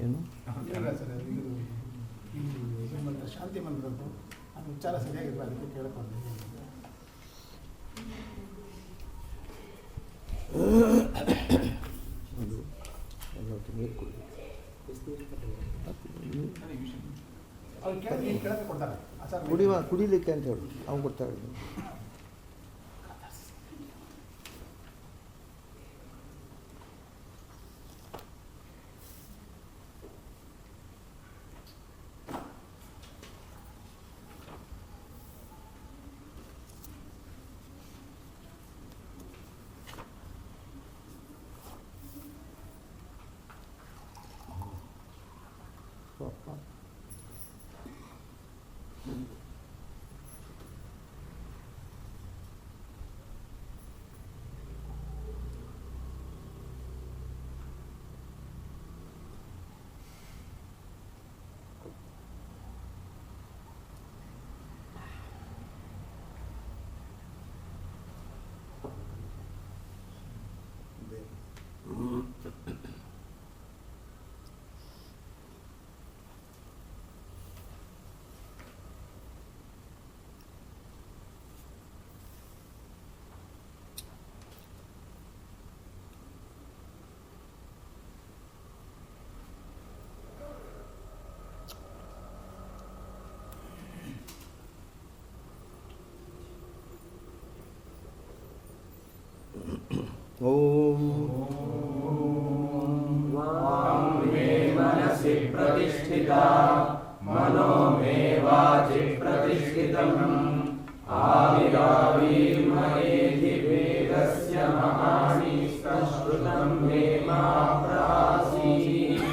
ಏನು ಶಾಂತಿ ಮಂತ್ರದ್ದು ಅದು ವಿಚಾರ ಸರಿಯಾಗಿಲ್ಲ, ಅದಕ್ಕೆ ಕೇಳ್ಕೊಂಡೆ. ನೀರು ಕುಡಿ. ಅವ್ರು ಕೇಳಕ್ಕೆ ಕೊಡ್ತಾರೆ ಆಚಾರ ಕುಡಿಲಿಕ್ಕೆ ಅಂತ ಹೇಳಿ ಅವ್ನು ಕೊಡ್ತಾರೆ. ಓಂ मे मनसि प्रतिष्ठिता मनो मे वाचि प्रतिष्ठितम् आविराविर्मयेति वेदस्य महानि संस्कृतं मे मा प्रसीत्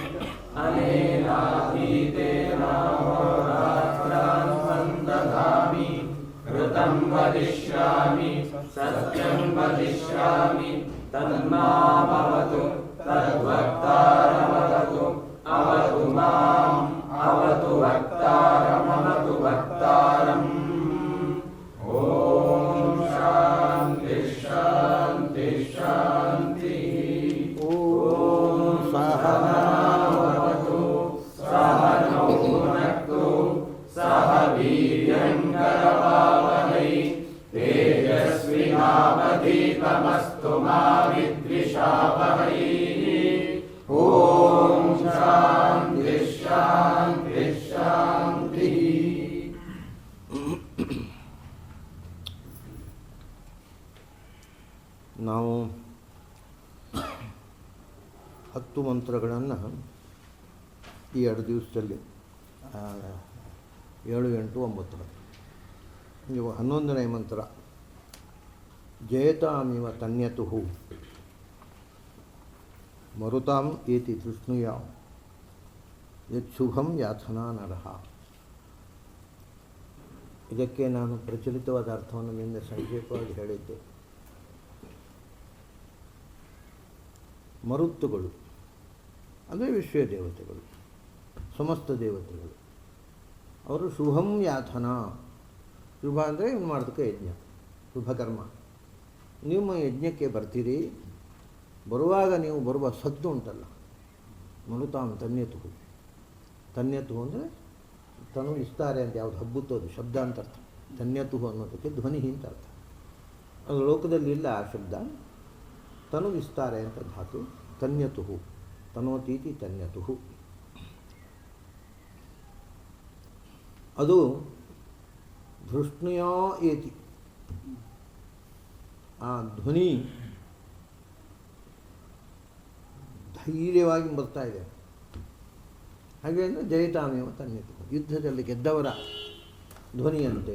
अनेनाधीतेनाहोरात्रान् सन्दधामि कृतं वदिष्यामि सत्यं वदिष्यामि तन्मामवतु तद्वक्तारमवतु अवतु माम् अवतु वक्तारमवतु वक्तारम् ॐ शान्ति शान्ति शान्तिः ॐ सहनावतु सहनौ भुनक्तु सह वीर्यङ्करवावहै तेजस्विनावधीतमस्तु मा विद्विषावहै ॐ शान्ति शान्ति शान्तिः ನಾವು 10 ಮಂತ್ರಗಳನ್ನು ಈ 2 ದಿವಸದಲ್ಲಿ 7, 8, 9 ನೀವು 11ನೇ ಮಂತ್ರ ಜಯತಾಮಿವ ತನ್ಯತುಃ ಮರುತಾಂ ಏತಿ ತೃಷ್ಣುಯಾಂ ಯಚ್ಛುಭಂ ಯಾಥನಾ ನರಃ. ಇದಕ್ಕೆ ನಾನು ಪ್ರಚಲಿತವಾದ ಅರ್ಥವನ್ನು ನಿನ್ನೆ ಸಂಕ್ಷೇಪವಾಗಿ ಹೇಳಿದ್ದೆ. ಮರುತ್ತುಗಳು ಅಂದರೆ ವಿಶ್ವ ದೇವತೆಗಳು, ಸಮಸ್ತ ದೇವತೆಗಳು. ಅವರು ಶುಭಂ ಯಾಥನ, ಶುಭ ಅಂದರೆ ಇವ್ನು ಮಾಡೋದಕ್ಕೆ ಯಜ್ಞ, ಶುಭಕರ್ಮ. ನೀವು ಯಜ್ಞಕ್ಕೆ ಬರ್ತೀರಿ, ಬರುವಾಗ ನೀವು ಬರುವ ಸದ್ದು ಉಂಟಲ್ಲ, ಮನುತಾಂ ತನ್ಯತು. ತನ್ಯತು ಅಂದರೆ ತನು ಇಸ್ತಾರೆ ಅಂತ ಯಾವುದು ಹಬ್ಬುತ್ತೋದು ಶಬ್ದ ಅಂತ ಅರ್ಥ. ತನ್ಯತು ಅನ್ನೋದಕ್ಕೆ ಧ್ವನಿ ಅಂತ ಅರ್ಥ. ಅದು ಲೋಕದಲ್ಲಿ ಇಲ್ಲ ಆ ಶಬ್ದ. ತನು ವಿಸ್ತಾರೆ ಅಂತ ಧಾತು. ತನ್ಯತು ತನೋತೀತಿ ತನ್ಯತು. ಅದು ಧೃಷ್ಣುಯೋ ಏತಿ, ಆ ಧ್ವನಿ ಧೈರ್ಯವಾಗಿ ಬರ್ತಾ ಇದೆ. ಹಾಗೆ ಅಂದರೆ ಜಯತಾಮೇವ ತನ್ಯತು, ಯುದ್ಧದಲ್ಲಿ ಗೆದ್ದವರ ಧ್ವನಿಯಂತೆ.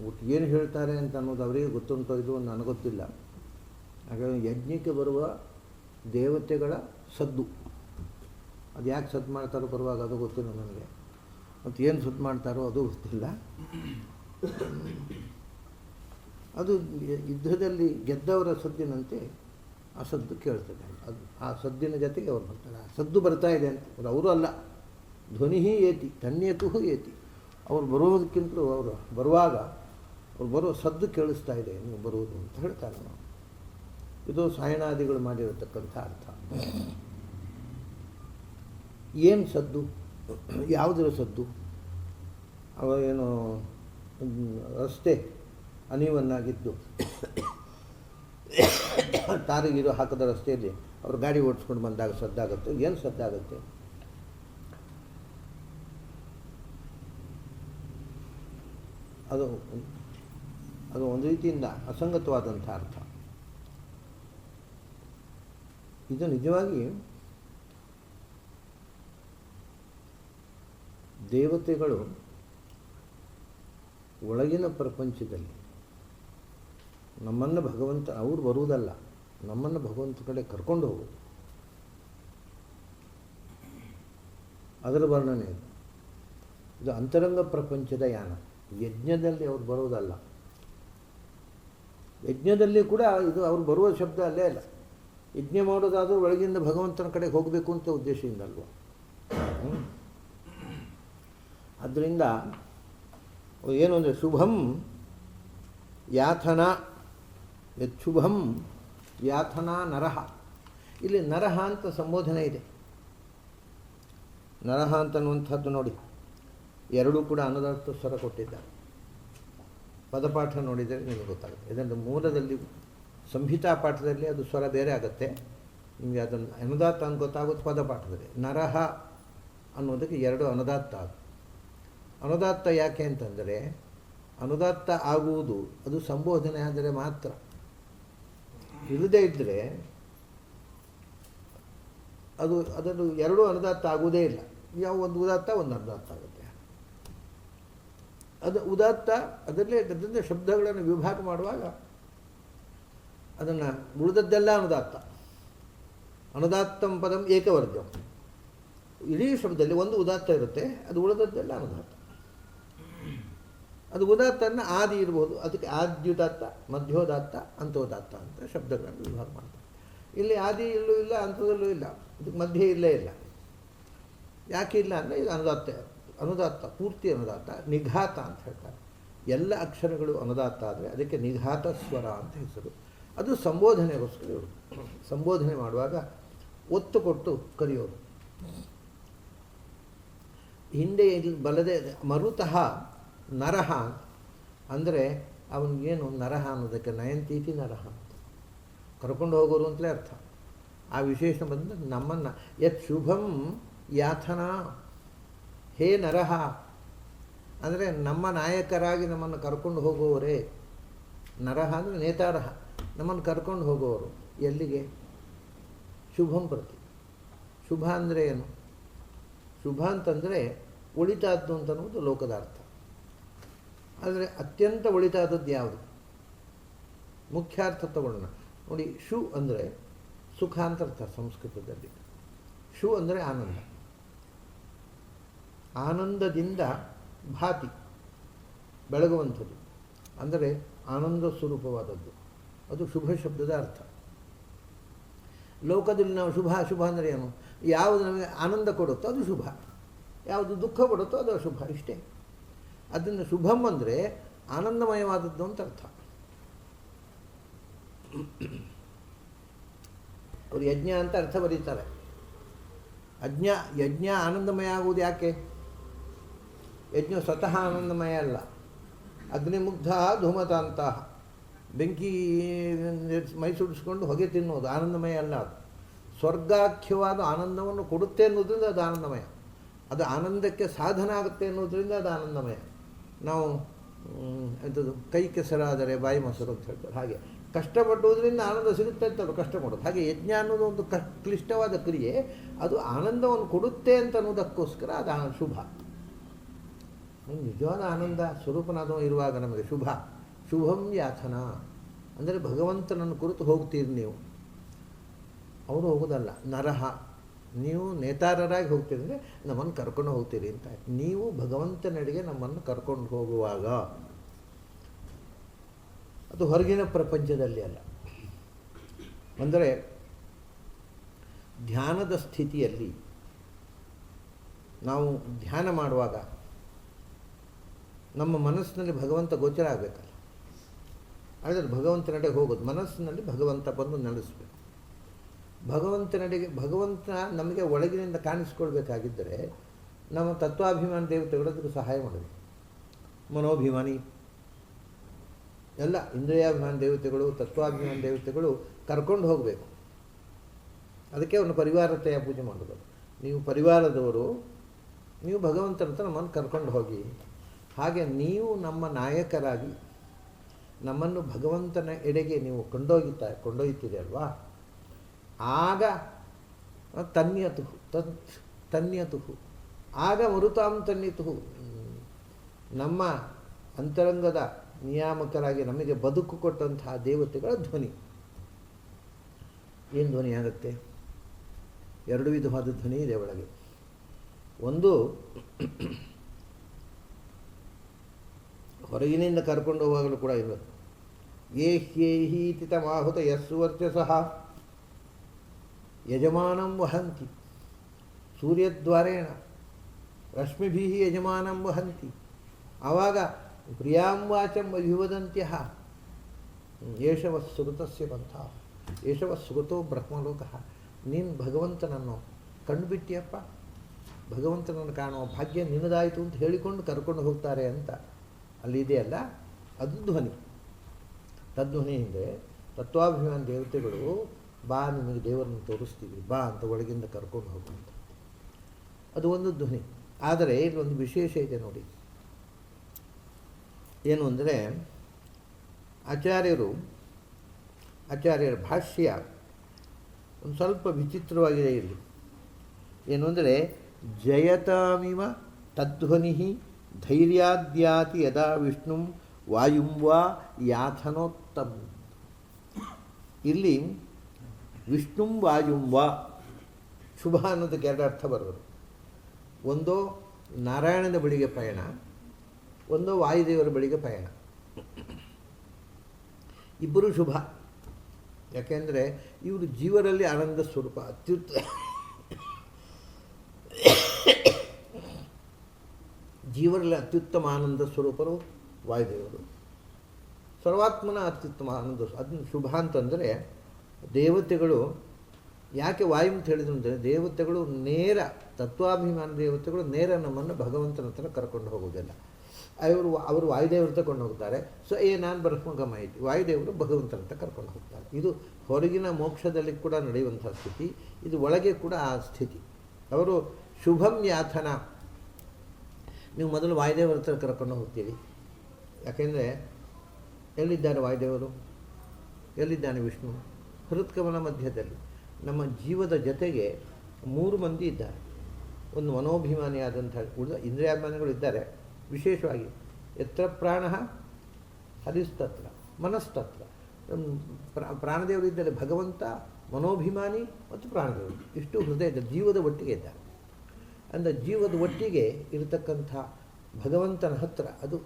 ಒಟ್ಟು ಏನು ಹೇಳ್ತಾರೆ ಅಂತ ಅನ್ನೋದು ಅವರಿಗೆ ಗೊತ್ತುಂಟೋ ಇದು ನನಗೊತ್ತಿಲ್ಲ. ಹಾಗಾಗಿ ಯಜ್ಞಕ್ಕೆ ಬರುವ ದೇವತೆಗಳ ಸದ್ದು, ಅದು ಯಾಕೆ ಸದ್ದು ಮಾಡ್ತಾರೋ ಬರುವಾಗ ಅದು ಗೊತ್ತಿಲ್ಲ ನನಗೆ. ಮತ್ತು ಏನು ಸದ್ದು ಮಾಡ್ತಾರೋ ಅದು ಗೊತ್ತಿಲ್ಲ. ಅದು ಯುದ್ಧದಲ್ಲಿ ಗೆದ್ದವರ ಸದ್ದಿನಂತೆ ಆ ಸದ್ದು ಕೇಳ್ತದೆ. ಅದು ಆ ಸದ್ದಿನ ಜೊತೆಗೆ ಅವ್ರು ಬರ್ತಾರೆ. ಆ ಸದ್ದು ಬರ್ತಾ ಇದೆ ಅಂತ ಅವರು ಅಲ್ಲ, ಧ್ವನಿ ಏತಿ ತನ್ಯತು ಏತಿ. ಅವ್ರು ಬರುವುದಕ್ಕಿಂತಲೂ ಅವರು ಬರುವಾಗ ಅವ್ರು ಬರೋ ಸದ್ದು ಕೇಳಿಸ್ತಾ ಇದೆ ನೀವು ಬರುವುದು ಅಂತ ಹೇಳ್ತಾರೆ ನಾವು. ಇದು ಸಾಯಣಾದಿಗಳು ಮಾಡಿರತಕ್ಕಂಥ ಅರ್ಥ. ಏನು ಸದ್ದು, ಯಾವುದರ ಸದ್ದು? ಅವ ಏನು ರಸ್ತೆ ಅನಿವನ್ನಾಗಿದ್ದು ತಾರಿಗಿರು ಹಾಕದ ರಸ್ತೆಯಲ್ಲಿ ಅವ್ರು ಗಾಡಿ ಓಡಿಸ್ಕೊಂಡು ಬಂದಾಗ ಸದ್ದಾಗುತ್ತೆ. ಏನು ಸದ್ದಾಗುತ್ತೆ? ಅದು ಅದು ಒಂದು ರೀತಿಯಿಂದ ಅಸಂಗತವಾದಂಥ ಅರ್ಥ. ಇದು ನಿಜವಾಗಿ ದೇವತೆಗಳು ಒಳಗಿನ ಪ್ರಪಂಚದಲ್ಲಿ ನಮ್ಮನ್ನು ಭಗವಂತ, ಅವರು ಬರುವುದಲ್ಲ, ನಮ್ಮನ್ನು ಭಗವಂತ ಕಡೆ ಕರ್ಕೊಂಡು ಹೋಗುವುದು, ಅದರ ವರ್ಣನೆ ಇದು. ಇದು ಅಂತರಂಗ ಪ್ರಪಂಚದ ಯಾನ. ಯಜ್ಞದಲ್ಲಿ ಅವ್ರು ಬರುವುದಲ್ಲ. ಯಜ್ಞದಲ್ಲಿ ಕೂಡ ಇದು ಅವ್ರು ಬರುವ ಶಬ್ದ ಅಲ್ಲೇ ಅಲ್ಲ. ಯಜ್ಞ ಮಾಡೋದಾದರೂ ಒಳಗಿಂದ ಭಗವಂತನ ಕಡೆಗೆ ಹೋಗಬೇಕು ಅಂತ ಉದ್ದೇಶದಿಂದ ಅಲ್ವ. ಆದ್ದರಿಂದ ಏನು ಅಂದರೆ ಶುಭಂ ಯಾಥನಾ, ಯಚ್ಛುಭಂ ಯಾಥನಾ ನರಹ. ಇಲ್ಲಿ ನರಹ ಅಂತ ಸಂಬೋಧನೆ ಇದೆ. ನರಹ ಅಂತನ್ನುವಂಥದ್ದು ನೋಡಿ, ಎರಡೂ ಕೂಡ ಅನುದಾತ್ತ ಸ್ವರ ಕೊಟ್ಟಿದ್ದಾರೆ. ಪದಪಾಠ ನೋಡಿದರೆ ನಿಮಗೆ ಗೊತ್ತಾಗುತ್ತೆ. ಇದನ್ನು ಮೂಲದಲ್ಲಿ ಸಂಹಿತಾ ಪಾಠದಲ್ಲಿ ಅದು ಸ್ವರ ಬೇರೆ ಆಗುತ್ತೆ, ನಿಮಗೆ ಅದನ್ನು ಅನುದಾತ್ತ ಅಂತ ಗೊತ್ತಾಗುತ್ತೆ ಪದಪಾಠದಲ್ಲಿ. ನರಹ ಅನ್ನೋದಕ್ಕೆ ಎರಡು ಅನುದಾತ್ತ. ಅನುದಾತ್ತ ಯಾಕೆ ಅಂತಂದರೆ, ಅನುದಾತ್ತ ಆಗುವುದು ಅದು ಸಂಬೋಧನೆ ಆದರೆ ಮಾತ್ರ. ಇಲ್ಲದೇ ಇದ್ದರೆ ಅದನ್ನು ಎರಡೂ ಅನುದಾತ್ತ ಆಗುವುದೇ ಇಲ್ಲ. ಯಾವ ಒಂದು ಉದಾತ್ತ ಒಂದು ಅನುದಾತ್ತ ಆಗುತ್ತೆ. ಅದು ಉದಾತ್ತ ಅದರಿಂದ ಶಬ್ದಗಳನ್ನು ವಿಭಾಗ ಮಾಡುವಾಗ ಅದನ್ನು ಉಳಿದದ್ದೆಲ್ಲ ಅನುದಾತ್ತ. ಅನುದಾತ್ತಂ ಪದಂ ಏಕವರ್ಗಂ. ಇಡೀ ಶಬ್ದದಲ್ಲಿ ಒಂದು ಉದಾತ್ತ ಇರುತ್ತೆ, ಅದು ಉಳಿದದ್ದೆಲ್ಲ ಅನುದಾತ್ತ. ಅದು ಉದಾತ್ತನ್ನು ಆದಿ ಇರ್ಬೋದು, ಅದಕ್ಕೆ ಆದ್ಯುದಾತ್ತ, ಮಧ್ಯೋದಾತ್ತ, ಅಂತೋದಾತ್ತ ಅಂತ ಶಬ್ದಗಳನ್ನು ವಿಭಾಗ ಮಾಡ್ತಾರೆ. ಇಲ್ಲಿ ಆದಿ ಇಲ್ಲೂ ಇಲ್ಲ, ಅಂತ್ಯದಲ್ಲೂ ಇಲ್ಲ, ಇದಕ್ಕೆ ಮಧ್ಯೆ ಇಲ್ಲೇ ಇಲ್ಲ. ಯಾಕೆ ಇಲ್ಲ ಅಂದರೆ ಇದು ಅನುದಾತ್ತ ಪೂರ್ತಿ ಅನುದಾತ್ತ. ನಿಘಾತ ಅಂತ ಹೇಳ್ತಾರೆ. ಎಲ್ಲ ಅಕ್ಷರಗಳು ಅನುದಾತ್ತ ಆದರೆ ಅದಕ್ಕೆ ನಿಘಾತ ಸ್ವರ ಅಂತ ಹೆಸರು. ಅದು ಸಂಬೋಧನೆಗೋಸ್ಕರ ಇವರು ಸಂಬೋಧನೆ ಮಾಡುವಾಗ ಒತ್ತು ಕೊಟ್ಟು ಕರೆಯೋರು. ಹಿಂದೆ ಇಲ್ಲಿ ಬಲದೆ ಮರುತಃ ನರಹ ಅಂದರೆ ಅವನಿಗೇನು ನರಹ ಅನ್ನೋದಕ್ಕೆ ನಯಂತೀತಿ ನರಹ ಅಂತ ಕರ್ಕೊಂಡು ಹೋಗೋರು ಅಂತಲೇ ಅರ್ಥ. ಆ ವಿಶೇಷ ಬಂದು ನಮ್ಮನ್ನು ಯತ್ ಶುಭಂ ಯಾಥನಾ, ಹೇ ನರಹ ಅಂದರೆ ನಮ್ಮ ನಾಯಕರಾಗಿ ನಮ್ಮನ್ನು ಕರ್ಕೊಂಡು ಹೋಗುವವರೇ. ನರಹ ಅಂದರೆ ನೇತಾರಹ, ನಮ್ಮನ್ನು ಕರ್ಕೊಂಡು ಹೋಗುವವರು. ಎಲ್ಲಿಗೆ? ಶುಭಂ ಪ್ರತಿ. ಶುಭ ಅಂದರೆ ಏನು? ಶುಭ ಅಂತಂದರೆ ಒಳಿತಾದ್ದು ಅಂತನ್ನುವುದು ಲೋಕದ ಅರ್ಥ. ಆದರೆ ಅತ್ಯಂತ ಒಳಿತಾದದ್ದು ಯಾವುದು? ಮುಖ್ಯಾರ್ಥ ತಗೊಳ್ಳೋಣ ನೋಡಿ. ಶು ಅಂದರೆ ಸುಖ ಅಂತ ಅರ್ಥ ಸಂಸ್ಕೃತದಲ್ಲಿ. ಶು ಅಂದರೆ ಆನಂದ. ಆನಂದದಿಂದ ಭಾತಿ ಬೆಳಗುವಂಥದ್ದು ಅಂದರೆ ಆನಂದ ಸ್ವರೂಪವಾದದ್ದು. ಅದು ಶುಭ ಶಬ್ದದ ಅರ್ಥ. ಲೋಕದಲ್ಲಿ ನಾವು ಶುಭ ಅಂದರೆ ಏನು? ಯಾವುದು ನಮಗೆ ಆನಂದ ಕೊಡುತ್ತೋ ಅದು ಶುಭ, ಯಾವುದು ದುಃಖ ಕೊಡುತ್ತೋ ಅದು ಅಶುಭ, ಇಷ್ಟೇ. ಅದನ್ನು ಶುಭಂ ಅಂದರೆ ಆನಂದಮಯವಾದದ್ದು ಅಂತ ಅರ್ಥ. ಅವರು ಯಜ್ಞ ಅಂತ ಅರ್ಥ ಬರೀತಾರೆ. ಯಜ್ಞ ಆನಂದಮಯ ಆಗುವುದು ಯಾಕೆ? ಯಜ್ಞ ಸ್ವತಃ ಆನಂದಮಯ ಅಲ್ಲ. ಅಗ್ನಿಮುಗ್ಧ ಧೂಮತಾಂತ, ಬೆಂಕಿ ಮೈಸೂಡಿಸ್ಕೊಂಡು ಹೊಗೆ ತಿನ್ನೋದು ಆನಂದಮಯ ಅಲ್ಲ. ಅದು ಸ್ವರ್ಗಾಖ್ಯವಾದ ಆನಂದವನ್ನು ಕೊಡುತ್ತೆ ಅನ್ನೋದ್ರಿಂದ ಅದು ಆನಂದಮಯ. ಅದು ಆನಂದಕ್ಕೆ ಸಾಧನ ಆಗುತ್ತೆ ಅನ್ನೋದ್ರಿಂದ ಅದು ಆನಂದಮಯ. ನಾವು ಎಂಥದ್ದು ಕೈ ಕೆಸರಾದರೆ ಬಾಯಿ ಮೊಸರು ಅಂತ ಹೇಳ್ತಾರೆ. ಹಾಗೆ ಕಷ್ಟಪಡುವುದರಿಂದ ಆನಂದ ಸಿಗುತ್ತೆ ಅಂತ ಕಷ್ಟ ಮಾಡೋದು. ಹಾಗೆ ಯಜ್ಞ ಅನ್ನೋದು ಒಂದು ಕ್ಲಿಷ್ಟವಾದ ಕ್ರಿಯೆ, ಅದು ಆನಂದವನ್ನು ಕೊಡುತ್ತೆ ಅಂತ ಅನ್ನೋದಕ್ಕೋಸ್ಕರ ಅದು ಶುಭ. ನಿಜವಾದ ಆನಂದ ಸ್ವರೂಪನಾದವ ಇರುವಾಗ ನಮಗೆ ಶುಭ. ಶುಭಂ ಯಾಥನಾ ಅಂದರೆ ಭಗವಂತನನ್ನು ಕುರಿತು ಹೋಗ್ತೀರಿ ನೀವು, ಅವರು ಹೋಗೋದಲ್ಲ. ನರಹ ನೀವು ನೇತಾರರಾಗಿ ಹೋಗ್ತೀರಿ ಅಂದರೆ ನಮ್ಮನ್ನು ಕರ್ಕೊಂಡು ಹೋಗ್ತೀರಿ ಅಂತ. ನೀವು ಭಗವಂತನೆಡೆಗೆ ನಮ್ಮನ್ನು ಕರ್ಕೊಂಡು ಹೋಗುವಾಗ ಅದು ಹೊರಗಿನ ಪ್ರಪಂಚದಲ್ಲಿ ಅಲ್ಲ. ಅಂದರೆ ಧ್ಯಾನದ ಸ್ಥಿತಿಯಲ್ಲಿ ನಾವು ಧ್ಯಾನ ಮಾಡುವಾಗ ನಮ್ಮ ಮನಸ್ಸಿನಲ್ಲಿ ಭಗವಂತ ಗೋಚರ ಆಗಬೇಕಲ್ಲ. ಆದರೆ ಭಗವಂತನೆಡೆಗೆ ಹೋಗೋದು, ಮನಸ್ಸಿನಲ್ಲಿ ಭಗವಂತ ಬಂದು ನೆಲೆಸಬೇಕು. ಭಗವಂತನೆಡೆಗೆ ಭಗವಂತ ನಮಗೆ ಒಳಗಿನಿಂದ ಕಾಣಿಸ್ಕೊಳ್ಬೇಕಾಗಿದ್ದರೆ ನಮ್ಮ ತತ್ವಾಭಿಮಾನ ದೇವತೆಗಳು ಅದಕ್ಕೆ ಸಹಾಯ ಮಾಡಬೇಕು. ಮನೋಭಿಮಾನಿ ಎಲ್ಲ ಇಂದ್ರಿಯಾಭಿಮಾನ ದೇವತೆಗಳು, ತತ್ವಾಭಿಮಾನ ದೇವತೆಗಳು ಕರ್ಕೊಂಡು ಹೋಗಬೇಕು. ಅದಕ್ಕೆ ಅವನು ಪರಿವಾರತೆಯ ಪೂಜೆ ಮಾಡೋದು. ನೀವು ಪರಿವಾರದವರು, ನೀವು ಭಗವಂತನಂತ ನಮ್ಮನ್ನು ಕರ್ಕೊಂಡು ಹೋಗಿ. ಹಾಗೆ ನೀವು ನಮ್ಮ ನಾಯಕರಾಗಿ ನಮ್ಮನ್ನು ಭಗವಂತನ ಎಡೆಗೆ ನೀವು ಕೊಂಡೊಯ್ತೀರಿ ಅಲ್ವಾ, ಆಗ ತನ್ಯತು ಆಗ ಮರುತಾಂ ತನ್ಯತು, ನಮ್ಮ ಅಂತರಂಗದ ನಿಯಾಮಕರಾಗಿ ನಮಗೆ ಬದುಕು ಕೊಟ್ಟಂತಹ ದೇವತೆಗಳ ಧ್ವನಿ. ಏನು ಧ್ವನಿ ಆಗುತ್ತೆ? ಎರಡು ವಿಧವಾದ ಧ್ವನಿ ಇದೆ ಒಳಗೆ. ಒಂದು ಹೊರಗಿನಿಂದ ಕರ್ಕೊಂಡು ಹೋಗುವಾಗಲೂ ಕೂಡ ಇರೋದು. ಏಹ್ಯೇಹೀತಿತಮಾಹುತ ಯಸ್ಸು ವರ್ಚಸಃ ಯಜಮಾನಂ ವಹಂತಿ ಸೂರ್ಯದ್ವಾರೇಣ ರಶ್ಮಿಭಿಃ ಯಜಮಾನಂ ವಹಂತಿ. ಆವಾಗ ಪ್ರಿಯಾಂ ವಾಚಂ ಅಭಿವದಂತ್ಯಃ ಏಷವಸ್ಸುಗತಸ್ಯ ಪಂಥ ಏಷವಸ್ಸುಗತೋ ಬ್ರಹ್ಮಲೋಕಃ. ನೀನು ಭಗವಂತನನ್ನು ಕಂಡುಬಿಟ್ಟಿಯಪ್ಪ, ಭಗವಂತನನ್ನು ಕಾಣುವ ಭಾಗ್ಯ ನಿನ್ನದಾಯಿತು ಅಂತ ಹೇಳಿಕೊಂಡು ಕರ್ಕೊಂಡು ಹೋಗ್ತಾರೆ ಅಂತ ಅಲ್ಲಿದೆಯಲ್ಲ, ಅದು ಧ್ವನಿ. ತದ್ಧ್ವನಿ ಹಿಂದೆ ತತ್ವಾಭಿಮಾನ ದೇವತೆಗಳು ಬಾ ನಿಮಗೆ ದೇವರನ್ನು ತೋರಿಸ್ತೀವಿ ಬಾ ಅಂತ ಒಳಗಿಂದ ಕರ್ಕೊಂಡು ಹೋಗುವಂಥ ಅದು ಒಂದು ಧ್ವನಿ. ಆದರೆ ಇಲ್ಲೊಂದು ವಿಶೇಷ ಇದೆ ನೋಡಿ. ಏನು ಅಂದರೆ ಆಚಾರ್ಯರ ಭಾಷ್ಯ ಒಂದು ಸ್ವಲ್ಪ ವಿಚಿತ್ರವಾಗಿದೆ ಇಲ್ಲಿ. ಏನು ಅಂದರೆ ಜಯತಾಮಿವ ತದ್ಧ್ವನಿ ಧೈರ್ಯಾದ್ಯಾತಿ ಯದಾ ವಿಷ್ಣು ವಾಯುಂ ವಾ ಯಾಥನೋತ್ತಮ. ಇಲ್ಲಿ ವಿಷ್ಣುಂ ವಾಯುಂ ವಾ ಶುಭ ಅನ್ನೋದಕ್ಕೆ ಎರಡು ಅರ್ಥ ಬರೋದು. ಒಂದೋ ನಾರಾಯಣನ ಬಳಿಗೆ ಪಯಣ, ಒಂದೋ ವಾಯುದೇವರ ಬಳಿಗೆ ಪಯಣ. ಇಬ್ಬರು ಶುಭ. ಯಾಕೆಂದರೆ ಇವರು ಜೀವರಲ್ಲಿ ಆನಂದ ಸ್ವರೂಪ, ಜೀವರಲ್ಲಿ ಅತ್ಯುತ್ತಮ ಆನಂದ ಸ್ವರೂಪರು ವಾಯುದೇವರು. ಸರ್ವಾತ್ಮನ ಅತ್ಯುತ್ತಮ ಆನಂದ. ಅದನ್ನು ಶುಭ ಅಂತಂದರೆ ದೇವತೆಗಳು ಯಾಕೆ ವಾಯು ಅಂತ ಹೇಳಿದ್ರು ಅಂದರೆ ದೇವತೆಗಳು ನೇರ ತತ್ವಾಭಿಮಾನ ದೇವತೆಗಳು ನೇರ ನಮ್ಮನ್ನು ಭಗವಂತನ ಹತ್ರ ಕರ್ಕೊಂಡು ಹೋಗೋದಿಲ್ಲ. ಅವರು ವಾಯುದೇವರು ತಗೊಂಡು ಹೋಗ್ತಾರೆ. ಸೊ ನಾನು ಬ್ರಹ್ಮಗಮ ಐತಿ, ವಾಯುದೇವರು ಭಗವಂತನ ಹತ್ರ ಕರ್ಕೊಂಡು ಹೋಗ್ತಾರೆ. ಇದು ಹೊರಗಿನ ಮೋಕ್ಷದಲ್ಲಿ ಕೂಡ ನಡೆಯುವಂಥ ಸ್ಥಿತಿ, ಇದು ಒಳಗೆ ಕೂಡ ಆ ಸ್ಥಿತಿ. ಅವರು ಶುಭಂ ಯಾಥನ. ನೀವು ಮೊದಲು ವಾಯುದೇವರ ಹತ್ರ ಕರ್ಕೊಂಡು ಹೋಗ್ತೀರಿ. ಯಾಕೆಂದರೆ ಎಲ್ಲಿದ್ದಾರೆ ವಾಯುದೇವರು, ಎಲ್ಲಿದ್ದಾನೆ ವಿಷ್ಣು? ಹೃತ್ಕಮಲ ಮಧ್ಯದಲ್ಲಿ. ನಮ್ಮ ಜೀವದ ಜೊತೆಗೆ 3 ಮಂದಿ ಇದ್ದಾರೆ. ಒಂದು ಮನೋಭಿಮಾನಿಯಾದಂಥ ಉಳಿದ ಇಂದ್ರಿಯಾಭಿಮಾನಿಗಳು ಇದ್ದಾರೆ. ವಿಶೇಷವಾಗಿ ಯತ್ರ ಪ್ರಾಣ ಹರಿಸ್ತತ್ರ ಮನಸ್ತತ್ರ. ಪ್ರಾಣದೇವರು ಇದ್ದರೆ ಭಗವಂತ, ಮನೋಭಿಮಾನಿ ಮತ್ತು ಪ್ರಾಣದೇವರು ಇಷ್ಟು ಹೃದಯದ ಜೀವದ ಒಟ್ಟಿಗೆ ಇದ್ದಾರೆ. ಅಂದರೆ ಜೀವದ ಒಟ್ಟಿಗೆ ಇರತಕ್ಕಂಥ ಭಗವಂತನ ಹತ್ರ, ಅದು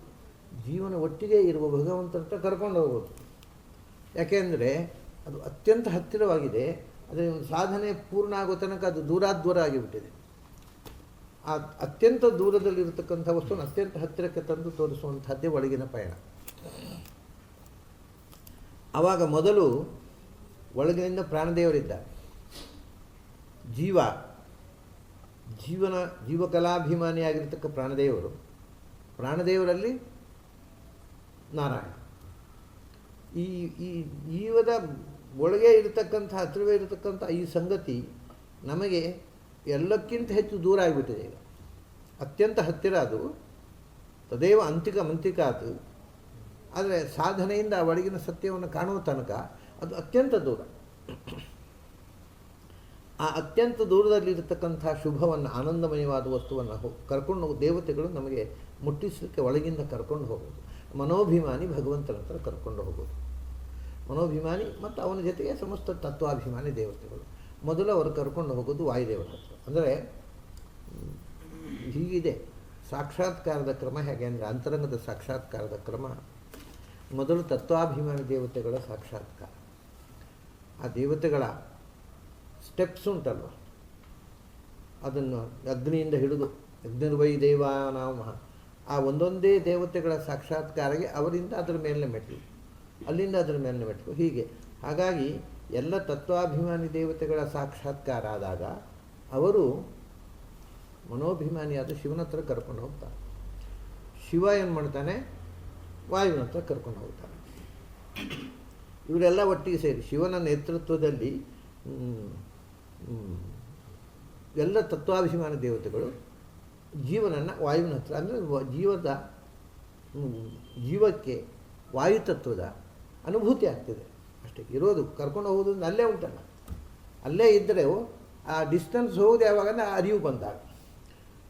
ಜೀವನ ಒಟ್ಟಿಗೆ ಇರುವ ಭಗವಂತನ ಹತ್ರ ಕರ್ಕೊಂಡು ಹೋಗೋದು. ಯಾಕೆಂದರೆ ಅದು ಅತ್ಯಂತ ಹತ್ತಿರವಾಗಿದೆ. ಅದರ ಸಾಧನೆ ಪೂರ್ಣ ಆಗೋ ತನಕ ಅದು ದೂರ ಆಗಿಬಿಟ್ಟಿದೆ. ಆ ಅತ್ಯಂತ ದೂರದಲ್ಲಿರತಕ್ಕಂಥ ವಸ್ತುವನ್ನು ಅತ್ಯಂತ ಹತ್ತಿರಕ್ಕೆ ತಂದು ತೋರಿಸುವಂಥದ್ದೇ ಒಳಗಿನ ಪಯಣ. ಆವಾಗ ಮೊದಲು ಒಳಗಿನಿಂದ ಪ್ರಾಣದೇವರಿದ್ದಾರೆ. ಜೀವಕಲಾಭಿಮಾನಿಯಾಗಿರ್ತಕ್ಕ ಪ್ರಾಣದೇವರಲ್ಲಿ ನಾರಾಯಣ. ಈ ಜೀವದ ಒಳಗೆ ಇರತಕ್ಕಂಥ ಹತ್ತಿರವೇ ಇರತಕ್ಕಂಥ ಈ ಸಂಗತಿ ನಮಗೆ ಎಲ್ಲಕ್ಕಿಂತ ಹೆಚ್ಚು ದೂರ ಆಗಿಬಿಟ್ಟಿದೆ. ಈಗ ಅತ್ಯಂತ ಹತ್ತಿರ ಅದು, ತದೇವ ಮಂತಿಕ ಅದು. ಆದರೆ ಸಾಧನೆಯಿಂದ ಒಳಗಿನ ಸತ್ಯವನ್ನು ಕಾಣುವ ತನಕ ಅದು ಅತ್ಯಂತ ದೂರ. ಆ ಅತ್ಯಂತ ದೂರದಲ್ಲಿರತಕ್ಕಂಥ ಶುಭವನ್ನು, ಆನಂದಮಯವಾದ ವಸ್ತುವನ್ನು ಕರ್ಕೊಂಡು ದೇವತೆಗಳು ನಮಗೆ ಮುಟ್ಟಿಸಲಿಕ್ಕೆ ಒಳಗಿಂದ ಕರ್ಕೊಂಡು ಹೋಗೋದು. ಮನೋಭಿಮಾನಿ ಭಗವಂತನ ಹತ್ರ ಕರ್ಕೊಂಡು ಹೋಗೋದು. ಮನೋಭಿಮಾನಿ ಮತ್ತು ಅವನ ಜೊತೆಗೆ ಸಮಸ್ತ ತತ್ವಾಭಿಮಾನಿ ದೇವತೆಗಳು. ಮೊದಲು ಅವರು ಕರ್ಕೊಂಡು ಹೋಗೋದು ವಾಯುದೇವರ ಹತ್ರ. ಅಂದರೆ ಹೀಗಿದೆ ಸಾಕ್ಷಾತ್ಕಾರದ ಕ್ರಮ. ಹೇಗೆ ಅಂದರೆ ಅಂತರಂಗದ ಸಾಕ್ಷಾತ್ಕಾರದ ಕ್ರಮ ಮೊದಲು ತತ್ವಾಭಿಮಾನಿ ದೇವತೆಗಳ ಸಾಕ್ಷಾತ್ಕಾರ. ಆ ದೇವತೆಗಳ ಸ್ಟೆಪ್ಸ್ ಉಂಟಲ್ವ, ಅದನ್ನು ಅಗ್ನಿಯಿಂದ ಹಿಡಿದು ಅಗ್ನಿರ್ವೈ ದೇವಾನಾಮ, ಆ ಒಂದೊಂದೇ ದೇವತೆಗಳ ಸಾಕ್ಷಾತ್ಕಾರಕ್ಕೆ ಅವರಿಂದ ಅದರ ಮೇಲಿನ ಮೆಟ್ಟಲು, ಅಲ್ಲಿಂದ ಅದರ ಮೇಲಿನ ಮೆಟ್ಟಲು, ಹೀಗೆ. ಹಾಗಾಗಿ ಎಲ್ಲ ತತ್ವಾಭಿಮಾನಿ ದೇವತೆಗಳ ಸಾಕ್ಷಾತ್ಕಾರ ಆದಾಗ ಅವರು ಮನೋಭಿಮಾನಿಯಾದ ಶಿವನ ಹತ್ರ ಕರ್ಕೊಂಡು ಹೋಗ್ತಾರೆ. ಶಿವ ಏನು ಮಾಡ್ತಾನೆ, ವಾಯುವಿನ ಹತ್ರ ಕರ್ಕೊಂಡು ಹೋಗ್ತಾನೆ. ಇವರೆಲ್ಲ ಒಟ್ಟಿಗೆ ಸೇರಿ ಶಿವನ ನೇತೃತ್ವದಲ್ಲಿ ಎಲ್ಲ ತತ್ವಾಭಿಮಾನಿ ದೇವತೆಗಳು ಜೀವನನ್ನು ವಾಯುವಿನ ಹತ್ರ, ಅಂದರೆ ಜೀವಕ್ಕೆ ವಾಯುತತ್ವದ ಅನುಭೂತಿ ಆಗ್ತಿದೆ ಅಷ್ಟೇ. ಇರೋದು ಕರ್ಕೊಂಡು ಹೋಗೋದು ಅಲ್ಲೇ ಉಂಟಲ್ಲ, ಅಲ್ಲೇ ಇದ್ದರೆ ಆ ಡಿಸ್ಟೆನ್ಸ್ ಹೋಗೋದು ಯಾವಾಗ ಅರಿವು ಬಂದಾಗ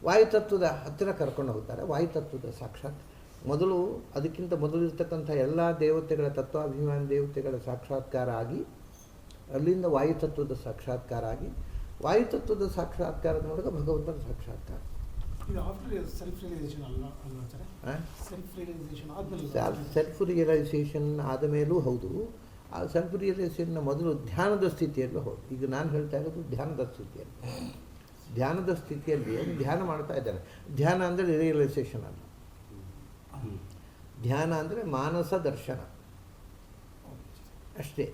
ವಾಯುತತ್ವದ ಹತ್ತಿರ ಕರ್ಕೊಂಡು ಹೋಗ್ತಾರೆ. ವಾಯುತತ್ವದ ಸಾಕ್ಷಾತ್ ಮೊದಲು, ಅದಕ್ಕಿಂತ ಮೊದಲು ಇರ್ತಕ್ಕಂಥ ಎಲ್ಲ ದೇವತೆಗಳ ತತ್ವಾಭಿಮಾನಿ ದೇವತೆಗಳ ಸಾಕ್ಷಾತ್ಕಾರ ಆಗಿ, ಅಲ್ಲಿಂದ ವಾಯುತತ್ವದ ಸಾಕ್ಷಾತ್ಕಾರ ಆಗಿ, ವಾಯುತತ್ವದ ಸಾಕ್ಷಾತ್ಕಾರದ ಮೂಲಕ ಭಗವಂತನ ಸಾಕ್ಷಾತ್ಕಾರ. ಇದು ಆಫ್ಟರ್ ಸೆಲ್ಫ್ ರಿಯಲೈಸೇಷನ್ ಅಲ್ವಾ ಸರ್? ಸೆಲ್ಫ್ ರಿಯಲೈಸೇಷನ್ ಆದಮೇಲೆ, ಸೆಲ್ಫ್ ರಿಯಲೈಸೇಷನ್ ಆದ ಮೇಲೂ ಹೌದು. ಆ ಸೆಲ್ಫ್ ರಿಯಲೈಸೇಷನ್ನ ಮೊದಲು ಧ್ಯಾನದ ಸ್ಥಿತಿಯಲ್ಲೂ ಹೌದು. ಈಗ ನಾನು ಹೇಳ್ತಾ ಇರೋದು ಧ್ಯಾನದ ಸ್ಥಿತಿಯಲ್ಲಿ. ಧ್ಯಾನದ ಸ್ಥಿತಿಯಲ್ಲಿ ಧ್ಯಾನ ಮಾಡ್ತಾ ಇದ್ದಾನೆ. ಧ್ಯಾನ ಅಂದರೆ ರಿಯಲೈಸೇಷನ್ ಅಲ್ಲ. ಧ್ಯಾನ ಅಂದರೆ ಮಾನಸ ದರ್ಶನ ಅಷ್ಟೇ.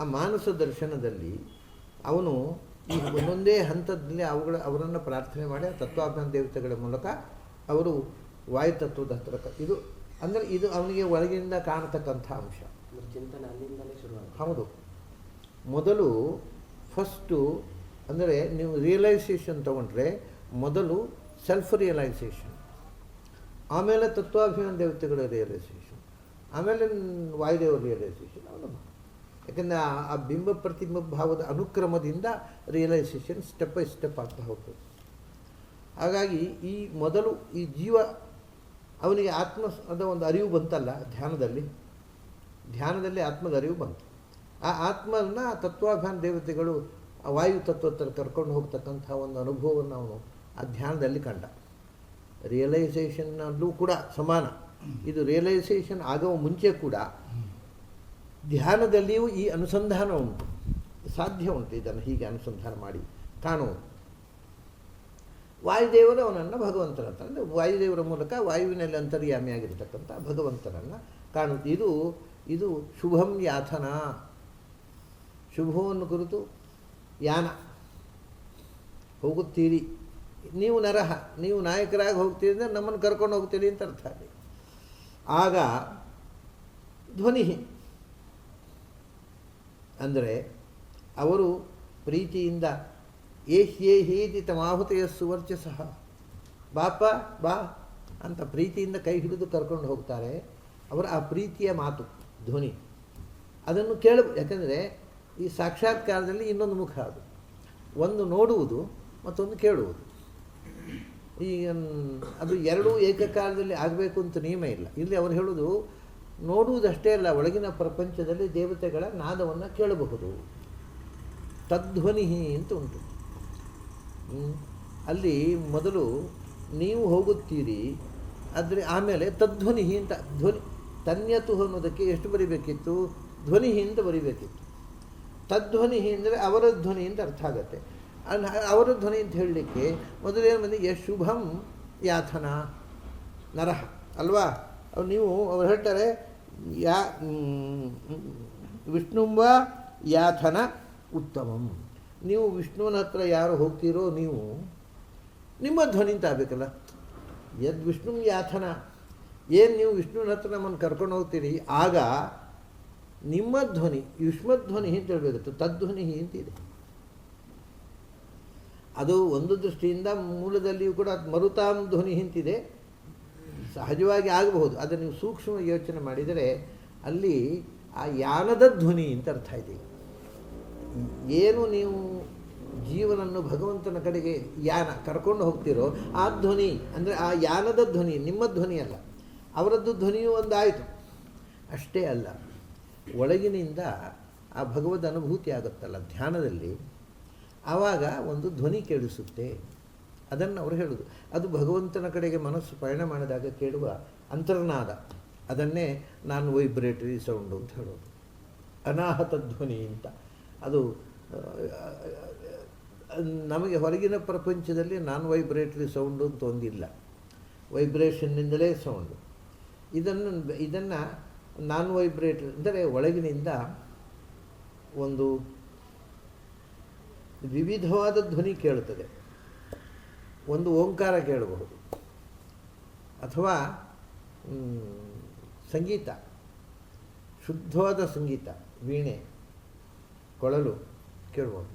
ಆ ಮಾನಸ ದರ್ಶನದಲ್ಲಿ ಅವನು ಈ ಒಂದೊಂದೇ ಹಂತದಲ್ಲಿ ಅವರನ್ನು ಪ್ರಾರ್ಥನೆ ಮಾಡಿ ಆ ತತ್ವಾಭಿಮಾನ ದೇವತೆಗಳ ಮೂಲಕ ಅವರು ವಾಯುತತ್ವದ ಹತ್ರ ಇದು ಅಂದರೆ ಇದು ಅವನಿಗೆ ಒಳಗಿನಿಂದ ಕಾಣತಕ್ಕಂಥ ಅಂಶ. ಚಿಂತನೆ ಅಲ್ಲಿಂದಲೇ ಶುರುವಾಗುತ್ತೆ. ಹೌದು. ಮೊದಲು ಫಸ್ಟು ಅಂದರೆ ನೀವು ರಿಯಲೈಸೇಷನ್ ತಗೊಂಡ್ರೆ ಮೊದಲು ಸೆಲ್ಫ್ ರಿಯಲೈಸೇಷನ್, ಆಮೇಲೆ ತತ್ವಾಭಿಮಾನ ದೇವತೆಗಳ ರಿಯಲೈಸೇಷನ್, ಆಮೇಲೆ ವಾಯುದೇವರ ರಿಯಲೈಸೇಷನ್. ಅವನು ಯಾಕೆಂದರೆ ಆ ಬಿಂಬ ಪ್ರತಿಬಿಂಬ ಭಾವದ ಅನುಕ್ರಮದಿಂದ ರಿಯಲೈಸೇಷನ್ ಸ್ಟೆಪ್ ಬೈ ಸ್ಟೆಪ್ ಆಗ್ತಾ ಹೋಗ್ತದೆ. ಹಾಗಾಗಿ ಈ ಮೊದಲು ಈ ಜೀವ ಅವನಿಗೆ ಆತ್ಮದ ಒಂದು ಅರಿವು ಬಂತಲ್ಲ ಧ್ಯಾನದಲ್ಲಿ ಆತ್ಮದ ಅರಿವು ಬಂತು. ಆ ಆತ್ಮನ ತತ್ವಾಭಿಮಾನ ದೇವತೆಗಳು ಆ ವಾಯು ತತ್ವದ ಕರ್ಕೊಂಡು ಹೋಗ್ತಕ್ಕಂಥ ಒಂದು ಅನುಭವವನ್ನು ಅವನು ಆ ಧ್ಯಾನದಲ್ಲಿ ಕಂಡ. ರಿಯಲೈಸೇಷನ್ನಲ್ಲೂ ಕೂಡ ಸಮಾನ. ಇದು ರಿಯಲೈಸೇಷನ್ ಆಗುವ ಮುಂಚೆ ಕೂಡ ಧ್ಯಾನದಲ್ಲಿಯೂ ಈ ಅನುಸಂಧಾನ ಉಂಟು, ಸಾಧ್ಯ ಉಂಟು. ಇದನ್ನು ಹೀಗೆ ಅನುಸಂಧಾನ ಮಾಡಿ ಕಾಣುವುದು. ವಾಯುದೇವರು ಅವನನ್ನು ಭಗವಂತನ ಹತ್ರ, ಅಂದರೆ ವಾಯುದೇವರ ಮೂಲಕ ವಾಯುವಿನಲ್ಲಿ ಅಂತರ್ಯಾಮಿಯಾಗಿರ್ತಕ್ಕಂಥ ಭಗವಂತನನ್ನು ಕಾಣುವುದು. ಇದು ಶುಭಂ ಯಾಥನ, ಶುಭವನ್ನು ಕುರಿತು ಯಾನ. ಹೋಗುತ್ತೀರಿ ನೀವು ನರಹ, ನೀವು ನಾಯಕರಾಗಿ ಹೋಗ್ತೀರಿ ಅಂದರೆ ನಮ್ಮನ್ನು ಕರ್ಕೊಂಡು ಹೋಗ್ತೀರಿ ಅಂತ ಅರ್ಥ ಅಲ್ಲಿ. ಆಗ ಧ್ವನಿ ಅಂದರೆ ಅವರು ಪ್ರೀತಿಯಿಂದ ಹೇದಿ ತಮಾಹುತೆಯ ಸುವರ್ಚಸಃ, ಬಾಪ ಬಾ ಅಂತ ಪ್ರೀತಿಯಿಂದ ಕೈ ಹಿಡಿದು ಕರ್ಕೊಂಡು ಹೋಗ್ತಾರೆ. ಅವರ ಆ ಪ್ರೀತಿಯ ಮಾತು ಧ್ವನಿ ಅದನ್ನು ಯಾಕಂದರೆ ಈ ಸಾಕ್ಷಾತ್ಕಾರದಲ್ಲಿ ಇನ್ನೊಂದು ಮುಖ ಅದು. ಒಂದು ನೋಡುವುದು, ಮತ್ತೊಂದು ಕೇಳುವುದು. ಈಗ ಅದು ಎರಡೂ ಏಕಕಾಲದಲ್ಲಿ ಆಗಬೇಕು ಅಂತ ನಿಯಮ ಇಲ್ಲ. ಇಲ್ಲಿ ಅವರು ಹೇಳೋದು ನೋಡುವುದಷ್ಟೇ ಅಲ್ಲ, ಒಳಗಿನ ಪ್ರಪಂಚದಲ್ಲಿ ದೇವತೆಗಳ ನಾದವನ್ನು ಕೇಳಬಹುದು. ತದ್ಧ್ವನಿ ಅಂತ ಉಂಟು. ಅಲ್ಲಿ ಮೊದಲು ನೀವು ಹೋಗುತ್ತೀರಿ, ಆದರೆ ಆಮೇಲೆ ತದ್ಧ್ವನಿ ಅಂತ ಧ್ವನಿ ತನ್ಯತು ಅನ್ನೋದಕ್ಕೆ ಎಷ್ಟು ಬರಿಬೇಕಿತ್ತು? ಧ್ವನಿ ಅಂತ ಬರಿಬೇಕಿತ್ತು. ತದ್ಧ್ವನಿ ಅಂದರೆ ಅವರ ಧ್ವನಿ ಅಂತ ಅರ್ಥ ಆಗುತ್ತೆ. ಅವರ ಧ್ವನಿ ಅಂತ ಹೇಳಲಿಕ್ಕೆ ಮೊದಲೇನು ಬಂದು ಶುಭಂ ಯಾಥನ ನರಹ ಅಲ್ವಾ? ಅವ್ರು ಹೇಳ್ತಾರೆ ವಿಷ್ಣುಂಬ ಯಾಥನ ಉತ್ತಮಂ. ನೀವು ವಿಷ್ಣುವಿನ ಹತ್ರ ಯಾರು ಹೋಗ್ತೀರೋ ನೀವು ನಿಮ್ಮ ಧ್ವನಿ ಅಂತ ಆಗಬೇಕಲ್ಲ. ಯದ್ ವಿಷ್ಣು ಯಾಥನ, ಏನು ನೀವು ವಿಷ್ಣುವಿನ ಹತ್ರ ನಮ್ಮನ್ನು ಕರ್ಕೊಂಡು ಹೋಗ್ತೀರಿ, ಆಗ ನಿಮ್ಮ ಧ್ವನಿ ಯುಷ್ಮಧ್ವನಿ ಅಂತ ಹೇಳಬೇಕಿತ್ತು. ತದ್ಧ್ವನಿ ಅಂತಿದೆ. ಅದು ಒಂದು ದೃಷ್ಟಿಯಿಂದ ಮೂಲದಲ್ಲಿಯೂ ಕೂಡ ಮರುತಾಂ ಧ್ವನಿ ಅಂತಿದೆ. ಸಹಜವಾಗಿ ಆಗಬಹುದು. ಆದರೆ ನೀವು ಸೂಕ್ಷ್ಮ ಯೋಚನೆ ಮಾಡಿದರೆ ಅಲ್ಲಿ ಆ ಯಾನದ ಧ್ವನಿ ಅಂತ ಅರ್ಥ ಇದೆ. ಏನು ನೀವು ಜೀವನನ್ನು ಭಗವಂತನ ಕಡೆಗೆ ಯಾನ ಕರ್ಕೊಂಡು ಹೋಗ್ತಿರೋ ಆ ಧ್ವನಿ ಅಂದರೆ ಆ ಯಾನದ ಧ್ವನಿ, ನಿಮ್ಮ ಧ್ವನಿ ಅಲ್ಲ. ಅವರದ್ದು ಧ್ವನಿಯೂ ಒಂದಾಯಿತು. ಅಷ್ಟೇ ಅಲ್ಲ, ಒಳಗಿನಿಂದ ಆ ಭಗವದ್ ಅನುಭೂತಿ ಆಗುತ್ತಲ್ಲ ಧ್ಯಾನದಲ್ಲಿ, ಆವಾಗ ಒಂದು ಧ್ವನಿ ಕೇಳಿಸುತ್ತೆ. ಅದನ್ನು ಅವರು ಹೇಳೋದು, ಅದು ಭಗವಂತನ ಕಡೆಗೆ ಮನಸ್ಸು ಪಯಣ ಮಾಡಿದಾಗ ಕೇಳುವ ಅಂತರ್ನಾದ. ಅದನ್ನೇ ನಾನ್ ವೈಬ್ರೇಟರಿ ಸೌಂಡು ಅಂತ ಹೇಳೋದು. ಅನಾಹತ ಧ್ವನಿ ಅಂತ. ಅದು ನಮಗೆ ಹೊರಗಿನ ಪ್ರಪಂಚದಲ್ಲಿ ನಾನ್ ವೈಬ್ರೇಟರಿ ಸೌಂಡು ಅಂತ ಒಂದಿಲ್ಲ. ವೈಬ್ರೇಷನ್ನಿಂದಲೇ ಸೌಂಡು. ಇದನ್ನು ನಾನ್ ವೈಬ್ರೇಟರಿ ಅಂದರೆ ಒಳಗಿನಿಂದ ಒಂದು ವಿವಿಧವಾದ ಧ್ವನಿ ಕೇಳುತ್ತದೆ. ಒಂದು ಓಂಕಾರ ಕೇಳಬಹುದು, ಅಥವಾ ಸಂಗೀತ, ಶುದ್ಧವಾದ ಸಂಗೀತ, ವೀಣೆ, ಕೊಳಲು ಕೇಳಬಹುದು,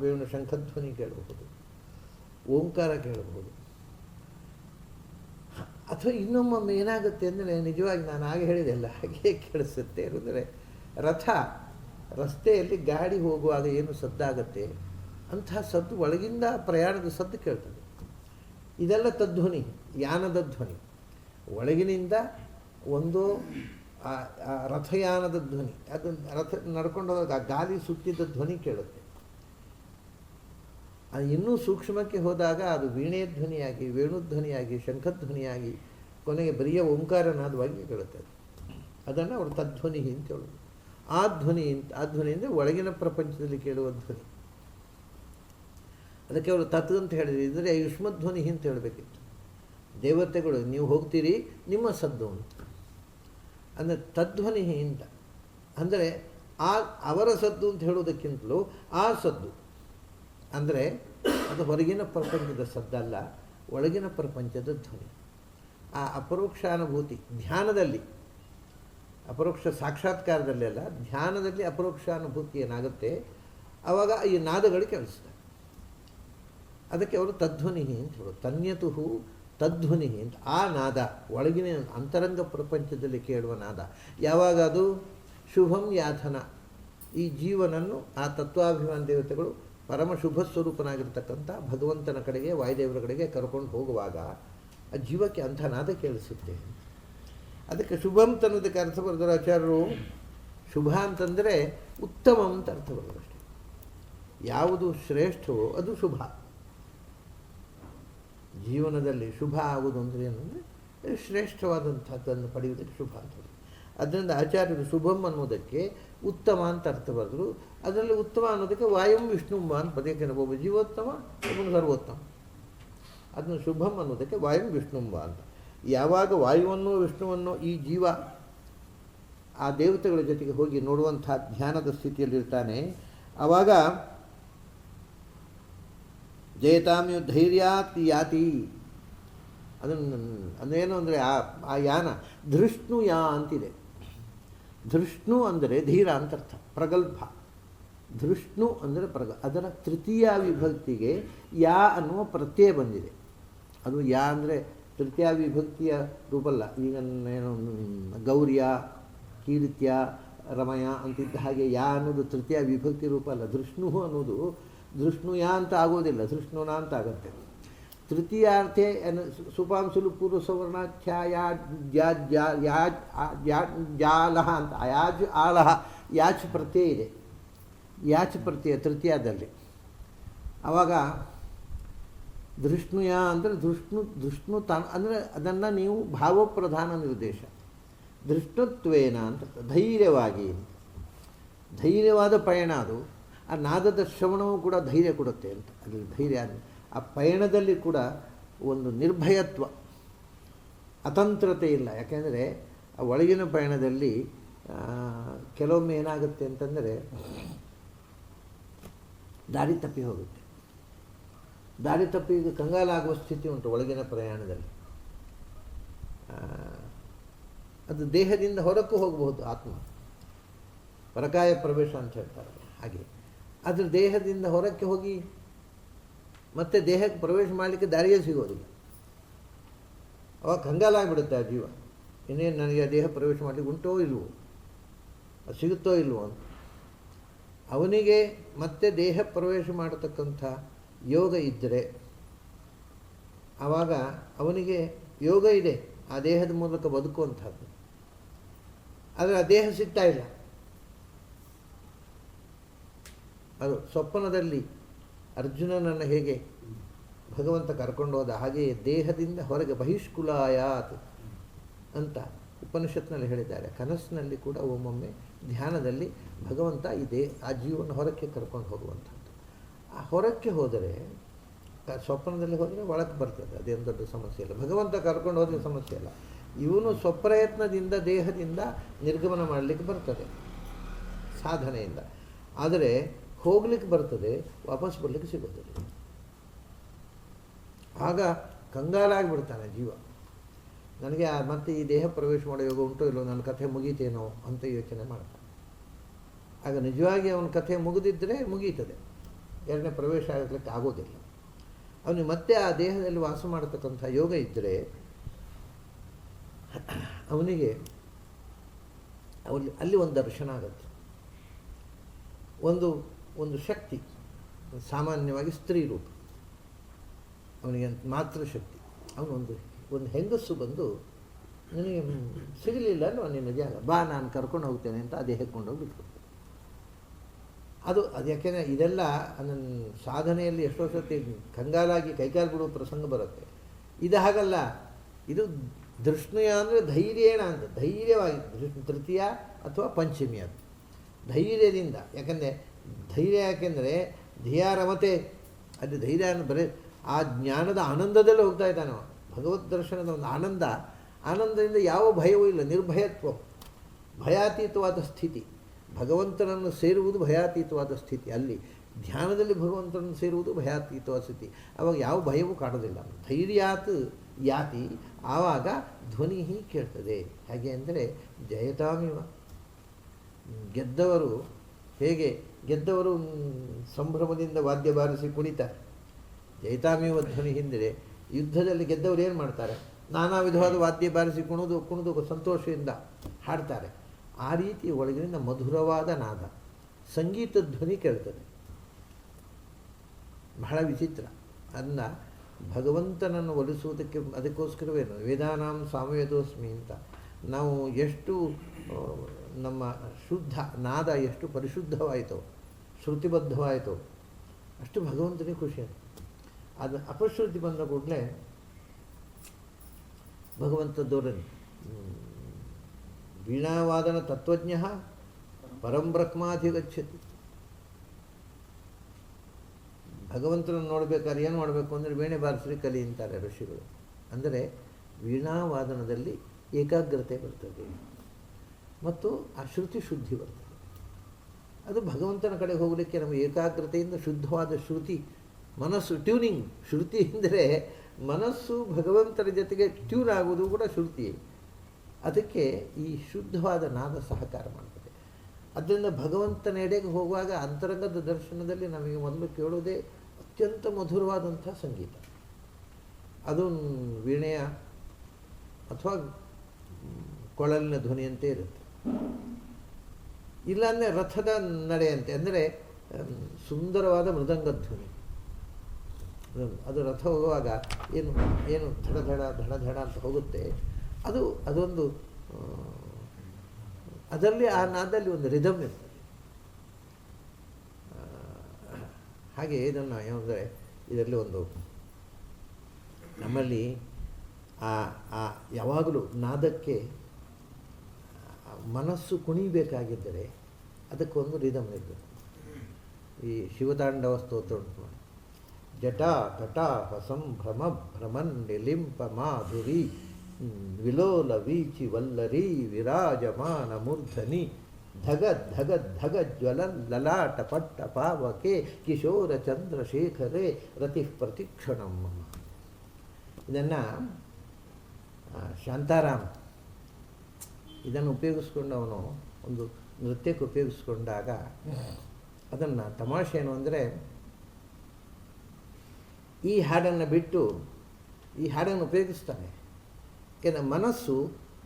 ವೇಣು ಶಂಖಧ್ವನಿ ಕೇಳಬಹುದು, ಓಂಕಾರ ಕೇಳಬಹುದು. ಅಥವಾ ಇನ್ನೊಮ್ಮೊಮ್ಮೆ ಏನಾಗುತ್ತೆ ಅಂದರೆ, ನಿಜವಾಗಿ ನಾನು ಹಾಗೆ ಹೇಳಿದೆಲ್ಲ ಹಾಗೆ ಕೇಳಿಸುತ್ತೆ ಅಂದರೆ, ರಸ್ತೆಯಲ್ಲಿ ಗಾಡಿ ಹೋಗುವಾಗ ಏನು ಸದ್ದಾಗತ್ತೆ ಅಂತಹ ಸದ್ದು ಒಳಗಿಂದ ಪ್ರಯಾಣದ ಸದ್ದು ಕೇಳ್ತದೆ. ಇದೆಲ್ಲ ತದ್ಧ್ವನಿ, ಯಾನದ ಧ್ವನಿ. ಒಳಗಿನಿಂದ ಒಂದು ರಥಯಾನದ ಧ್ವನಿ, ಅದು ರಥ ನಡ್ಕೊಂಡು ಹೋದಾಗ ಗಾಲಿ ಸುತ್ತಿದ್ದ ಧ್ವನಿ ಕೇಳುತ್ತೆ. ಅದು ಇನ್ನೂ ಸೂಕ್ಷ್ಮಕ್ಕೆ ಹೋದಾಗ ಅದು ವೀಣೆ ಧ್ವನಿಯಾಗಿ, ವೇಣುಧ್ವನಿಯಾಗಿ, ಶಂಖಧ್ವನಿಯಾಗಿ, ಕೊನೆಗೆ ಬರಿಯ ಓಂಕಾರನಾದವಾಗಿ ಕೇಳುತ್ತದೆ. ಅದನ್ನು ಅವರು ತದ್ಧ್ವನಿ ಅಂತ ಹೇಳೋದು. ಆ ಧ್ವನಿ ಅಂದರೆ ಒಳಗಿನ ಪ್ರಪಂಚದಲ್ಲಿ ಕೇಳುವ ಧ್ವನಿ. ಅದಕ್ಕೆ ಅವರು ತತ್ ಅಂತ ಹೇಳಿದ್ರು. ಇದ್ರೆ ಯುಷ್ಮಧ್ವನಿ ಅಂತ ಹೇಳಬೇಕಿತ್ತು. ದೇವತೆಗಳು ನೀವು ಹೋಗ್ತೀರಿ ನಿಮ್ಮ ಸದ್ದು ಅಂತ, ಅಂದರೆ ತದ್ಧ್ವನಿ ಅಂತ ಅಂದರೆ ಅವರ ಸದ್ದು ಅಂತ ಹೇಳೋದಕ್ಕಿಂತಲೂ ಆ ಸದ್ದು ಅಂದರೆ ಅದು ಹೊರಗಿನ ಪ್ರಪಂಚದ ಸದ್ದಲ್ಲ, ಒಳಗಿನ ಪ್ರಪಂಚದ ಧ್ವನಿ. ಆ ಅಪರೋಕ್ಷಾನುಭೂತಿ ಧ್ಯಾನದಲ್ಲಿ, ಅಪರೋಕ್ಷ ಸಾಕ್ಷಾತ್ಕಾರದಲ್ಲಿ ಅಲ್ಲ, ಧ್ಯಾನದಲ್ಲಿ ಅಪರೋಕ್ಷಾನುಭೂತಿ ಏನಾಗುತ್ತೆ ಆವಾಗ ಈ ನಾದಗಳು ಕೇಳಿಸ್ತವೆ. ಅದಕ್ಕೆ ಅವರು ತದ್ಧ್ವನಿ ಅಂತ ಹೇಳೋದು. ತನ್ಯತುಹು ತದ್ಧ್ವನಿ ಅಂತ. ಆ ನಾದ ಒಳಗಿನ ಅಂತರಂಗ ಪ್ರಪಂಚದಲ್ಲಿ ಕೇಳುವ ನಾದ ಯಾವಾಗ ಅದು ಶುಭಂ ಯಾಥನ, ಈ ಜೀವನನ್ನು ಆ ತತ್ವಾಭಿಮಾನ ದೇವತೆಗಳು ಪರಮ ಶುಭ ಸ್ವರೂಪನಾಗಿರ್ತಕ್ಕಂಥ ಭಗವಂತನ ಕಡೆಗೆ, ವಾಯುದೇವರ ಕಡೆಗೆ ಕರ್ಕೊಂಡು ಹೋಗುವಾಗ ಆ ಜೀವಕ್ಕೆ ಅಂಥ ನಾದ ಕೇಳಿಸುತ್ತೆ. ಅದಕ್ಕೆ ಶುಭಂ ಅನ್ನೋದಕ್ಕೆ ಅರ್ಥ ಬರೆದರು ಆಚಾರ್ಯರು. ಶುಭ ಅಂತಂದರೆ ಉತ್ತಮ ಅಂತ ಅರ್ಥ ಬರೆದರು ಅಷ್ಟೇ. ಯಾವುದು ಶ್ರೇಷ್ಠವೋ ಅದು ಶುಭ. ಜೀವನದಲ್ಲಿ ಶುಭ ಆಗುವುದು ಅಂದರೆ ಏನಂದರೆ ಶ್ರೇಷ್ಠವಾದಂಥದ್ದನ್ನು ಪಡೆಯುವುದಕ್ಕೆ ಶುಭ ಅಂತ. ಅದರಿಂದ ಆಚಾರ್ಯರು ಶುಭಂ ಅನ್ನೋದಕ್ಕೆ ಉತ್ತಮ ಅಂತ ಅರ್ಥ ಬರೆದರು. ಅದರಲ್ಲಿ ಉತ್ತಮ ಅನ್ನೋದಕ್ಕೆ ವಾಯಂ ವಿಷ್ಣುಂಬ ಅಂತ ಪದಕ್ಕೆ ಒಬ್ಬ ಜೀವೋತ್ತಮ, ಒಬ್ಬನು ಸರ್ವೋತ್ತಮ. ಅದನ್ನು ಶುಭಂ ಅನ್ನೋದಕ್ಕೆ ವಾಯಂ ವಿಷ್ಣುಂಬ ಅಂತ. ಯಾವಾಗ ವಾಯುವನ್ನು ವಿಷ್ಣುವನ್ನು ಈ ಜೀವ ಆ ದೇವತೆಗಳ ಜೊತೆಗೆ ಹೋಗಿ ನೋಡುವಂಥ ಧ್ಯಾನದ ಸ್ಥಿತಿಯಲ್ಲಿರ್ತಾನೆ, ಆವಾಗ ಜಯತಾಮ್ಯು ಧೈರ್ಯಾತ್ ಯಾತಿ. ಅದನ್ನು ಅದೇನು ಅಂದರೆ ಆ ಯಾನ ಧೃಷ್ಣು ಯಾ ಅಂತಿದೆ. ಧೃಷ್ಣು ಅಂದರೆ ಧೀರ ಅಂತ ಅರ್ಥ, ಪ್ರಗಲ್ಭ. ಧೃಷ್ಣು ಅಂದರೆ ಅದರ ತೃತೀಯ ವಿಭಕ್ತಿಗೆ ಯಾ ಅನ್ನುವ ಪ್ರತ್ಯಯ ಬಂದಿದೆ. ಅದು ಯಾ ಅಂದರೆ ತೃತೀಯ ವಿಭಕ್ತಿಯ ರೂಪಲ್ಲ. ಈಗ ಏನು ಗೌರ್ಯ, ಕೀರ್ತ್ಯ, ರಮಯ ಅಂತಿದ್ದ ಹಾಗೆ ಯಾ ಅನ್ನೋದು ತೃತೀಯ ವಿಭಕ್ತಿ ರೂಪ ಅಲ್ಲ. ಧೃಷ್ಣು ಅನ್ನೋದು ಧೃಷ್ಣುಯಾ ಅಂತ ಆಗೋದಿಲ್ಲ, ಧೃಷ್ಣುನ ಅಂತ ಆಗುತ್ತೆ. ತೃತೀಯಾರ್ಥೆ ಸುಪಾಂಸುಲು ಪೂರ್ವ ಸವರ್ಣಾಖ್ಯಾಯ ಜಾಲಹ ಅಂತ ಯಾಜ್ ಆಲಹ ಯಾಚ್ ಪ್ರತ್ಯಯ ಇದೆ. ಯಾಚ್ ಪ್ರತ್ಯಯ ತೃತೀಯದಲ್ಲಿ. ಆವಾಗ ಧೃಷ್ಣುಯ ಅಂದರೆ ಧೃಷ್ಣು ಅಂದರೆ ಅದನ್ನು ನೀವು ಭಾವಪ್ರಧಾನ ನಿರ್ದೇಶ. ಧೃಷ್ಣತ್ವೇನ ಅಂತ ಧೈರ್ಯವಾಗಿ, ಧೈರ್ಯವಾದ ಪಯಣ ಅದು. ಆ ನಾದದ ಶ್ರವಣವೂ ಕೂಡ ಧೈರ್ಯ ಕೊಡುತ್ತೆ ಅಂತ. ಅಲ್ಲಿ ಧೈರ್ಯ, ಆ ಪಯಣದಲ್ಲಿ ಕೂಡ ಒಂದು ನಿರ್ಭಯತ್ವ, ಅತಂತ್ರತೆ ಇಲ್ಲ. ಯಾಕೆಂದರೆ ಆ ಒಳಗಿನ ಪಯಣದಲ್ಲಿ ಕೆಲವೊಮ್ಮೆ ಏನಾಗುತ್ತೆ ಅಂತಂದರೆ ದಾರಿ ತಪ್ಪಿ ಹೋಗುತ್ತೆ. ದಾರಿ ತಪ್ಪಿ ಈಗ ಕಂಗಾಲಾಗುವ ಸ್ಥಿತಿ ಉಂಟು ಒಳಗಿನ ಪ್ರಯಾಣದಲ್ಲಿ. ಅದು ದೇಹದಿಂದ ಹೊರಕ್ಕೂ ಹೋಗಬಹುದು. ಆತ್ಮ ಪರಕಾಯ ಪ್ರವೇಶ ಅಂತ ಹೇಳ್ತಾರೆ ಹಾಗೆ. ಆದರೆ ದೇಹದಿಂದ ಹೊರಕ್ಕೆ ಹೋಗಿ ಮತ್ತೆ ದೇಹಕ್ಕೆ ಪ್ರವೇಶ ಮಾಡಲಿಕ್ಕೆ ದಾರಿಯೇ ಸಿಗೋದಿಲ್ಲ. ಅವಾಗ ಕಂಗಾಲಾಗಿಬಿಡುತ್ತೆ ಆ ಜೀವ. ಇನ್ನೇನು ನನಗೆ ಆ ದೇಹ ಪ್ರವೇಶ ಮಾಡಲಿಕ್ಕೆ ಉಂಟೋ ಇಲ್ವೋ, ಅದು ಸಿಗುತ್ತೋ ಇಲ್ವೋ ಅಂತ. ಅವನಿಗೆ ಮತ್ತೆ ದೇಹ ಪ್ರವೇಶ ಮಾಡತಕ್ಕಂಥ ಯೋಗ ಇದ್ದರೆ ಆವಾಗ ಅವನಿಗೆ ಯೋಗ ಇದೆ ಆ ದೇಹದ ಮೂಲಕ ಬದುಕುವಂಥದ್ದು. ಆದರೆ ಆ ದೇಹ ಸಿಗ್ತಾ ಇಲ್ಲ. ಅದು ಸ್ವಪ್ನದಲ್ಲಿ ಅರ್ಜುನನನ್ನು ಹೇಗೆ ಭಗವಂತ ಕರ್ಕೊಂಡು ಹೋದ ಹಾಗೆಯೇ ದೇಹದಿಂದ ಹೊರಗೆ ಬಹಿಷ್ಕುಲಾಯಾತ್ ಅಂತ ಉಪನಿಷತ್ನಲ್ಲಿ ಹೇಳಿದ್ದಾರೆ. ಕನಸಿನಲ್ಲಿ ಕೂಡ ಒಮ್ಮೊಮ್ಮೆ ಧ್ಯಾನದಲ್ಲಿ ಭಗವಂತ ಆ ಜೀವನ ಹೊರಕ್ಕೆ ಕರ್ಕೊಂಡು ಹೋಗುವಂಥದ್ದು. ಆ ಹೊರಕ್ಕೆ ಹೋದರೆ, ಸ್ವಪ್ನದಲ್ಲಿ ಹೋದರೆ ಒಳಕ್ಕೆ ಬರ್ತದೆ, ಅದೇನು ದೊಡ್ಡ ಸಮಸ್ಯೆ ಇಲ್ಲ. ಭಗವಂತ ಕರ್ಕೊಂಡು ಹೋದರೆ ಸಮಸ್ಯೆ ಇಲ್ಲ. ಇವನು ಸ್ವಪ್ರಯತ್ನದಿಂದ ದೇಹದಿಂದ ನಿರ್ಗಮನ ಮಾಡಲಿಕ್ಕೆ ಬರ್ತದೆ ಸಾಧನೆಯಿಂದ. ಆದರೆ ಹೋಗ್ಲಿಕ್ಕೆ ಬರ್ತದೆ, ವಾಪಸ್ ಬರಲಿಕ್ಕೆ ಸಿಗುತ್ತದೆ. ಆಗ ಕಂಗಾಲಾಗಿಬಿಡ್ತಾನೆ ಜೀವ. ನನಗೆ ಮತ್ತೆ ಈ ದೇಹ ಪ್ರವೇಶ ಮಾಡೋ ಯೋಗ ಉಂಟೋ ಇಲ್ಲೋ, ನನ್ನ ಕಥೆ ಮುಗೀತೇನೋ ಅಂತ ಯೋಚನೆ ಮಾಡ್ತಾನೆ. ಆಗ ನಿಜವಾಗಿ ಅವನ ಕಥೆ ಮುಗಿದಿದ್ದರೆ ಮುಗೀತದೆ, ಎರಡನೇ ಪ್ರವೇಶ ಆಗಲಿಕ್ಕೆ ಆಗೋದಿಲ್ಲ. ಅವನಿಗೆ ಮತ್ತೆ ಆ ದೇಹದಲ್ಲಿ ವಾಸ ಮಾಡತಕ್ಕಂಥ ಯೋಗ ಇದ್ದರೆ ಅವನಿಗೆ ಅಲ್ಲಿ ಒಂದು ದರ್ಶನ ಆಗುತ್ತೆ. ಒಂದು ಶಕ್ತಿ, ಸಾಮಾನ್ಯವಾಗಿ ಸ್ತ್ರೀ ರೂಪ, ಅವನಿಗೆ ಮಾತೃಶಕ್ತಿ. ಅವನೊಂದು ಹೆಂಗಸ್ಸು ಬಂದು ನನಗೆ ಸಿಗಲಿಲ್ಲ ಅನ್ನೋ ನಿನ್ನ ಜಾಗ ಬಾ, ನಾನು ಕರ್ಕೊಂಡು ಹೋಗ್ತೇನೆ ಅಂತ ಆ ದೇಹಕ್ಕೆ ಕೊಂಡೋಗಿ ಬಿಟ್ಕೊಡ್ತೇನೆ. ಅದು ಯಾಕೆಂದರೆ ಇದೆಲ್ಲ ನನ್ನ ಸಾಧನೆಯಲ್ಲಿ ಎಷ್ಟೋ ಸರ್ತಿ ಕಂಗಾಲಾಗಿ ಕೈಕಾಲು ಬಿಡುವ ಪ್ರಸಂಗ ಬರುತ್ತೆ. ಇದು ಹಾಗಲ್ಲ, ಇದು ದೃಷ್ಣಯ ಅಂದರೆ ಧೈರ್ಯೇಣ ಅಂತ, ಧೈರ್ಯವಾಗಿ ತೃತೀಯ ಅಥವಾ ಪಂಚಮಿ, ಅದು ಧೈರ್ಯದಿಂದ. ಯಾಕೆಂದರೆ ಧಿಯಾ ರಮತೆ, ಅಲ್ಲಿ ಧೈರ್ಯ ಬರೀ ಆ ಜ್ಞಾನದ ಆನಂದದಲ್ಲಿ ಹೋಗ್ತಾ ಇದ್ದಾನೆ. ಭಗವದ್ ದರ್ಶನದ ಒಂದು ಆನಂದದಿಂದ ಯಾವ ಭಯವೂ ಇಲ್ಲ, ನಿರ್ಭಯತ್ವ, ಭಯಾತೀತವಾದ ಸ್ಥಿತಿ. ಭಗವಂತನನ್ನು ಸೇರುವುದು ಭಯಾತೀತವಾದ ಸ್ಥಿತಿ. ಅಲ್ಲಿ ಧ್ಯಾನದಲ್ಲಿ ಭಗವಂತನನ್ನು ಸೇರುವುದು ಭಯಾತೀತವಾದ ಸ್ಥಿತಿ. ಆವಾಗ ಯಾವ ಭಯವೂ ಕಾಣೋದಿಲ್ಲ. ಧೈರ್ಯಾತ್ ಯಾತಿ, ಆವಾಗ ಧ್ವನಿ ಕೇಳ್ತದೆ. ಹೇಗೆ ಅಂದರೆ ಜಯತಾಮಿವ, ಗೆದ್ದವರು ಸಂಭ್ರಮದಿಂದ ವಾದ್ಯ ಬಾರಿಸಿ ಕುಣಿತಾರೆ. ಜಯತಾಮಿವ ಧ್ವನಿ ಹಿಂದೆ ಯುದ್ಧದಲ್ಲಿ ಗೆದ್ದವರು ಏನು ಮಾಡ್ತಾರೆ? ನಾನಾ ವಿಧವಾದ ವಾದ್ಯ ಬಾರಿಸಿ ಕುಣಿದು ಸಂತೋಷದಿಂದ ಹಾಡ್ತಾರೆ. ಆ ರೀತಿ ಒಳಗಿನಿಂದ ಮಧುರವಾದ ನಾದ, ಸಂಗೀತ ಧ್ವನಿ ಕೇಳ್ತದೆ. ಬಹಳ ವಿಚಿತ್ರ. ಅದನ್ನ ಭಗವಂತನನ್ನು ಒಲಿಸುವುದಕ್ಕೆ ಅದಕ್ಕೋಸ್ಕರವೇನು ವೇದಾನಾಂ ಸಾಮವೇದೋಸ್ಮಿ ಅಂತ. ನಾವು ಎಷ್ಟು ನಮ್ಮ ಶುದ್ಧ ನಾದ ಎಷ್ಟು ಪರಿಶುದ್ಧವಾಯಿತೋ, ಶ್ರುತಿಬದ್ಧವಾಯಿತೋ, ಅಷ್ಟು ಭಗವಂತನಿಗೆ ಖುಷಿ. ಅದು ಅಪಶ್ರುತಿ ಬಂದ ಕೂಡಲೇ ಭಗವಂತ ದೂರನೆ ವೀಣಾವಾದನ ತತ್ವಜ್ಞ ಪರಂ ಬ್ರಹ್ಮಾಧಿಗಚ್ಚತಿ. ಭಗವಂತನನ್ನು ನೋಡಬೇಕಾದ್ರೆ ಏನು ಮಾಡಬೇಕು ಅಂದರೆ ವೀಣೆ ಬಾರಿಸ್ರಿ ಕಲಿ ಅಂತಾರೆ ಋಷಿಗಳು. ಅಂದರೆ ವೀಣಾವಾದನದಲ್ಲಿ ಏಕಾಗ್ರತೆ ಬರ್ತದೆ ಮತ್ತು ಆ ಶ್ರುತಿ ಶುದ್ಧಿ ಬರ್ತದೆ. ಅದು ಭಗವಂತನ ಕಡೆ ಹೋಗಲಿಕ್ಕೆ ನಮಗೆ ಏಕಾಗ್ರತೆಯಿಂದ ಶುದ್ಧವಾದ ಶ್ರುತಿ, ಮನಸ್ಸು ಟ್ಯೂನಿಂಗ್. ಶ್ರುತಿ ಅಂದರೆ ಮನಸ್ಸು ಭಗವಂತನ ಜೊತೆಗೆ ಟ್ಯೂನ್ ಆಗುವುದು ಕೂಡ ಶ್ರುತಿ. ಅದಕ್ಕೆ ಈ ಶುದ್ಧವಾದ ನಾದ ಸಹಕಾರ ಮಾಡ್ತದೆ. ಅದರಿಂದ ಭಗವಂತನೆಡೆಗೆ ಹೋಗುವಾಗ ಅಂತರಂಗದ ದರ್ಶನದಲ್ಲಿ ನಮಗೆ ಮೊದಲು ಕೇಳೋದೇ ಅತ್ಯಂತ ಮಧುರವಾದಂಥ ಸಂಗೀತ. ಅದು ವೀಣೆಯ ಅಥವಾ ಕೊಳಲಿನ ಧ್ವನಿಯಂತೆ ಇರುತ್ತೆ. ಇಲ್ಲಾಂದರೆ ರಥದ ನಡೆಯಂತೆ, ಅಂದರೆ ಸುಂದರವಾದ ಮೃದಂಗ ಧ್ವನಿ. ಅದು ರಥ ಹೋಗುವಾಗ ಏನು ಧಡ ಧಡ ಧಡ ಧಡ ಅಂತ ಹೋಗುತ್ತೆ. ಅದೊಂದು ಅದರಲ್ಲಿ ಆ ನಾದದಲ್ಲಿ ಒಂದು ರಿದಮ್ ಇರ್ತದೆ. ಹಾಗೆ ಇದನ್ನು ಏನಂದರೆ ಇದರಲ್ಲಿ ಒಂದು ನಮ್ಮಲ್ಲಿ ಯಾವಾಗಲೂ ನಾದಕ್ಕೆ ಮನಸ್ಸು ಕುಣಿಬೇಕಾಗಿದ್ದರೆ ಅದಕ್ಕೊಂದು ರಿದಮ್ ಇರ್ತದೆ. ಈ ಶಿವತಾಂಡವ ಸ್ತೋತ್ರ ಉಂಟು ಮಾಡಿ, ಜಟಾ ತಟಾ ಸಂಭ್ರಮ ಭ್ರಮನ್ ನಿಲಿಂಪ ಮಾಧುರಿ ವಿಲೋಲ ವೀಚಿ ವಲ್ಲರಿ ವಿರಾಜಮಾನ ಮೂರ್ಧನಿ ಧಗ ಧಗ ಧಗ ಜ್ವಲ ಲಲಾಟ ಪಟ್ಟ ಪಾವಕೆ ಕಿಶೋರ ಚಂದ್ರಶೇಖರೇ ರತಿ ಪ್ರತಿಕ್ಷಣಂ. ಇದನ್ನು ಶಾಂತಾರಾಮ್ ಇದನ್ನು ಉಪಯೋಗಿಸ್ಕೊಂಡು ಅವನು ಒಂದು ನೃತ್ಯಕ್ಕೆ ಉಪಯೋಗಿಸ್ಕೊಂಡಾಗ ಅದನ್ನು ತಮಾಷೆ ಏನು ಅಂದರೆ, ಈ ಹಾಡನ್ನು ಬಿಟ್ಟು ಈ ಹಾಡನ್ನು ಉಪಯೋಗಿಸ್ತಾನೆ. ಯಾಕೆಂದರೆ ಮನಸ್ಸು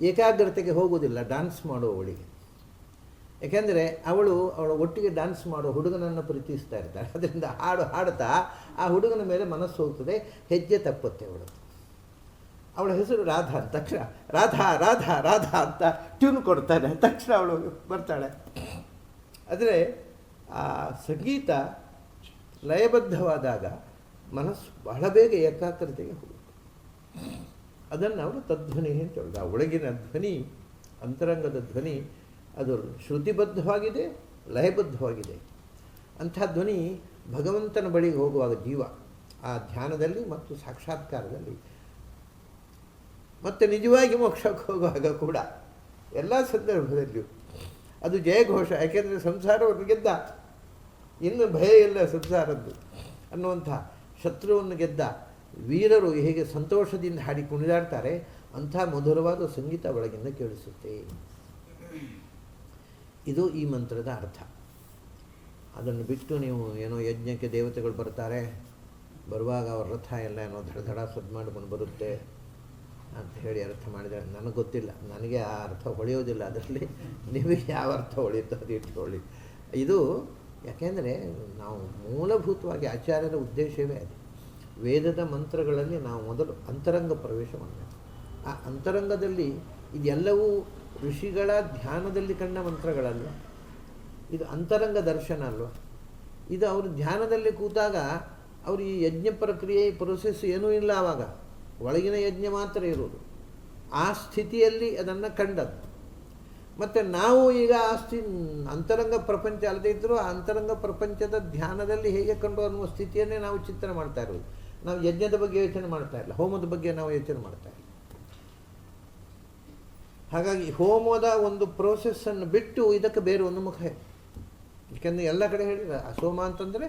ಏಕಾಗ್ರತೆಗೆ ಹೋಗುವುದಿಲ್ಲ ಡ್ಯಾನ್ಸ್ ಮಾಡುವವಳಿಗೆ. ಯಾಕೆಂದರೆ ಅವಳ ಒಟ್ಟಿಗೆ ಡ್ಯಾನ್ಸ್ ಮಾಡೋ ಹುಡುಗನನ್ನು ಪ್ರೀತಿಸ್ತಾ ಇರ್ತಾಳೆ. ಅದರಿಂದ ಹಾಡ್ತಾ ಆ ಹುಡುಗನ ಮೇಲೆ ಮನಸ್ಸು ಹೋಗ್ತದೆ, ಹೆಜ್ಜೆ ತಪ್ಪುತ್ತೆ ಅವಳು. ಅವಳ ಹೆಸರು ರಾಧಾ ಅಂತ ತಕ್ಷಣ ರಾಧಾ ರಾಧಾ ರಾಧಾ ಅಂತ ಟ್ಯೂನ್ ಕೊಡ್ತಾನೆ, ತಕ್ಷಣ ಅವಳು ಬರ್ತಾಳೆ. ಆದರೆ ಆ ಸಂಗೀತ ಲಯಬದ್ಧವಾದಾಗ ಮನಸ್ಸು ಬಹಳ ಬೇಗ ಏಕಾಗ್ರತೆಗೆ ಹೋಗುತ್ತೆ. ಅದನ್ನು ಅವರು ತದ್ಧ್ವನಿ ಅಂತ ಹೇಳೋದು. ಆ ಒಳಗಿನ ಧ್ವನಿ, ಅಂತರಂಗದ ಧ್ವನಿ, ಅದು ಶ್ರುತಿಬದ್ಧವಾಗಿದೆ, ಲಯಬದ್ಧವಾಗಿದೆ. ಅಂಥ ಧ್ವನಿ ಭಗವಂತನ ಬಳಿಗೆ ಹೋಗುವಾಗ ಜೀವ ಆ ಧ್ಯಾನದಲ್ಲಿ ಮತ್ತು ಸಾಕ್ಷಾತ್ಕಾರದಲ್ಲಿ, ಮತ್ತು ನಿಜವಾಗಿ ಮೋಕ್ಷಕ್ಕೆ ಹೋಗುವಾಗ ಕೂಡ ಎಲ್ಲ ಸಂದರ್ಭದಲ್ಲಿಯೂ ಅದು ಜಯಘೋಷ. ಯಾಕೆಂದರೆ ಸಂಸಾರವನ್ನು ಗೆದ್ದ, ಇನ್ನು ಭಯ ಇಲ್ಲ ಸಂಸಾರದ್ದು ಅನ್ನುವಂಥ ಶತ್ರುವನ್ನು ಗೆದ್ದ ವೀರರು ಹೇಗೆ ಸಂತೋಷದಿಂದ ಹಾಡಿ ಕುಣಿದಾಡ್ತಾರೆ ಅಂಥ ಮಧುರವಾದ ಸಂಗೀತ ಒಳಗಿಂದ ಕೇಳಿಸುತ್ತೆ. ಇದು ಈ ಮಂತ್ರದ ಅರ್ಥ. ಅದನ್ನು ಬಿಟ್ಟು ನೀವು ಏನೋ ಯಜ್ಞಕ್ಕೆ ದೇವತೆಗಳು ಬರ್ತಾರೆ, ಬರುವಾಗ ಅವ್ರ ರಥ ಎಲ್ಲ ಏನೋ ಧಡ ಸದ್ದು ಮಾಡ್ಕೊಂಡು ಬರುತ್ತೆ ಅಂತ ಹೇಳಿ ಅರ್ಥ ಮಾಡಿದರೆ ನನಗೆ ಗೊತ್ತಿಲ್ಲ, ನನಗೆ ಆ ಅರ್ಥ ಹೊಳೆಯೋದಿಲ್ಲ. ಅದರಲ್ಲಿ ನಿಮಗೆ ಯಾವ ಅರ್ಥ ಹೊಳೆಯುತ್ತೋ ಅದು ಇಟ್ಕೊಳ್ಳಿ. ಇದು ಯಾಕೆಂದರೆ ನಾವು ಮೂಲಭೂತವಾಗಿ ಆಚಾರ್ಯರ ಉದ್ದೇಶವೇ ಅದು. ವೇದದ ಮಂತ್ರಗಳಲ್ಲಿ ನಾವು ಮೊದಲು ಅಂತರಂಗ ಪ್ರವೇಶ ಮಾಡಬೇಕು. ಆ ಅಂತರಂಗದಲ್ಲಿ ಇದೆಲ್ಲವೂ ಋಷಿಗಳ ಧ್ಯಾನದಲ್ಲಿ ಕಂಡ ಮಂತ್ರಗಳಲ್ವ, ಇದು ಅಂತರಂಗ ದರ್ಶನ ಅಲ್ವ. ಇದು ಅವರು ಧ್ಯಾನದಲ್ಲಿ ಕೂತಾಗ ಅವರು ಈ ಯಜ್ಞ ಪ್ರಕ್ರಿಯೆ ಪ್ರೊಸೆಸ್ ಏನೂ ಇಲ್ಲ, ಆವಾಗ ಒಳಗಿನ ಯಜ್ಞ ಮಾತ್ರ ಇರೋದು. ಆ ಸ್ಥಿತಿಯಲ್ಲಿ ಅದನ್ನು ಕಂಡದ್ದು. ಮತ್ತು ನಾವು ಈಗ ಅಂತರಂಗ ಪ್ರಪಂಚ ಅಲ್ಲದೇ ಇದ್ದರೂ ಆ ಅಂತರಂಗ ಪ್ರಪಂಚದ ಧ್ಯಾನದಲ್ಲಿ ಹೇಗೆ ಕಂಡು ಅನ್ನುವ ಸ್ಥಿತಿಯನ್ನೇ ನಾವು ಚಿಂತನೆ ಮಾಡ್ತಾ ಇರೋದು. ನಾವು ಯಜ್ಞದ ಬಗ್ಗೆ ಯೋಚನೆ ಮಾಡ್ತಾ ಇಲ್ಲ, ಹೋಮದ ಬಗ್ಗೆ ನಾವು ಯೋಚನೆ ಮಾಡ್ತಾ ಇಲ್ಲ. ಹಾಗಾಗಿ ಹೋಮದ ಒಂದು ಪ್ರೋಸೆಸ್ಸನ್ನು ಬಿಟ್ಟು ಇದಕ್ಕೆ ಬೇರೆ ಒಂದು ಮುಖ ಇದೆ. ಯಾಕೆಂದರೆ ಎಲ್ಲ ಕಡೆ ಹೇಳಿದ ಸೋಮ ಅಂತಂದರೆ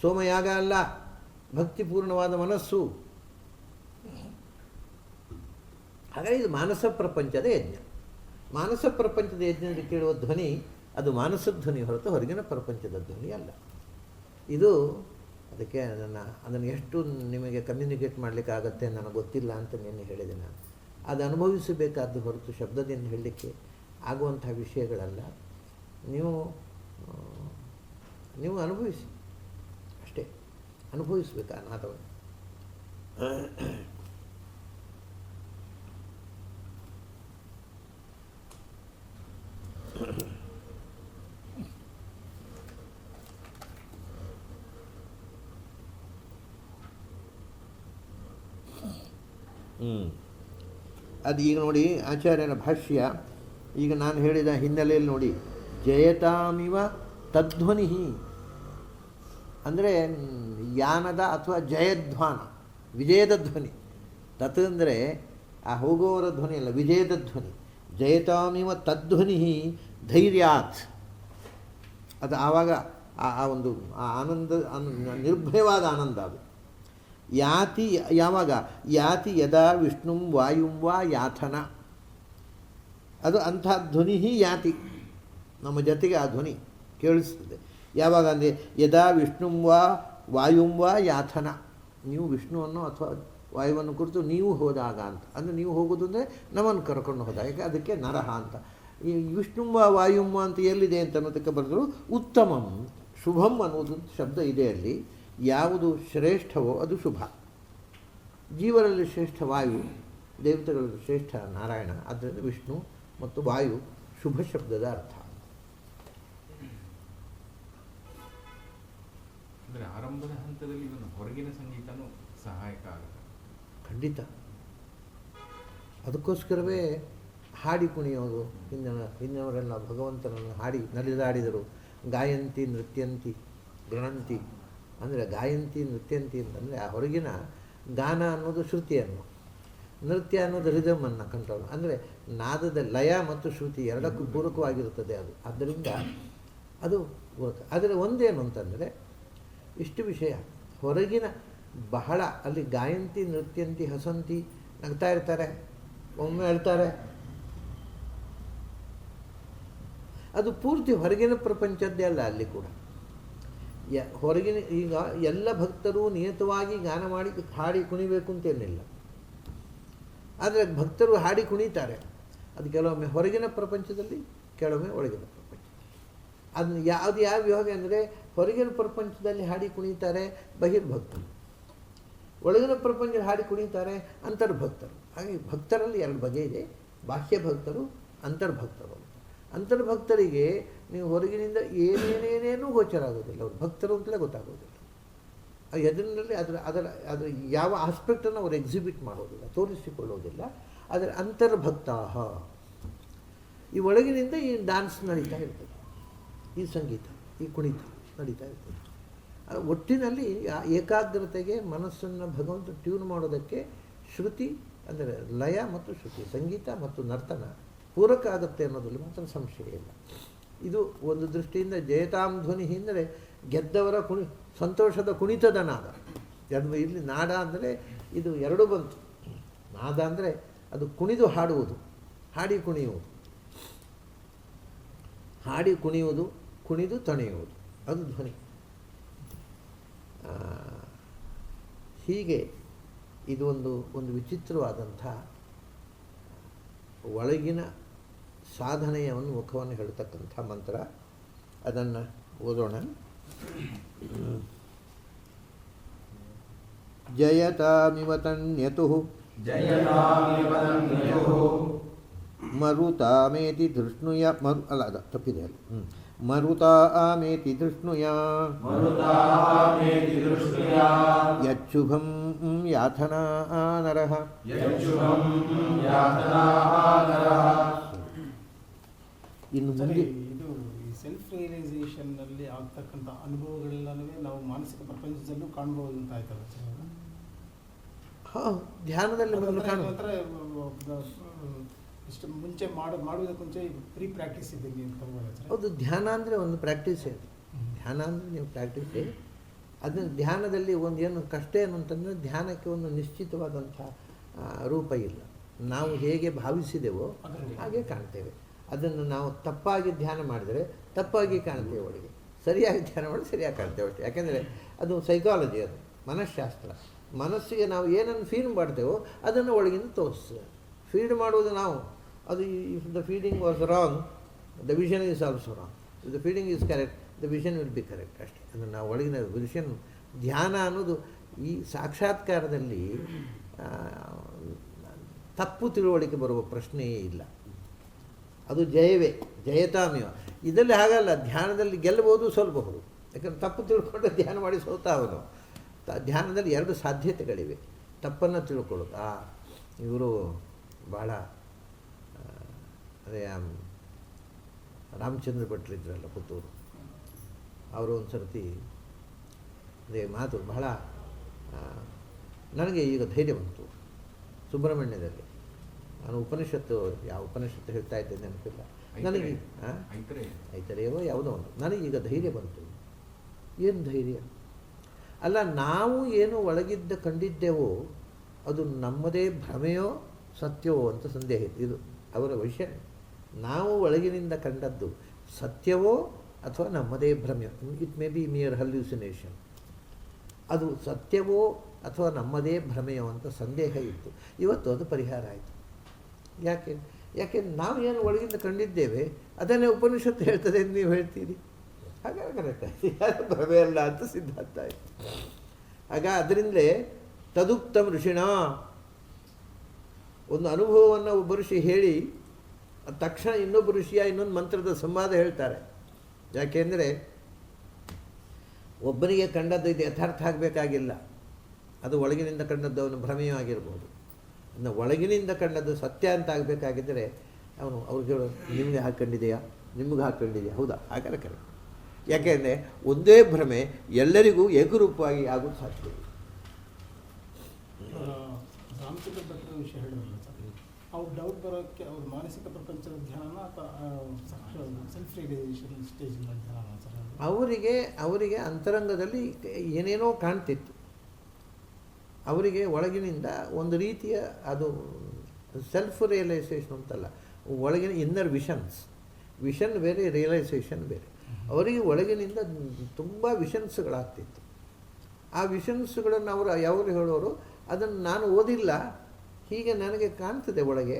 ಸೋಮಯಾಗ ಅಲ್ಲ, ಭಕ್ತಿಪೂರ್ಣವಾದ ಮನಸ್ಸು. ಹಾಗಾಗಿ ಇದು ಮಾನಸ ಪ್ರಪಂಚದ ಯಜ್ಞ. ಮಾನಸ ಪ್ರಪಂಚದ ಯಜ್ಞದಲ್ಲಿ ಕೇಳುವ ಧ್ವನಿ ಅದು ಮಾನಸ ಧ್ವನಿ ಹೊರತು ಹೊರಗಿನ ಪ್ರಪಂಚದ ಧ್ವನಿ ಅಲ್ಲ. ಇದು ಅದಕ್ಕೆ ಅದನ್ನು ಎಷ್ಟು ನಿಮಗೆ ಕಮ್ಯುನಿಕೇಟ್ ಮಾಡಲಿಕ್ಕಾಗತ್ತೆ ನನಗೆ ಗೊತ್ತಿಲ್ಲ ಅಂತ ನಿನ್ನೆ ಹೇಳಿದೆ ನಾನು. ಅದು ಅನುಭವಿಸಬೇಕಾದ್ದು ಹೊರತು ಶಬ್ದದಿಂದ ಹೇಳಲಿಕ್ಕೆ ಆಗುವಂಥ ವಿಷಯಗಳಲ್ಲ. ನೀವು ಅನುಭವಿಸಿ ಅಷ್ಟೇ, ಅನುಭವಿಸಬೇಕು ಆ ನಾದವನ್ನು. ಅದು ಈಗ ನೋಡಿ ಆಚಾರ್ಯನ ಭಾಷ್ಯ. ಈಗ ನಾನು ಹೇಳಿದ ಹಿನ್ನೆಲೆಯಲ್ಲಿ ನೋಡಿ, ಜಯತಾಮಿವ ತದ್ಧ್ವನಿ ಅಂದರೆ ಯಾನದ ಅಥವಾ ಜಯಧ್ವಾನ, ವಿಜಯದ ಧ್ವನಿ. ತತ್ ಅಂದರೆ ಆ ಹೋಗುವವರ ಧ್ವನಿ ಅಲ್ಲ, ವಿಜಯದ ಧ್ವನಿ. ಜಯತಾಮಿವ ತದ್ಧ್ವನಿ ಧೈರ್ಯಾತ್. ಅದು ಆವಾಗ ಆ ಒಂದು ಆನಂದ, ನಿರ್ಭಯವಾದ ಆನಂದ ಅದು. ಯಾತಿ ಯಾವಾಗ ಯಾತಿ ಯದಾ ವಿಷ್ಣುಂ ವಾಯುಂ ವಾ ಯಾಥನ, ಅದು ಅಂಥ ಧ್ವನಿ ಯಾತಿ, ನಮ್ಮ ಜೊತೆಗೆ ಆ ಧ್ವನಿ ಕೇಳಿಸ್ತದೆ. ಯಾವಾಗ ಅಂದರೆ ಯದಾ ವಿಷ್ಣುಂ ವಾ ವಾಯುಂ ವಾ ಯಾಥನ, ನೀವು ವಿಷ್ಣುವನ್ನು ಅಥವಾ ವಾಯುವನ್ನು ಕುರಿತು ನೀವು ಹೋದಾಗ ಅಂತ. ಅಂದರೆ ನೀವು ಹೋಗೋದು ಅಂದರೆ ನಮ್ಮನ್ನು ಕರ್ಕೊಂಡು ಹೋದಾಗ, ಯಾಕೆ ಅದಕ್ಕೆ ನರಹ ಅಂತ. ಈ ವಿಷ್ಣುಂ ವಾ ವಾಯುಂ ವಾ ಅಂತ ಎಲ್ಲಿದೆ ಅಂತ ಅನ್ನೋದಕ್ಕೆ ಬರೆದ್ರು ಉತ್ತಮಂ ಶುಭಂ ಅನ್ನೋದು ಶಬ್ದ ಇದೆ ಅಲ್ಲಿ. ಯಾವುದು ಶ್ರೇಷ್ಠವೋ ಅದು ಶುಭ. ಜೀವರಲ್ಲಿ ಶ್ರೇಷ್ಠ ವಾಯು, ದೇವತೆಗಳಲ್ಲಿ ಶ್ರೇಷ್ಠ ನಾರಾಯಣ. ಆದ್ದರಿಂದ ವಿಷ್ಣು ಮತ್ತು ವಾಯು ಶುಭ ಶಬ್ದದ ಅರ್ಥ. ಅಂದರೆ ಆರಂಭದ ಹಂತದಲ್ಲಿ ಇವನು ಹೊರಗಿನ ಸಂಗೀತನೂ ಸಹಾಯಕ ಆಗುತ್ತೆ ಖಂಡಿತ. ಅದಕ್ಕೋಸ್ಕರವೇ ಹಾಡಿ ಕುಣಿಯೋದು. ಹಿಂದಿನವರೆಲ್ಲ ಭಗವಂತನನ್ನು ಹಾಡಿ ನಲಿದಾಡಿದರು. ಗಾಯಂತಿ ನೃತ್ಯಂತಿ ಗೃಣಂತಿ ಅಂದರೆ ಗಾಯಂತಿ ನೃತ್ಯಂತಿ ಅಂತಂದರೆ ಆ ಹೊರಗಿನ ಗಾನ ಅನ್ನೋದು ಶ್ರುತಿಯನ್ನು, ನೃತ್ಯ ಅನ್ನೋದು ರಿದಮನ್ನು ಕಂಟ್ರೋಲ್. ಅಂದರೆ ನಾದದ ಲಯ ಮತ್ತು ಶ್ರುತಿ ಎರಡಕ್ಕೂ ಪೂರಕವಾಗಿರುತ್ತದೆ ಅದು. ಆದ್ದರಿಂದ ಅದು ಆದರೆ ಒಂದೇನು ಅಂತಂದರೆ ಇಷ್ಟು ವಿಷಯ, ಹೊರಗಿನ ಬಹಳ ಅಲ್ಲಿ ಗಾಯಂತಿ ನೃತ್ಯಂತಿ ಹಸಂತಿ ನಗ್ತಾ ಇರ್ತಾರೆ, ಒಮ್ಮೆ ಹೇಳ್ತಾರೆ. ಅದು ಪೂರ್ತಿ ಹೊರಗಿನ ಪ್ರಪಂಚದ್ದೇ ಅಲ್ಲ. ಅಲ್ಲಿ ಕೂಡ ಹೊರಗಿನ ಈಗ ಎಲ್ಲ ಭಕ್ತರು ನಿಯತವಾಗಿ ಗಾನ ಮಾಡಿ ಹಾಡಿ ಕುಣಿಬೇಕು ಅಂತೇನಿಲ್ಲ. ಆದರೆ ಭಕ್ತರು ಹಾಡಿ ಕುಣಿತಾರೆ. ಅದು ಕೆಲವೊಮ್ಮೆ ಹೊರಗಿನ ಪ್ರಪಂಚದಲ್ಲಿ, ಕೆಲವೊಮ್ಮೆ ಒಳಗಿನ ಪ್ರಪಂಚದಲ್ಲಿ. ಅದನ್ನು ಯಾವ ವಿಭಾಗ ಅಂದರೆ ಹೊರಗಿನ ಪ್ರಪಂಚದಲ್ಲಿ ಹಾಡಿ ಕುಣಿತಾರೆ ಬಹಿರ್ಭಕ್ತರು, ಒಳಗಿನ ಪ್ರಪಂಚದಲ್ಲಿ ಹಾಡಿ ಕುಣಿತಾರೆ ಅಂತರ್ಭಕ್ತರು. ಹಾಗೆ ಭಕ್ತರಲ್ಲಿ ಎರಡು ಬಗೆ ಇದೆ, ಬಾಹ್ಯ ಭಕ್ತರು, ಅಂತರ್ಭಕ್ತರು ಅಂತ. ಅಂತರ್ಭಕ್ತರಿಗೆ ನೀವು ಹೊರಗಿನಿಂದ ಏನೇನೇನೇನೂ ಗೋಚರ ಆಗೋದಿಲ್ಲ, ಅವರು ಭಕ್ತರು ಅಂತಲೇ ಗೊತ್ತಾಗೋದಿಲ್ಲ. ಎದುರಿನಲ್ಲಿ ಅದರ ಯಾವ ಆಸ್ಪೆಕ್ಟನ್ನು ಅವರು ಎಕ್ಸಿಬಿಟ್ ಮಾಡೋದಿಲ್ಲ, ತೋರಿಸಿಕೊಳ್ಳೋದಿಲ್ಲ. ಆದರೆ ಅಂತರ್ಭಕ್ತ, ಈ ಒಳಗಿನಿಂದ ಈ ಡ್ಯಾನ್ಸ್ ನಡೀತಾ ಇರ್ತದೆ, ಈ ಸಂಗೀತ, ಈ ಕುಣಿತ ನಡೀತಾ ಇರ್ತದೆ. ಒಟ್ಟಿನಲ್ಲಿ ಆ ಏಕಾಗ್ರತೆಗೆ ಮನಸ್ಸನ್ನು ಭಗವಂತ ಟ್ಯೂನ್ ಮಾಡೋದಕ್ಕೆ ಶ್ರುತಿ ಅಂದರೆ ಲಯ ಮತ್ತು ಶ್ರುತಿ, ಸಂಗೀತ ಮತ್ತು ನರ್ತನ ಪೂರಕ ಆಗುತ್ತೆ ಅನ್ನೋದ್ರಲ್ಲಿ ಮಾತ್ರ ಸಂಶಯ ಇಲ್ಲ. ಇದು ಒಂದು ದೃಷ್ಟಿಯಿಂದ ಜಯತಾಂ ಧ್ವನಿ ಅಂದರೆ ಗೆದ್ದವರ ಸಂತೋಷದ ಕುಣಿತದ ನಾದ. ಇಲ್ಲಿ ನಾಡ ಅಂದರೆ ಇದು ಎರಡೂ ಬಂತು. ನಾದ ಅಂದರೆ ಅದು ಕುಣಿದು ಹಾಡುವುದು, ಹಾಡಿ ಕುಣಿಯುವುದು, ಹಾಡಿ ಕುಣಿಯುವುದು, ಕುಣಿದು ತಣಿಯುವುದು, ಅದು ಧ್ವನಿ. ಹೀಗೆ ಇದು ಒಂದು ವಿಚಿತ್ರವಾದಂಥ ಒಳಗಿನ ಸಾಧನೆಯನ್ನು ಮುಖವನ್ನು ಹೇಳ್ತಕ್ಕಂಥ ಮಂತ್ರ. ಅದನ್ನು ಓದೋಣ. ಜಯತಾಮಿವ ತನ್ಯತುಃ ಮರುತಾಮೇತಿ ಧೃಷ್ಣುಯ ತಪ್ಪಿದೆ ಅಲ್ಲಿ. ಮರುತಾಮೇತಿ ಧೃಷ್ಣುಯ ಯಚ್ಛುಭಂ ಯಾಥನಾ ನರಃ. ಇನ್ನು ಮುಂದೆ ಇದು ಈ ಸೆಲ್ಫ್ ರಿಯಲೈಸೇಷನ್ನಲ್ಲಿ ಆಗ್ತಕ್ಕಂಥ ಅನುಭವಗಳೆಲ್ಲನೂ ನಾವು ಮಾನಸಿಕ ಪ್ರಪಂಚದಲ್ಲೂ ಕಾಣ್ಬೋದು ಅಂತ ಆಯ್ತಲ್ಲ ಸರ್? ಹಾಂ, ಧ್ಯಾನದಲ್ಲಿ ಮೊದಲು ಕಾಣುವ ಇಷ್ಟು ಮುಂಚೆ ಮಾಡುವುದಕ್ಕೆ ಮುಂಚೆ ಪ್ರೀ ಪ್ರಾಕ್ಟೀಸ್ ಇದ್ದೀನಿ ಅಂತ ಸರ್? ಹೌದು, ಧ್ಯಾನ ಅಂದರೆ ಒಂದು ಪ್ರಾಕ್ಟೀಸೇ. ಧ್ಯಾನ ಅಂದರೆ ನೀವು ಪ್ರಾಕ್ಟೀಸೇ. ಅದನ್ನು ಧ್ಯಾನದಲ್ಲಿ ಒಂದು ಏನು ಕಷ್ಟ ಏನು ಅಂತಂದರೆ, ಧ್ಯಾನಕ್ಕೆ ಒಂದು ನಿಶ್ಚಿತವಾದಂಥ ರೂಪ ಇಲ್ಲ. ನಾವು ಹೇಗೆ ಭಾವಿಸಿದೆವೋ ಹಾಗೆ ಕಾಣ್ತೇವೆ. ಅದನ್ನು ನಾವು ತಪ್ಪಾಗಿ ಧ್ಯಾನ ಮಾಡಿದರೆ ತಪ್ಪಾಗಿ ಕಾಣ್ತೇವೆ, ಒಳಗೆ ಸರಿಯಾಗಿ ಧ್ಯಾನ ಮಾಡಿ ಸರಿಯಾಗಿ ಕಾಣ್ತೇವೆ ಅಷ್ಟೇ. ಯಾಕೆಂದರೆ ಅದು ಸೈಕಾಲಜಿ, ಅದು ಮನಃಶಾಸ್ತ್ರ. ಮನಸ್ಸಿಗೆ ನಾವು ಏನನ್ನು ಫೀಲ್ ಮಾಡ್ತೇವೋ ಅದನ್ನು ಒಳಗಿಂದ ತೋರಿಸ್ತದೆ. ಫೀಡ್ ಮಾಡುವುದು ನಾವು, ಅದು if the feeding was wrong, the vision is also wrong. If the feeding is correct, the vision will be correct ಅಷ್ಟೇ. ಅದನ್ನು ನಾವು ಒಳಗಿನ ವಿಷನ್, ಧ್ಯಾನ ಅನ್ನೋದು ಈ ಸಾಕ್ಷಾತ್ಕಾರದಲ್ಲಿ ತಪ್ಪು ತಿಳುವಳಿಕೆ ಬರುವ ಪ್ರಶ್ನೆಯೇ ಇಲ್ಲ. ಅದು ಜಯವೇ, ಜಯತಾಮಿವ. ಇದರಲ್ಲಿ ಹಾಗಲ್ಲ, ಧ್ಯಾನದಲ್ಲಿ ಗೆಲ್ಲಬಹುದು, ಸೋಲ್ಬಹುದು. ಯಾಕಂದ್ರೆ ತಪ್ಪು ತಿಳ್ಕೊಂಡು ಧ್ಯಾನ ಮಾಡಿ ಸೋತಾ ಅವನು. ಧ್ಯಾನದಲ್ಲಿ ಎರಡು ಸಾಧ್ಯತೆಗಳಿವೆ. ತಪ್ಪನ್ನು ತಿಳ್ಕೊಳ್ಳೋದು, ಇವರು ಭಾಳ ಅದೇ ರಾಮಚಂದ್ರ ಭಟ್ರಿದ್ರಲ್ಲ ಪುತ್ತೂರು, ಅವರು ಒಂದು ಸರ್ತಿ ಅದೇ ಮಾತು ಬಹಳ ನನಗೆ ಈಗ ಧೈರ್ಯ ಬಂತು. ಸುಬ್ರಹ್ಮಣ್ಯದಲ್ಲಿ ನಾನು ಉಪನಿಷತ್ತು, ಯಾವ ಉಪನಿಷತ್ತು ಹೇಳ್ತಾ ಇದ್ದೆ ನೆನಪಿಲ್ಲ ನನಗೆ, ಐತರೇವೋ ಯಾವುದೋ ಒಂದು. ನನಗೀಗ ಧೈರ್ಯ ಬಂತು. ಏನು ಧೈರ್ಯ? ಅಲ್ಲ, ನಾವು ಏನು ಒಳಗಿದ್ದ ಕಂಡಿದ್ದೇವೋ ಅದು ನಮ್ಮದೇ ಭ್ರಮೆಯೋ ಸತ್ಯವೋ ಅಂತ ಸಂದೇಹ ಇತ್ತು. ಇದು ಅವರ ವಿಷಯ. ನಾವು ಒಳಗಿನಿಂದ ಕಂಡದ್ದು ಸತ್ಯವೋ ಅಥವಾ ನಮ್ಮದೇ ಭ್ರಮೆಯೋ. It may be mere hallucination. ಅದು ಸತ್ಯವೋ ಅಥವಾ ನಮ್ಮದೇ ಭ್ರಮೆಯೋ ಅಂತ ಸಂದೇಹ ಇತ್ತು. ಇವತ್ತು ಅದು ಪರಿಹಾರ ಆಯಿತು. ಯಾಕೆ ನಾವು ಏನು ಒಳಗಿಂದ ಕಂಡಿದ್ದೇವೆ ಅದನ್ನೇ ಉಪನಿಷತ್ತು ಹೇಳ್ತದೆ ಅಂತ ನೀವು ಹೇಳ್ತೀರಿ. ಹಾಗಾಗಿ ಕರೆಕ್ಟ್ ಆಯ್ತು, ಯಾರು ಭ್ರಮೆ ಅಲ್ಲ ಅಂತ ಸಿದ್ಧಾಂತ ಆಯಿತು. ಆಗ ಅದರಿಂದಲೇ ತದುಕ್ತಂ ಋಷಿಣ, ಒಂದು ಅನುಭವವನ್ನು ಒಬ್ಬ ಋಷಿ ಹೇಳಿ ತಕ್ಷಣ ಇನ್ನೊಬ್ಬ ಋಷಿಯ ಇನ್ನೊಂದು ಮಂತ್ರದ ಸಂವಾದ ಹೇಳ್ತಾರೆ. ಯಾಕೆಂದರೆ ಒಬ್ಬನಿಗೆ ಕಂಡದ್ದು ಇದು ಯಥಾರ್ಥ ಆಗಬೇಕಾಗಿಲ್ಲ. ಅದು ಒಳಗಿನಿಂದ ಕಂಡದ್ದು ಅವನು ಭ್ರಮೆಯೂ ಆಗಿರ್ಬೋದು. ಇನ್ನು ಒಳಗಿನಿಂದ ಕಂಡದ್ದು ಸತ್ಯ ಅಂತ ಆಗಬೇಕಾಗಿದ್ದರೆ ಅವ್ರಿಗೆ ಹೇಳೋ, ನಿಮಗೆ ಹಾಕ್ಕೊಂಡಿದೆಯಾ, ನಿಮಗೆ ಹಾಕ್ಕೊಂಡಿದೆಯಾ, ಹೌದಾ, ಹಾಗಾದ್ರೆ ಕರೆಕ್ಟ್. ಯಾಕೆಂದರೆ ಒಂದೇ ಭ್ರಮೆ ಎಲ್ಲರಿಗೂ ಏಕರೂಪವಾಗಿ ಆಗೋದು ಸಾಧ್ಯ. ರಾಮಚಂದ್ರ ಭಟ್ರ ವಿಷಯ ಹೇಳಿದ್ರಲ್ಲ ಸರ್, ಅವ್ರು ಡೌಟ್ ಬರೋಕ್ಕೆ ಅವ್ರ ಮಾನಸಿಕ ಪ್ರಪಂಚದ ಧ್ಯಾನ ಅಥವಾ ಸೆಲ್ಫ್ ರಿಯಲೈಸೇಷನ್ ಸ್ಟೇಜಿನ ಧ್ಯಾನ ಸರ್? ಅವರಿಗೆ ಅಂತರಂಗದಲ್ಲಿ ಏನೇನೋ ಕಾಣ್ತಿತ್ತು. ಅವರಿಗೆ ಒಳಗಿನಿಂದ ಒಂದು ರೀತಿಯ ಅದು ಸೆಲ್ಫ್ ರಿಯಲೈಸೇಷನ್ ಅಂತಲ್ಲ, ಒಳಗಿನ ಇನ್ನರ್ ವಿಷನ್ ಬೇರೆ, ರಿಯಲೈಸೇಷನ್ ಬೇರೆ. ಅವರಿಗೆ ಒಳಗಿನಿಂದ ತುಂಬ ವಿಷನ್ಸ್ಗಳಾಗ್ತಿತ್ತು. ಆ ವಿಷನ್ಸ್ಗಳನ್ನು ಅವರು ಹೇಳೋರು, ಅದನ್ನು ನಾನು ಓದಿಲ್ಲ, ಹೀಗೆ ನನಗೆ ಕಾಣ್ತದೆ ಒಳಗೆ,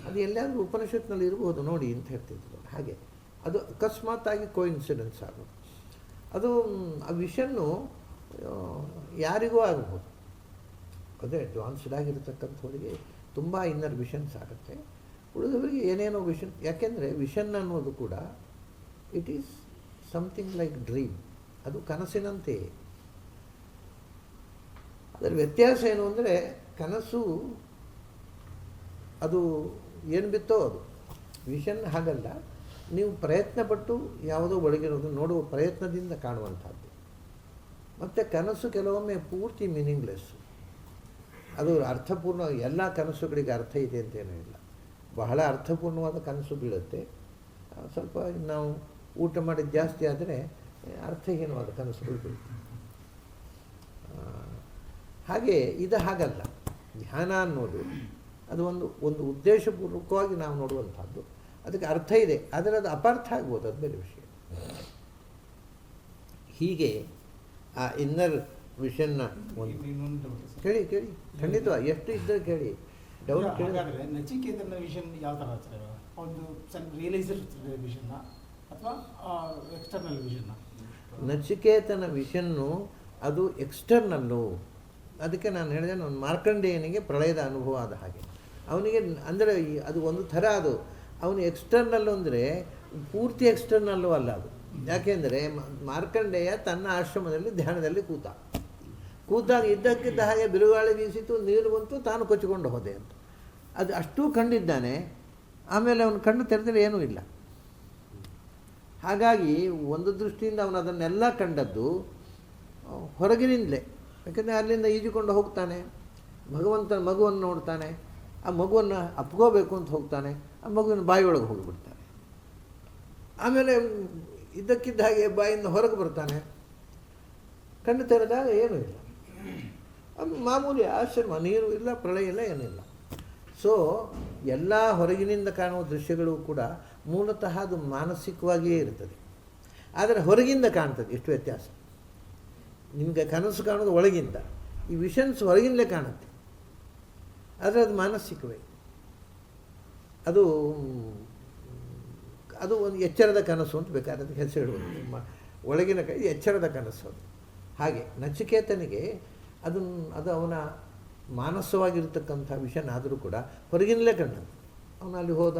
ಅದು ಎಲ್ಲಾದರೂ ಉಪನಿಷತ್ನಲ್ಲಿ ಇರ್ಬೋದು ನೋಡಿ ಅಂತ ಹೇಳ್ತಿದ್ರು. ಹಾಗೆ ಅದು ಅಕಸ್ಮಾತ್ತಾಗಿ ಕೋಇನ್ಸಿಡೆನ್ಸ್ ಆಗೋದು. ಅದು ಆ ವಿಷನ್ನು ಯಾರಿಗೂ ಆಗ್ಬೋದು. ಅದೇ ಅಡ್ವಾನ್ಸ್ಡ್ ಆಗಿರತಕ್ಕಂಥವರಿಗೆ ತುಂಬ ಇನ್ನರ್ ವಿಷನ್ಸ್ ಆಗುತ್ತೆ. ಉಳಿದವರಿಗೆ ಏನೇನೋ ವಿಷನ್. ಯಾಕೆಂದರೆ ವಿಷನ್ ಅನ್ನೋದು ಕೂಡ it is something like dream. ಅದು ಕನಸಿನಂತೆ. ಅದರ ವ್ಯತ್ಯಾಸ ಏನು ಅಂದರೆ, ಕನಸು ಅದು ಏನು ಬಿತ್ತೋ ಅದು. ವಿಷನ್ ಹಾಗಲ್ಲ, ನೀವು ಪ್ರಯತ್ನಪಟ್ಟು ಯಾವುದೋ ಒಳಗಿರೋದು ನೋಡುವ ಪ್ರಯತ್ನದಿಂದ ಕಾಣುವಂಥದ್ದು. ಮತ್ತು ಕನಸು ಕೆಲವೊಮ್ಮೆ ಪೂರ್ತಿ ಮೀನಿಂಗ್ಲೆಸ್ಸು. ಅದು ಅರ್ಥಪೂರ್ಣ. ಎಲ್ಲ ಕನಸುಗಳಿಗೆ ಅರ್ಥ ಇದೆ ಅಂತೇನೂ ಇಲ್ಲ. ಬಹಳ ಅರ್ಥಪೂರ್ಣವಾದ ಕನಸು ಬೀಳುತ್ತೆ. ಸ್ವಲ್ಪ ನಾವು ಊಟ ಮಾಡಿದ ಜಾಸ್ತಿ ಆದರೆ ಅರ್ಥಹೀನವಾದ ಕನಸುಗಳು ಬೀಳ್ತವೆ. ಹಾಗೆ ಇದು ಹಾಗಲ್ಲ. ಧ್ಯಾನ ಅನ್ನೋದು ಅದು ಒಂದು ಉದ್ದೇಶಪೂರ್ವಕವಾಗಿ ನಾವು ನೋಡುವಂಥದ್ದು. ಅದಕ್ಕೆ ಅರ್ಥ ಇದೆ, ಆದರೆ ಅದು ಅಪಾರ್ಥ ಆಗ್ಬೋದು, ಅದು ಬೇರೆ ವಿಷಯ. ಹೀಗೆ ಆ ಇನ್ನರ್ ವಿಷನ್ನ ಒಂದು ಇನ್ನೊಂದು doubt ಸರ್. ಕೇಳಿ ಖಂಡಿತವಾಗಿ ಎಷ್ಟು ಇದ್ದರೆ ಕೇಳಿ. ಡೌಟ್ ಕೇಳಿ. ಹಾಗಾದ್ರೆ ನಚಿಕೇತನ ವಿಷನ್ ಯಾವ ಥರ ಸರ್? ಒಂದು ಸೆಲ್ಫ್ ರಿಯಲೈಸರ್ ವಿಷನ್ನ ಅಥವಾ ಎಕ್ಸ್ಟರ್ನಲ್ ವಿಷನ್ನ? ನಚಿಕೇತನ ವಿಷನ್ನು ಅದು ಎಕ್ಸ್ಟರ್ನಲ್ಲು. ಅದಕ್ಕೆ ನಾನು ಹೇಳಿದೆ, ನಾನು ಮಾರ್ಕಂಡೇಯನಿಗೆ ಪ್ರಳಯದ ಅನುಭವ ಆದ ಹಾಗೆ ಅವನಿಗೆ. ಅಂದರೆ ಅದು ಒಂದು ಥರ, ಅದು ಅವನು ಎಕ್ಸ್ಟರ್ನಲ್ಲು ಅಂದರೆ ಪೂರ್ತಿ ಎಕ್ಸ್ಟರ್ನಲ್ಲು ಅಲ್ಲ ಅದು. ಯಾಕೆಂದರೆ ಮಾರ್ಕಂಡೇಯ ತನ್ನ ಆಶ್ರಮದಲ್ಲಿ ಧ್ಯಾನದಲ್ಲಿ ಕೂತಾಗ ಇದ್ದಕ್ಕಿದ್ದ ಹಾಗೆ ಬಿರುಗಾಳಿ ಬೀಸಿತು, ನೀರು ಬಂತು, ತಾನು ಕೊಚ್ಚಿಕೊಂಡು ಹೋದೆ ಅಂತ. ಅದು ಅಷ್ಟೂ ಕಂಡಿದ್ದಾನೆ. ಆಮೇಲೆ ಅವನು ಕಣ್ಣು ತೆರೆದರೆ ಏನೂ ಇಲ್ಲ. ಹಾಗಾಗಿ ಒಂದು ದೃಷ್ಟಿಯಿಂದ ಅವನು ಅದನ್ನೆಲ್ಲ ಕಂಡದ್ದು ಹೊರಗಿನಿಂದಲೇ. ಯಾಕೆಂದರೆ ಅಲ್ಲಿಂದ ಈಜಿಕೊಂಡು ಹೋಗ್ತಾನೆ, ಭಗವಂತನ ಮಗುವನ್ನು ನೋಡ್ತಾನೆ, ಆ ಮಗುವನ್ನು ಅಪ್ಕೋಬೇಕು ಅಂತ ಹೋಗ್ತಾನೆ, ಆ ಮಗುವಿನ ಬಾಯಿಯೊಳಗೆ ಹೋಗಿಬಿಡ್ತಾನೆ. ಆಮೇಲೆ ಇದ್ದಕ್ಕಿದ್ದ ಹಾಗೆ ಬಾಯಿಂದ ಹೊರಗೆ ಬರ್ತಾನೆ, ಕಣ್ಣು ತೆರೆದಾಗ ಏನೂ ಇಲ್ಲ. ಮಾಮೂಲಿ ಆಶ್ರಮ, ನೀರು ಇಲ್ಲ, ಪ್ರಳಯ ಇಲ್ಲ, ಏನಿಲ್ಲ. ಸೊ ಎಲ್ಲ ಹೊರಗಿನಿಂದ ಕಾಣುವ ದೃಶ್ಯಗಳು ಕೂಡ ಮೂಲತಃ ಅದು ಮಾನಸಿಕವಾಗಿಯೇ ಇರ್ತದೆ, ಆದರೆ ಹೊರಗಿಂದ ಕಾಣ್ತದೆ. ಎಷ್ಟು ವ್ಯತ್ಯಾಸ! ನಿಮಗೆ ಕನಸು ಕಾಣೋದು ಒಳಗಿಂದ, ಈ ವಿಷನ್ಸ್ ಹೊರಗಿಂದಲೇ ಕಾಣುತ್ತೆ, ಆದರೆ ಅದು ಮಾನಸಿಕವೇ. ಅದು ಒಂದು ಎಚ್ಚರದ ಕನಸು ಅಂತ ಬೇಕಾದ್ರೆ ಅದಕ್ಕೆ ಹೆಸರು ಹೇಳುವುದು. ಒಳಗಿನ ಎಚ್ಚರದ ಕನಸು ಅದು. ಹಾಗೆ ನಚಿಕೇತನಿಗೆ ಅದು ಅವನ ಮಾನಸವಾಗಿರ್ತಕ್ಕಂಥ ವಿಷನ್ ಆದರೂ ಕೂಡ ಹೊರಗಿನಲ್ಲೇ ಕಂಡದ್ದು. ಅವನು ಅಲ್ಲಿ ಹೋದ,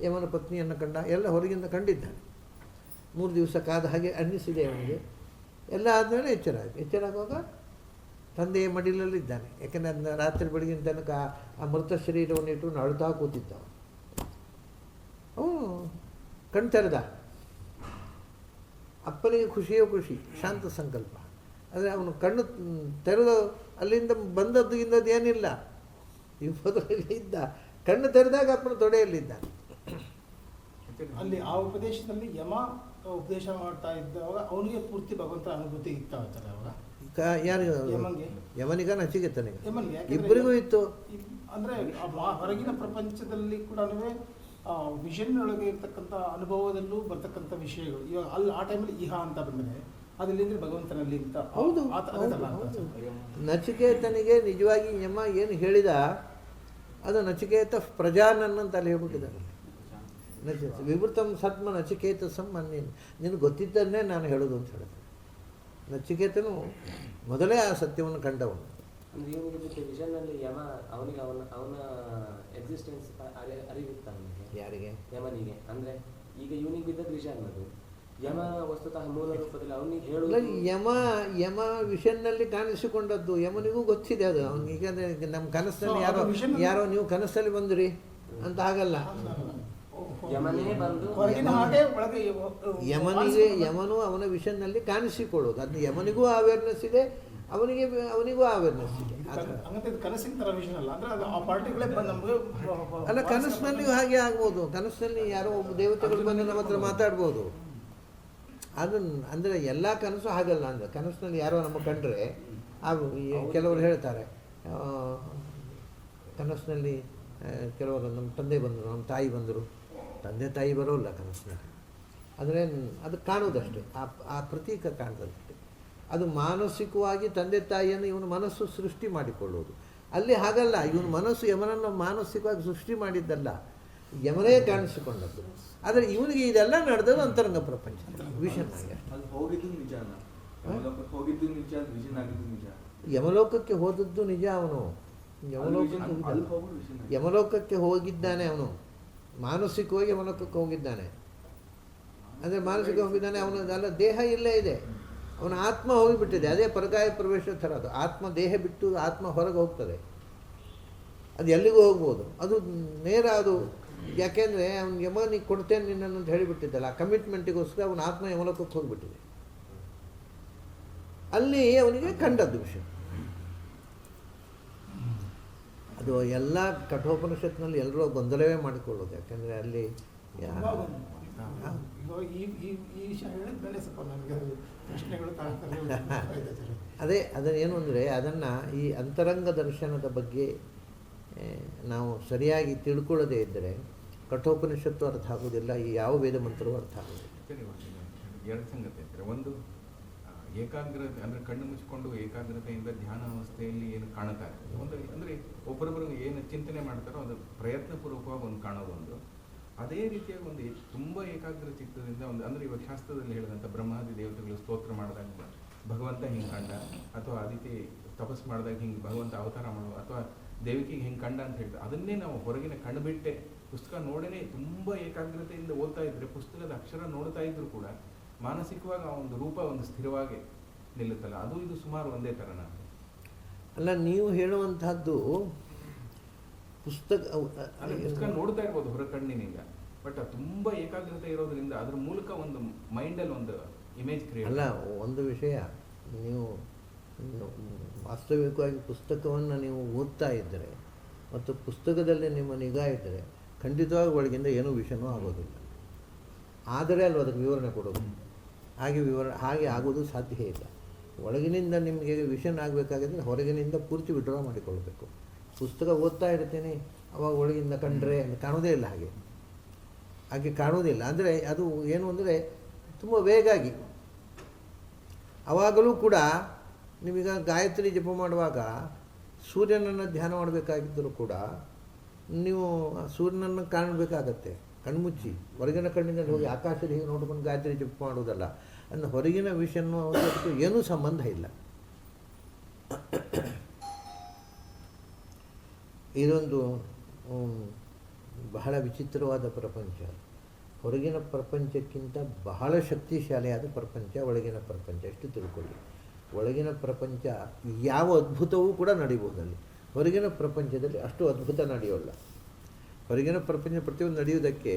ಯಮನ ಪತ್ನಿಯನ್ನು ಕಂಡ, ಎಲ್ಲ ಹೊರಗಿಂದ ಕಂಡಿದ್ದಾನೆ. 3 ದಿವಸ ಕಾದ ಹಾಗೆ ಅನ್ನಿಸಿದೆ ಅವನಿಗೆ. ಎಲ್ಲ ಆದಮೇಲೆ ಎಚ್ಚರ ಆಯಿತು. ಎಚ್ಚರ ಆಗುವಾಗ ತಂದೆಯ ಮಡಿಲಲ್ಲಿದ್ದಾನೆ. ಯಾಕೆಂದರೆ ರಾತ್ರಿ ಬೆಳಗಿನ ತನಕ ಆ ಮೃತ ಶರೀರವನ್ನು ಇಟ್ಟು ಅಳ್ತಾ ಕೂತಿದ್ದ. ಅವನು ಕಣ್ ತೆರೆದ. ಅಪ್ಪನಿಗೆ ಖುಷಿಯೋ ಖುಷಿ, ಶಾಂತ ಸಂಕಲ್ಪ. ಆದರೆ ಅವನು ಕಣ್ಣು ತೆರೆದು ಅಲ್ಲಿಂದ ಬಂದದ್ದು ಇಂದದ್ದು ಏನಿಲ್ಲ, ಇವರಲ್ಲಿ ಇದ್ದ. ಕಣ್ಣು ತೆರೆದಾಗ ಅಪ್ಪನ ತೊಡೆಯಲ್ಲಿದ್ದಾನೆ. ಅಲ್ಲಿ ಆ ಉಪದೇಶದಲ್ಲಿ ಯಮ ಉಪದೇಶ ಮಾಡ್ತಾ ಇದ್ದಾಗ ಅವನಿಗೆ ಪೂರ್ತಿ ಭಗವಂತನ ಅನುಭೂತಿ ಇರ್ತಾವತ್ತಲ್ಲ ಅವಾಗ? ಯಾರಿಗ? ಯಮನ್ಗೆ. ಯಮನಿಗ ನಚಿಕೇತನಿಗೆ? ಯಮನ್ಗೆ. ಇಬ್ಬರಿಗೂ ಇತ್ತು. ಅಂದರೆ ಹೊರಗಿನ ಪ್ರಪಂಚದಲ್ಲಿ ಕೂಡ ವಿಷನ್ ಒಳಗೆ ಇರ್ತಕ್ಕಂಥ ಅನುಭವದಲ್ಲೂ ಬರ್ತಕ್ಕಂಥ ವಿಷಯಗಳು ಇವಾಗ ಅಲ್ಲಿ ಆ ಟೈಮಲ್ಲಿ ಇಹ ಅಂತ ಬಂದರೆ ಅದರಿಂದ ಭಗವಂತನಲ್ಲಿ ಅಂತ. ಹೌದು. ನಚಿಕೇತನಿಗೆ ನಿಜವಾಗಿ ಯಮ ಏನು ಹೇಳಿದ ಅದು ನಚಿಕೇತ ಪ್ರಜಾನನ್ ಅಂತ ಅಲ್ಲಿ ಹೇಳ್ಬಿಟ್ಟಿದ್ದಾನೆ. ವಿವೃತಂ ಸತ್ಮ ನಚಿಕೇತ ಸಮ್ಮನ್ನೇನು, ನಿನಗೆ ಗೊತ್ತಿದ್ದನ್ನೇ ನಾನು ಹೇಳೋದು ಅಂತ ಹೇಳಿದೆ. ನಚಿಕೇತನು ಮೊದಲೇ ಆ ಸತ್ಯವನ್ನು ಕಂಡವನು. ಅಂದ್ರೆ ಇವನಿಗೆ ವಿಷನ್ನಲ್ಲಿ ಯಮ ಅವನಿಗೆ ಅವನ ಎಕ್ಸಿಸ್ಟೆನ್ಸ್ ಅರಿವಿತ್ತ ಅವನಿಗೆ. ಯಾರಿಗೆ? ಯಮನಿಗೆ. ಅಂದ್ರೆ ಈಗ ಇವನಿಗೆ ಬಿದ್ದದ್ದು ವಿಷನ್ ಅದು. ಯಮ ವಸ್ತುತಃ ಮೂಲ ರೂಪದಲ್ಲಿ ಅವನಿಗೆ ಹೇಳುವ ಯಮ ವಿಷನ್ನಲ್ಲಿ ಕಾಣಿಸಿಕೊಂಡದ್ದು ಯಮನಿಗೂ ಗೊತ್ತಿದೆ ಅದು ಅವನಿಗೆ. ನಮ್ಮ ಕನಸಲ್ಲಿ ಯಾರೋ ನೀವು ಕನಸಲ್ಲಿ ಬಂದ್ರಿ ಅಂತ ಆಗಲ್ಲ. ಯಮನು ಅವನ ವಿಷನ್ನಲ್ಲಿ ಕಾಣಿಸಿಕೊಳ್ಳೋದು. ಅದು ಯಮನಿಗೂ ಅವೇರ್ನೆಸ್ ಇದೆ, ಅವನಿಗೂ ಅವೇರ್ನೆಸ್ ಇದೆ. ಅಲ್ಲ, ಕನಸಿನಲ್ಲಿಯೂ ಹಾಗೆ ಆಗ್ಬೋದು. ಕನಸಿನಲ್ಲಿ ಯಾರೋ ಒಬ್ಬ ದೇವತೆಗಳು ಬಂದು ನಮ್ಮ ಹತ್ರ ಮಾತಾಡ್ಬೋದು. ಅದನ್ನು ಅಂದರೆ ಎಲ್ಲ ಕನಸು ಹಾಗಲ್ಲ. ಅಂದರೆ ಕನಸಿನಲ್ಲಿ ಯಾರೋ ನಮ್ಮ ಕಂಡ್ರೆ ಕೆಲವರು ಹೇಳ್ತಾರೆ, ಕನಸಿನಲ್ಲಿ ಕೆಲವರು ನಮ್ಮ ತಂದೆ ಬಂದರು, ನಮ್ಮ ತಾಯಿ ಬಂದರು. ತಂದೆ ತಾಯಿ ಬರೋಲ್ಲ ಕನಸಿನಲ್ಲಿ. ಅಂದರೆ ಅದು ಕಾಣೋದಷ್ಟೇ, ಆ ಪ್ರತೀಕ ಕಾಣ್ತದಷ್ಟೇ. ಅದು ಮಾನಸಿಕವಾಗಿ ತಂದೆ ತಾಯಿಯನ್ನು ಇವನು ಮನಸ್ಸು ಸೃಷ್ಟಿ ಮಾಡಿಕೊಳ್ಳುವುದು. ಅಲ್ಲಿ ಹಾಗಲ್ಲ, ಇವನು ಮನಸ್ಸು ಯಮನನ್ನು ಮಾನಸಿಕವಾಗಿ ಸೃಷ್ಟಿ ಮಾಡಿದ್ದಲ್ಲ, ಯಮನೇ ಕಾಣಿಸಿಕೊಂಡದ್ದು. ಆದರೆ ಇವನಿಗೆ ಇದೆಲ್ಲ ನಡೆದದ್ದು ಅಂತರಂಗ ಪ್ರಪಂಚ ವಿಷನ್ ಆಗಿ. ಯಮಲೋಕಕ್ಕೆ ಹೋದದ್ದು ನಿಜ. ಅವನು ಯಮಲೋಕಕ್ಕೆ ಹೋಗಿದ್ದಾನೆ. ಅವನು ಮಾನಸಿಕವಾಗಿ ಯಮಲೋಕಕ್ಕೆ ಹೋಗಿದ್ದಾನೆ. ಅಂದರೆ ಮಾನಸಿಕ ಹೋಗಿದ್ದಾನೆ. ಅವನು ಅಲ್ಲ, ದೇಹ ಇಲ್ಲೇ ಇದೆ, ಅವನ ಆತ್ಮ ಹೋಗಿಬಿಟ್ಟಿದೆ. ಅದೇ ಪರಕಾಯ ಪ್ರವೇಶ ಥರ. ಅದು ಆತ್ಮ ದೇಹ ಬಿಟ್ಟು ಆತ್ಮ ಹೊರಗೆ ಹೋಗ್ತದೆ. ಅದು ಎಲ್ಲಿಗೂ ಹೋಗ್ಬೋದು. ಅದು ನೇರ ಅದು. ಯಾಕೆಂದರೆ ಅವ್ನು ಯಮನಿಗೆ ಕೊಡ್ತೇನೆ ನಿನ್ನನ್ನು ಅಂತ ಹೇಳಿಬಿಟ್ಟಿದ್ದಲ್ಲ, ಆ ಕಮಿಟ್ಮೆಂಟಿಗೋಸ್ಕರ ಅವನ ಆತ್ಮ ಯಮಲೋಕಕ್ಕೆ ಹೋಗಿಬಿಟ್ಟಿದೆ. ಅಲ್ಲಿ ಅವನಿಗೆ ಕಂಡದ್ದು ವಿಷಯ. ಅದು ಎಲ್ಲ ಕಠೋಪನಿಷತ್ನಲ್ಲಿ ಎಲ್ಲರೂ ಗೊಂದಲವೇ ಮಾಡಿಕೊಳ್ಳೋದು. ಯಾಕೆಂದರೆ ಅಲ್ಲಿ ಇವಾಗ ಈ ವಿಷಯ ಹೇಳಿದ ಮೇಲೆ ಸ್ವಲ್ಪ ನನಗೆ ಪ್ರಶ್ನೆಗಳು ಕಾಣ್ತವೆ. ಏನು ಅಂದರೆ ಅದನ್ನು ಈ ಅಂತರಂಗ ದರ್ಶನದ ಬಗ್ಗೆ ನಾವು ಸರಿಯಾಗಿ ತಿಳ್ಕೊಳ್ಳದೇ ಇದ್ದರೆ ಕಠೋಪನಿಷತ್ತು ಅರ್ಥ ಆಗೋದಿಲ್ಲ, ಈ ಯಾವ ವೇದ ಮಂತ್ರವೂ ಅರ್ಥ ಆಗೋದಿಲ್ಲ. ಎರಡು ಸಂಗತಿ ಇರ್ತಾರೆ. ಒಂದು ಏಕಾಗ್ರತೆ ಅಂದರೆ ಕಣ್ಣು ಮುಚ್ಚಿಕೊಂಡು ಏಕಾಗ್ರತೆಯಿಂದ ಧ್ಯಾನ ಅವಸ್ಥೆಯಲ್ಲಿ ಏನು ಕಾಣುತ್ತಾರೆ, ಒಂದು ಅಂದರೆ ಒಬ್ಬರೊಬ್ಬರು ಏನು ಚಿಂತನೆ ಮಾಡ್ತಾರೋ ಅದು ಪ್ರಯತ್ನಪೂರ್ವಕವಾಗಿ ಒಂದು ಕಾಣೋದೊಂದು. ಅದೇ ರೀತಿಯಾಗಿ ಒಂದು ತುಂಬ ಏಕಾಗ್ರ ಚಿತ್ತದಿಂದ ಒಂದು ಅಂದರೆ ಇವಾಗ ಶಾಸ್ತ್ರದಲ್ಲಿ ಹೇಳಿದಂಥ ಬ್ರಹ್ಮಾದಿ ದೇವತೆಗಳು ಸ್ತೋತ್ರ ಮಾಡಿದಾಗ ಭಗವಂತ ಹಿಂಗೆ ಕಂಡ, ಅಥವಾ ಅದಿತಿ ತಪಸ್ಸು ಮಾಡಿದಾಗ ಹಿಂಗೆ ಭಗವಂತ ಅವತಾರ ಮಾಡುವ, ಅಥವಾ ದೇವಿಕಿಗೆ ಹಿಂಗೆ ಕಂಡ ಅಂತ ಹೇಳ್ತಾರೆ. ಅದನ್ನೇ ನಾವು ಹೊರಗಿನ ಕಣ್ಣು ಬಿಟ್ಟೆ ಪುಸ್ತಕ ನೋಡೇ ತುಂಬ ಏಕಾಗ್ರತೆಯಿಂದ ಓದ್ತಾ ಇದ್ರೆ, ಪುಸ್ತಕದ ಅಕ್ಷರ ನೋಡ್ತಾ ಇದ್ರು ಕೂಡ ಮಾನಸಿಕವಾಗಿ ಆ ಒಂದು ರೂಪ ಒಂದು ಸ್ಥಿರವಾಗಿ ನಿಲ್ಲುತ್ತಲ್ಲ, ಅದು ಇದು ಸುಮಾರು ಒಂದೇ ಥರ. ನಾನು ಅಲ್ಲ, ನೀವು ಹೇಳುವಂತಹದ್ದು ಪುಸ್ತಕ ನೋಡ್ತಾ ಇರ್ಬೋದು ಹೊರ ಕಣ್ಣಿನಿಂದ, ಬಟ್ ಅದು ತುಂಬ ಏಕಾಗ್ರತೆ ಇರೋದ್ರಿಂದ ಅದ್ರ ಮೂಲಕ ಒಂದು ಮೈಂಡಲ್ಲಿ ಒಂದು ಇಮೇಜ್ ಕ್ರಿಯೇಟ್. ಅಲ್ಲ, ಒಂದು ವಿಷಯ, ನೀವು ವಾಸ್ತವಿಕವಾಗಿ ಪುಸ್ತಕವನ್ನು ನೀವು ಓದ್ತಾ ಇದ್ದರೆ ಮತ್ತು ಪುಸ್ತಕದಲ್ಲಿ ನಿಮ್ಮ ನಿಗಾ ಇದ್ದರೆ ಖಂಡಿತವಾಗಿ ಒಳಗಿಂದ ಏನೂ ವಿಷಯನೂ ಆಗೋದಿಲ್ಲ. ಆದರೆ ಅಲ್ವ ಅದಕ್ಕೆ ವಿವರಣೆ ಕೊಡೋದು. ಹಾಗೆ ಆಗೋದು ಸಾಧ್ಯ ಇಲ್ಲ. ಒಳಗಿನಿಂದ ನಿಮಗೆ ವಿಷನ್ ಆಗಬೇಕಾಗಿದ್ದರೆ ಹೊರಗಿನಿಂದ ಪೂರ್ತಿ ವಿಡ್ರಾ ಮಾಡಿಕೊಳ್ಬೇಕು. ಪುಸ್ತಕ ಓದ್ತಾ ಇರ್ತೀನಿ, ಅವಾಗ ಒಳಗಿಂದ ಕಂಡ್ರೆ ಕಾಣೋದೇ ಇಲ್ಲ, ಹಾಗೆ ಕಾಣೋದಿಲ್ಲ. ಅಂದರೆ ಅದು ಏನು ಅಂದರೆ ತುಂಬ ವೇಗಾಗಿ. ಆವಾಗಲೂ ಕೂಡ ನೀವೀಗ ಗಾಯತ್ರಿ ಜಪ ಮಾಡುವಾಗ ಸೂರ್ಯನನ್ನು ಧ್ಯಾನ ಮಾಡಬೇಕಾಗಿದ್ದರೂ ಕೂಡ ನೀವು ಸೂರ್ಯನನ್ನು ಕಾಣಬೇಕಾಗತ್ತೆ ಕಣ್ಮುಚ್ಚಿ. ಹೊರಗಿನ ಕಣ್ಣಿನಲ್ಲಿ ಹೋಗಿ ಆಕಾಶದ ಹೀಗೆ ನೋಡ್ಕೊಂಡು ಗಾಯತ್ರಿ ಜಪ ಮಾಡೋದಲ್ಲ. ಅಂದರೆ ಹೊರಗಿನ ವಿಷಯನ್ನು ಅದಕ್ಕೂ ಏನೂ ಸಂಬಂಧ ಇಲ್ಲ. ಇದೊಂದು ಬಹಳ ವಿಚಿತ್ರವಾದ ಪ್ರಪಂಚ. ಹೊರಗಿನ ಪ್ರಪಂಚಕ್ಕಿಂತ ಬಹಳ ಶಕ್ತಿಶಾಲಿಯಾದ ಪ್ರಪಂಚ ಒಳಗಿನ ಪ್ರಪಂಚ. ಎಷ್ಟು ತಿಳ್ಕೊಳ್ಳಿ, ಒಳಗಿನ ಪ್ರಪಂಚ ಯಾವ ಅದ್ಭುತವೂ ಕೂಡ ನಡೀಬಹುದಲ್ಲಿ. ಹೊರಗಿನ ಪ್ರಪಂಚದಲ್ಲಿ ಅಷ್ಟು ಅದ್ಭುತ ನಡೆಯೋಲ್ಲ. ಹೊರಗಿನ ಪ್ರಪಂಚ ಪ್ರತಿಯೊಂದು ನಡೆಯುವುದಕ್ಕೆ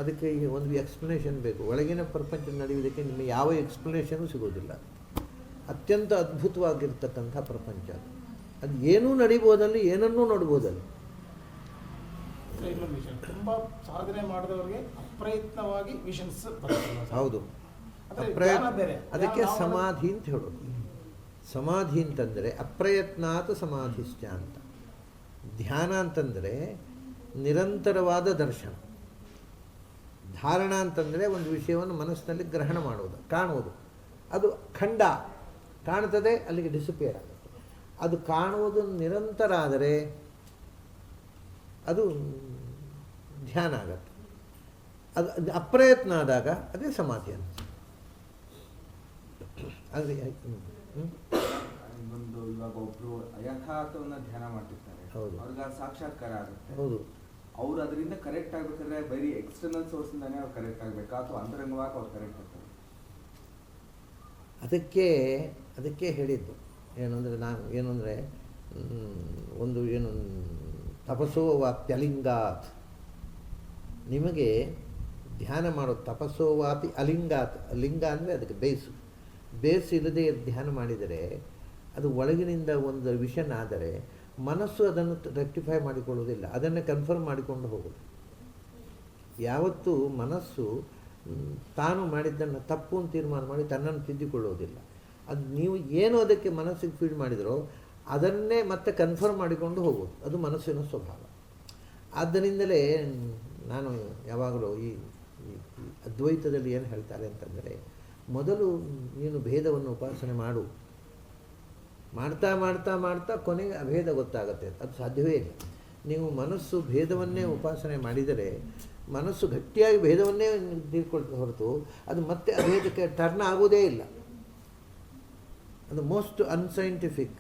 ಅದಕ್ಕೆ ಒಂದು ಎಕ್ಸ್ಪ್ಲನೇಷನ್ ಬೇಕು. ಒಳಗಿನ ಪ್ರಪಂಚ ನಡೆಯುವುದಕ್ಕೆ ನಿಮಗೆ ಯಾವ ಎಕ್ಸ್ಪ್ಲನೇಷನೂ ಸಿಗೋದಿಲ್ಲ. ಅತ್ಯಂತ ಅದ್ಭುತವಾಗಿರ್ತಕ್ಕಂಥ ಪ್ರಪಂಚ ಅದು ಏನೂ ನಡೀಬೋದಲ್ಲಿ, ಏನನ್ನೂ ನೋಡ್ಬೋದಲ್ಲಿ. ಇನ್ನೊಂದು ವಿಷಯ, ತುಂಬ ಸಾಧನೆ ಮಾಡಿದವರಿಗೆ ಅಪ್ರಯತ್ನವಾಗಿ ವಿಷನ್ಸ್ ಬರ್ತದೆ. ಹೌದು, ಅದಕ್ಕೆ ಸಮಾಧಿ ಅಂತ ಹೇಳೋದು. ಸಮಾಧಿ ಅಂತಂದರೆ ಅಪ್ರಯತ್ನಾತ್ ಸಮಾಧಿಶ್ಚ ಅಂತ. ಧ್ಯಾನ ಅಂತಂದರೆ ನಿರಂತರವಾದ ದರ್ಶನ. ಧಾರಣ ಅಂತಂದರೆ ಒಂದು ವಿಷಯವನ್ನು ಮನಸ್ಸಿನಲ್ಲಿ ಗ್ರಹಣ ಮಾಡುವುದು, ಕಾಣುವುದು. ಅದು ಖಂಡ ಕಾಣ್ತದೆ, ಅಲ್ಲಿಗೆ ಡಿಸಿಪಿಯರ್ ಆಗುತ್ತೆ. ಅದು ಕಾಣುವುದು ನಿರಂತರ ಆದರೆ ಅದು ಧ್ಯಾನ ಆಗತ್ತೆ. ಅದು ಅಪ್ರಯತ್ನ ಆದಾಗ ಅದೇ ಸಮಾಧಿ ಅಂತ. ಅದೇ ಒಂದು ಇವಾಗ ಒಬ್ರು ಯಥಾರ್ಥವನ್ನ ಧ್ಯಾನ ಮಾಡ್ತಿರ್ತಾರೆ, ಹೌದು, ಅವ್ರಿಗೆ ಸಾಕ್ಷಾತ್ಕಾರ ಆಗುತ್ತೆ. ಹೌದು. ಅವ್ರು ಅದರಿಂದ ಕರೆಕ್ಟ್ ಆಗ್ಬೇಕಾದ್ರೆ ಬರೀ ಎಕ್ಸ್ಟರ್ನಲ್ ಸೋರ್ಸ್ ಇಂದಾನೆ ಅವ್ರು ಕರೆಕ್ಟ್ ಆಗ್ಬೇಕಾ ಅಥವಾ ಅಂತರಂಗವಾಗಿ ಅವ್ರು ಕರೆಕ್ಟ್ ಆಗ್ತಾರೆ? ಅದಕ್ಕೆ ಹೇಳಿದ್ದು ಏನು ಅಂದರೆ ಒಂದು ಏನು ತಪಸ್ಸೋ ವಾಪ್ಯಲಿಂಗಾತ್. ನಿಮಗೆ ಧ್ಯಾನ ಮಾಡೋದು ತಪಸ್ಸೋ ವಾಪಿ ಅಲಿಂಗಾತ್. ಲಿಂಗ ಅಂದರೆ ಅದಕ್ಕೆ ಬೇಸ್ ಇಲ್ಲದೆ ಧ್ಯಾನ ಮಾಡಿದರೆ ಅದು ಒಳಗಿನಿಂದ ಒಂದು ವಿಷನ್ ಆದರೆ ಮನಸ್ಸು ಅದನ್ನು ರೆಕ್ಟಿಫೈ ಮಾಡಿಕೊಳ್ಳುವುದಿಲ್ಲ, ಅದನ್ನೇ ಕನ್ಫರ್ಮ್ ಮಾಡಿಕೊಂಡು ಹೋಗೋದು. ಯಾವತ್ತೂ ಮನಸ್ಸು ತಾನು ಮಾಡಿದ್ದನ್ನು ತಪ್ಪು ಅಂತ ತೀರ್ಮಾನ ಮಾಡಿ ತನ್ನನ್ನು ತಿದ್ದಿಕೊಳ್ಳುವುದಿಲ್ಲ. ಅದು ನೀವು ಏನು ಅದಕ್ಕೆ ಮನಸ್ಸಿಗೆ ಫೀಡ್ ಮಾಡಿದರೋ ಅದನ್ನೇ ಮತ್ತೆ ಕನ್ಫರ್ಮ್ ಮಾಡಿಕೊಂಡು ಹೋಗೋದು, ಅದು ಮನಸ್ಸಿನ ಸ್ವಭಾವ. ಆದ್ದರಿಂದಲೇ ನಾನು ಯಾವಾಗಲೂ ಈ ಅದ್ವೈತದಲ್ಲಿ ಏನು ಹೇಳ್ತಾರೆ ಅಂತಂದರೆ, ಮೊದಲು ನೀನು ಭೇದವನ್ನು ಉಪಾಸನೆ ಮಾಡ್ತಾ ಕೊನೆಗೆ ಅಭೇದ ಗೊತ್ತಾಗುತ್ತೆ. ಅದು ಸಾಧ್ಯವೇ ಇಲ್ಲ. ನೀವು ಮನಸ್ಸು ಭೇದವನ್ನೇ ಉಪಾಸನೆ ಮಾಡಿದರೆ ಮನಸ್ಸು ಗಟ್ಟಿಯಾಗಿ ಭೇದವನ್ನೇ ತಿಳ್ಕೊಳ್ತಾ ಹೊರತು ಅದು ಮತ್ತೆ ಅಭೇದಕ್ಕೆ ಟರ್ನ್ ಆಗೋದೇ ಇಲ್ಲ. ಅದು ಮೋಸ್ಟ್ ಅನ್ಸೈಂಟಿಫಿಕ್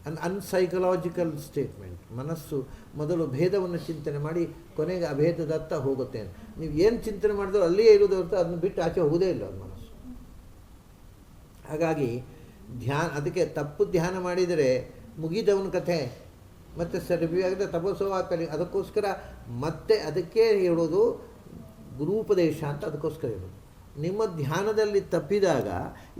ಅಂಡ್ ಅನ್ಸೈಕಲಾಜಿಕಲ್ ಸ್ಟೇಟ್ಮೆಂಟ್. ಮನಸ್ಸು ಮೊದಲು ಭೇದವನ್ನು ಚಿಂತನೆ ಮಾಡಿ ಕೊನೆಗೆ ಅಭೇದದತ್ತ ಹೋಗುತ್ತೆ. ನೀವು ಏನು ಚಿಂತನೆ ಮಾಡಿದ್ರು ಅಲ್ಲಿಯೇ ಇರೋದು ಹೊರತು ಅದನ್ನು ಬಿಟ್ಟು ಆಚೆ ಹೋಗೋದೇ ಇಲ್ಲ ಅದು ಮನಸ್ಸು. ಹಾಗಾಗಿ ಅದಕ್ಕೆ ತಪ್ಪು ಧ್ಯಾನ ಮಾಡಿದರೆ ಮುಗಿದವನ ಕಥೆ ಮತ್ತು ಸರಿಯಾಗಿದೆ ತಪಸ್ಸೋ ಆಗ್ತದೆ. ಅದಕ್ಕೋಸ್ಕರ ಮತ್ತೆ ಅದಕ್ಕೆ ಹೇಳೋದು ಗುರೂಪದೇಶ ಅಂತ. ಅದಕ್ಕೋಸ್ಕರ ಹೇಳೋದು ನಿಮ್ಮ ಧ್ಯಾನದಲ್ಲಿ ತಪ್ಪಿದಾಗ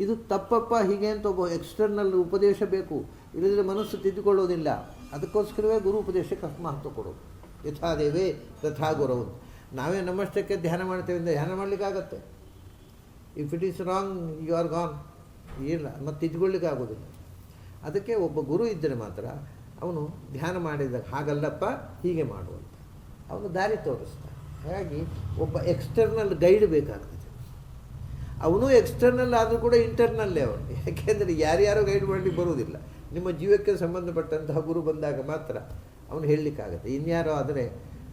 ಇದು ತಪ್ಪಪ್ಪ ಹೀಗೆ ಅಂತ ಒಬ್ಬ ಎಕ್ಸ್ಟರ್ನಲ್ ಉಪದೇಶ ಬೇಕು, ಇಲ್ಲದ್ರೆ ಮನಸ್ಸು ತಿದ್ದುಕೊಳ್ಳೋದಿಲ್ಲ. ಅದಕ್ಕೋಸ್ಕರವೇ ಗುರು ಉಪದೇಶಕ್ಕೆ ಮಹತ್ವ ಕೊಡೋದು. ಯಥಾದೇವೇ ತಥಾ ಗುರವು. ನಾವೇ ನಮ್ಮಷ್ಟಕ್ಕೆ ಧ್ಯಾನ ಮಾಡ್ತೇವೆ ಅಂದರೆ ಧ್ಯಾನ ಮಾಡಲಿಕ್ಕಾಗತ್ತೆ. If it is wrong you are gone, ಇಲ್ಲ ಮತ್ತೆ ಇದ್ಕೊಳ್ಳಿಕ್ಕೆ ಆಗೋದಿಲ್ಲ. ಅದಕ್ಕೆ ಒಬ್ಬ ಗುರು ಇದ್ದರೆ ಮಾತ್ರ ಅವನು ಧ್ಯಾನ ಮಾಡಿದಾಗ ಹಾಗಲ್ಲಪ್ಪ ಹೀಗೆ ಮಾಡುವಂತ ಅವನು ದಾರಿ ತೋರಿಸ್ತಾನೆ. ಹಾಗಾಗಿ ಒಬ್ಬ ಎಕ್ಸ್ಟರ್ನಲ್ ಗೈಡ್ ಬೇಕಾಗ್ತದೆ. ಅವನು ಎಕ್ಸ್ಟರ್ನಲ್ ಆದರೂ ಕೂಡ ಇಂಟರ್ನಲ್ಲೇ ಅವನು. ಯಾಕೆಂದರೆ ಯಾರ್ಯಾರೋ ಗೈಡ್ ಮಾಡಲಿಕ್ಕೆ ಬರುವುದಿಲ್ಲ. ನಿಮ್ಮ ಜೀವಕ್ಕೆ ಸಂಬಂಧಪಟ್ಟಂತಹ ಗುರು ಬಂದಾಗ ಮಾತ್ರ ಅವನು ಹೇಳಲಿಕ್ಕಾಗತ್ತೆ. ಇನ್ಯಾರೋ ಆದರೆ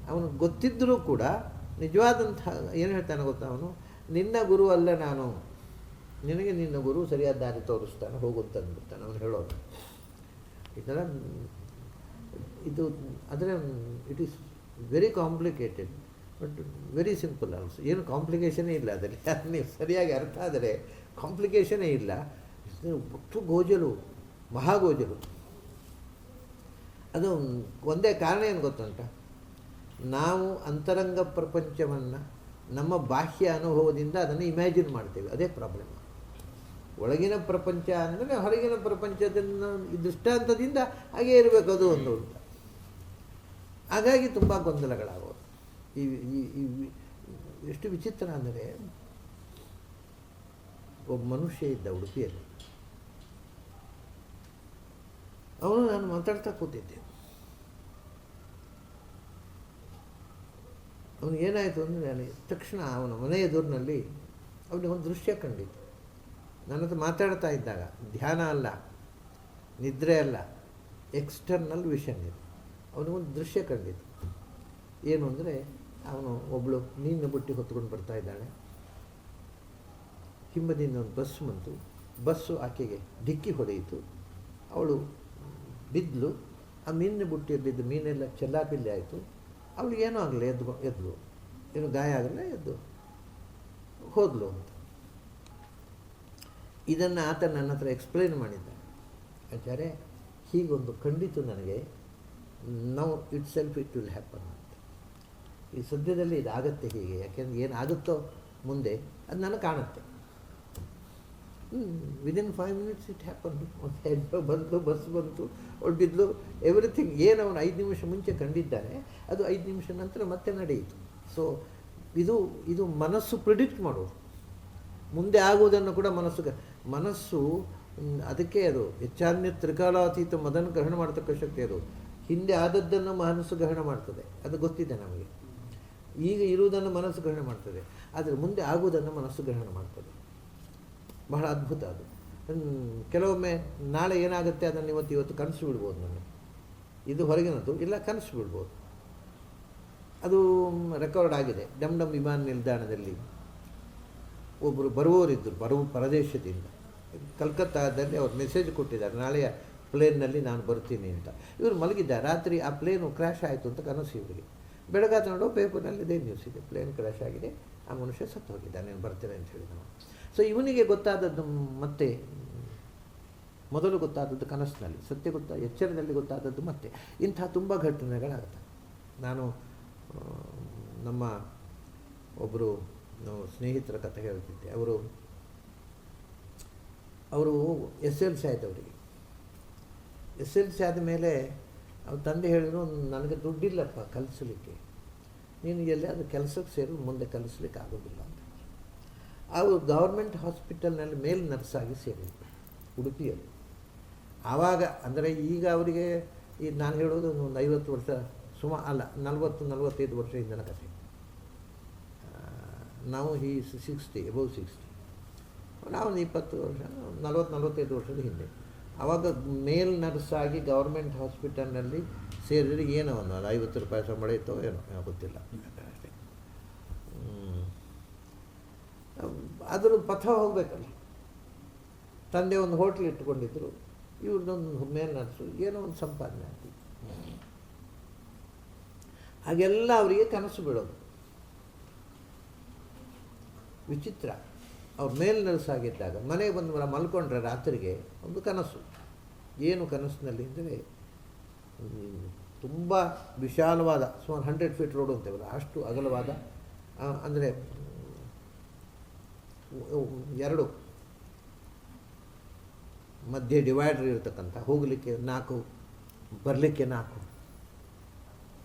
ಅವನು ಗೊತ್ತಿದ್ದರೂ ಕೂಡ ನಿಜವಾದಂತಹ ಏನು ಹೇಳ್ತಾನೆ ಗೊತ್ತಾ, ಅವನು ನಿನ್ನ ಗುರು ಅಲ್ಲ ನಾನು, ನಿನಗೆ ನಿನ್ನ ಗುರು ಸರಿಯಾದ ದಾರಿ ತೋರಿಸ್ತಾನೆ ಹೋಗುತ್ತಂದ್ಬಿಡ್ತಾನೆ ಅವನು ಹೇಳೋದು. ಇದರ ಇದು ಆದರೆ it is very complicated but very simple also. ಏನು ಕಾಂಪ್ಲಿಕೇಶನೇ ಇಲ್ಲ ಅದರಲ್ಲಿ. ನೀವು ಸರಿಯಾಗಿ ಅರ್ಥ ಆದರೆ ಕಾಂಪ್ಲಿಕೇಶನೇ ಇಲ್ಲ. ಒಟ್ಟು ಗೋಜಲು, ಮಹಾಗೋಜಲು. ಅದು ಒಂದೇ ಕಾರಣ ಏನು ಗೊತ್ತುಂಟ, ನಾವು ಅಂತರಂಗ ಪ್ರಪಂಚವನ್ನು ನಮ್ಮ ಬಾಹ್ಯ ಅನುಭವದಿಂದ ಅದನ್ನು ಇಮ್ಯಾಜಿನ್ ಮಾಡ್ತೇವೆ. ಅದೇ ಪ್ರಾಬ್ಲಮ್. ಒಳಗಿನ ಪ್ರಪಂಚ ಅಂದರೆ ಹೊರಗಿನ ಪ್ರಪಂಚದನ್ನ ದೃಷ್ಟಾಂತದಿಂದ ಹಾಗೇ ಇರಬೇಕು ಅದು ಒಂದು ಅಂತ. ಹಾಗಾಗಿ ತುಂಬ ಗೊಂದಲಗಳಾಗೋದು. ಈ ಎಷ್ಟು ವಿಚಿತ್ರ ಅಂದರೆ, ಒಬ್ಬ ಮನುಷ್ಯ ಇದ್ದ ಉಡುಪಿಯಲ್ಲಿ. ಅವನು ನಾನು ಮಾತಾಡ್ತಾ ಕೂತಿದ್ದೆ. ಅವನಿಗೆ ಏನಾಯಿತು ಅಂದರೆ, ನಾನು ತಕ್ಷಣ ಅವನ ಮನೆ ಎದುರಿನಲ್ಲಿ ಅವನಿಗೆ ಒಂದು ದೃಶ್ಯ ಕಂಡಿತ್ತು. ನನ್ನ ಹತ್ರ ಮಾತಾಡ್ತಾ ಇದ್ದಾಗ ಧ್ಯಾನ ಅಲ್ಲ, ನಿದ್ರೆ ಅಲ್ಲ, ಎಕ್ಸ್ಟರ್ನಲ್ ವಿಷನ್ ಇದು. ಅವನಿಗೊಂದು ದೃಶ್ಯ ಕಂಡಿತ್ತು. ಏನು ಅಂದರೆ, ಅವನು ಒಬ್ಬಳು ನೀರಿನ ಬುಟ್ಟಿ ಹೊತ್ಕೊಂಡು ಬರ್ತಾ ಇದ್ದಾಳೆ. ಹಿಂಬದಿಯಿಂದ ಒಂದು ಬಸ್ ಬಂತು. ಬಸ್ಸು ಆಕೆಗೆ ಡಿಕ್ಕಿ ಹೊಡೆಯಿತು. ಅವಳು ಬಿದ್ದಲು. ಆ ಮೀನಿನ ಬುಟ್ಟಿಯಲ್ಲಿದ್ದ ಮೀನೆಲ್ಲ ಚೆಲ್ಲಾಪಿಲ್ಲಿ ಆಯಿತು. ಅವಳಿಗೆ ಏನೂ ಆಗಲಿ, ಎದ್ಲು, ಏನು ಗಾಯ ಆಗಲ್ಲ, ಎದ್ದು ಹೋದ್ಲು ಅಂತ. ಇದನ್ನು ಆತ ನನ್ನ ಹತ್ರ ಎಕ್ಸ್ಪ್ಲೈನ್ ಮಾಡಿದ್ದ. ಆಚಾರ್ಯ ಹೀಗೊಂದು ಖಂಡಿತು ನನಗೆ, now it self it will happen ಅಂತ. ಈ ಸದ್ಯದಲ್ಲಿ ಇದಾಗತ್ತೆ ಹೀಗೆ, ಯಾಕೆಂದ್ರೆ ಏನಾಗುತ್ತೋ ಮುಂದೆ ಅದು ನನಗೆ ಕಾಣುತ್ತೆ. Within 5 minutes it happen. ಒಂದು ಹೆಜ್ಜೆ ಬಂತು, ಬಸ್ ಬಂತು, ಹೊರಟಿದ್ಲು, ಎವ್ರಿಥಿಂಗ್. ಏನು ಅವನು 5 ನಿಮಿಷ ಮುಂಚೆ ಕಂಡಿದ್ದಾನೆ ಅದು 5 ನಿಮಿಷ ನಂತರ ಮತ್ತೆ ನಡೆಯಿತು. ಸೊ ಇದು ಮನಸ್ಸು ಪ್ರಿಡಿಕ್ಟ್ ಮಾಡೋದು. ಮುಂದೆ ಆಗುವುದನ್ನು ಕೂಡ ಮನಸ್ಸು ಅದಕ್ಕೆ ಅದು ಹೆಚ್ಚಾನ್ಯ ತ್ರಿಕಾಲಾತೀತ ಮದನ್ನು ಗ್ರಹಣ ಮಾಡ್ತಕ್ಕ ಶಕ್ತಿ ಅದು. ಹಿಂದೆ ಆದದ್ದನ್ನು ಮನಸ್ಸು ಗ್ರಹಣ ಮಾಡ್ತದೆ, ಅದು ಗೊತ್ತಿದೆ ನಮಗೆ. ಈಗ ಇರುವುದನ್ನು ಮನಸ್ಸು ಗ್ರಹಣ ಮಾಡ್ತದೆ, ಆದರೆ ಮುಂದೆ ಆಗುವುದನ್ನು ಮನಸ್ಸು ಗ್ರಹಣ ಮಾಡ್ತದೆ. ಬಹಳ ಅದ್ಭುತ ಅದು. ಕೆಲವೊಮ್ಮೆ ನಾಳೆ ಏನಾಗುತ್ತೆ ಅದನ್ನು ಇವತ್ತು ಕನಸು ಬಿಡ್ಬೋದು. ನನಗೆ ಇದು ಹೊರಗಿನದ್ದು, ಇಲ್ಲ ಕನಸು ಬಿಡ್ಬೋದು. ಅದು ರೆಕಾರ್ಡ್ ಆಗಿದೆ. ಡಮ್ ಡಮ್ ವಿಮಾನ ನಿಲ್ದಾಣದಲ್ಲಿ ಒಬ್ಬರು ಬರುವವರಿದ್ದರು, ಪರದೇಶದಿಂದ. ಕಲ್ಕತ್ತಾದಲ್ಲಿ ಅವ್ರು ಮೆಸೇಜ್ ಕೊಟ್ಟಿದ್ದಾರೆ, ನಾಳೆಯ ಪ್ಲೇನ್ನಲ್ಲಿ ನಾನು ಬರ್ತೀನಿ ಅಂತ. ಇವರು ಮಲಗಿದ್ದಾರೆ. ರಾತ್ರಿ ಆ ಪ್ಲೇನು ಕ್ರ್ಯಾಶ್ ಆಯಿತು ಅಂತ ಕನಸು ಇವರಿಗೆ. ಬೆಳಗಾತ ನೋಡೋ ಪೇಪರ್ನಲ್ಲಿ ಇದೇ ನ್ಯೂಸ್ ಇದೆ, ಪ್ಲೇನ್ ಕ್ರ್ಯಾಶ್ ಆಗಿದೆ, ಆ ಮನುಷ್ಯ ಸತ್ತು ಹೋಗಿದ್ದಾನೆ, ನಾನು ಬರ್ತೇನೆ ಅಂತ ಹೇಳಿದ ನಾವು. ಸೊ ಇವನಿಗೆ ಗೊತ್ತಾದದ್ದು ಮತ್ತೆ ಮೊದಲು ಗೊತ್ತಾದದ್ದು ಕನಸಿನಲ್ಲಿ, ಎಚ್ಚರದಲ್ಲಿ ಗೊತ್ತಾದದ್ದು ಮತ್ತೆ. ಇಂಥ ತುಂಬ ಘಟನೆಗಳಾಗುತ್ತೆ. ನಾನು ನಮ್ಮ ಒಬ್ಬರು ಸ್ನೇಹಿತರ ಕಥೆ ಹೇಳ್ತಿದ್ದೆ. ಅವರು SLC ಆಯ್ತು ಅವರಿಗೆ. SLC ಆದಮೇಲೆ ಅವ್ರ ತಂದೆ ಹೇಳಿದ್ರು, ನನಗೆ ದುಡ್ಡಿಲ್ಲಪ್ಪ ಕಲಿಸಲಿಕ್ಕೆ, ನೀನು ಎಲ್ಲಿ ಅದು ಕೆಲಸಕ್ಕೆ ಸೇರಿ ಮುಂದೆ ಕಲಿಸ್ಲಿಕ್ಕೆ ಆಗೋದಿಲ್ಲ ಅಂತ. ಅವರು ಗೌರ್ಮೆಂಟ್ ಹಾಸ್ಪಿಟಲ್ನಲ್ಲಿ ಮೇಲ್ ನರ್ಸಾಗಿ ಸೇರಿದ್ರು ಉಡುಪಿಯಲ್ಲಿ. ಆವಾಗ ಅಂದರೆ ಈಗ ಅವರಿಗೆ ನಾನು ಹೇಳೋದು ಒಂದು 50 ವರ್ಷ ಅಲ್ಲ 40-45 ವರ್ಷ ಹಿಂದಿನ ಕಥೆ. ನಾವು ಈ 60 ಅಬೌವ್ 60, ನಾವೊಂದು 20 ವರ್ಷ 40-45 ವರ್ಷದ ಹಿಂದೆ. ಆವಾಗ ಮೇಲ್ ನರ್ಸಾಗಿ ಗೌರ್ಮೆಂಟ್ ಹಾಸ್ಪಿಟಲ್ನಲ್ಲಿ ಸೇರಿದ್ರೆ ಏನೋ ಒಂದು 50 ರೂಪಾಯಿ ಸಂಬಳ ಇತ್ತೋ ಏನೋ ಗೊತ್ತಿಲ್ಲ ಅಷ್ಟೇ. ಅದರ ಪಥ ಹೋಗಬೇಕಲ್ಲ. ತಂದೆ ಒಂದು ಹೋಟ್ಲ್ ಇಟ್ಕೊಂಡಿದ್ರು, ಇವ್ರದ್ದೊಂದು ಮೇಲ್ ನರ್ಸು, ಏನೋ ಒಂದು ಸಂಪಾದನೆ ಆಗ್ತಿತ್ತು. ಹಾಗೆಲ್ಲ ಅವರಿಗೆ ಕನಸು ಬೀಳೋದು. ವಿಚಿತ್ರ. ಅವ್ರು ಮೇಲ್ ನರ್ಸಾಗಿದ್ದಾಗ ಮನೆಗೆ ಬಂದು ಮಲ್ಕೊಂಡ್ರೆ ರಾತ್ರಿಗೆ ಒಂದು ಕನಸು. ಏನು ಕನಸಿನಲ್ಲಿ ಅಂದರೆ, ತುಂಬ ವಿಶಾಲವಾದ ಸುಮಾರು 100 feet ರೋಡು ಅಂತೇವಲ್ಲ ಅಷ್ಟು ಅಗಲವಾದ, ಅಂದರೆ 2 ಮಧ್ಯೆ ಡಿವೈಡರ್ ಇರತಕ್ಕಂಥ, ಹೋಗಲಿಕ್ಕೆ 4 ಬರಲಿಕ್ಕೆ 4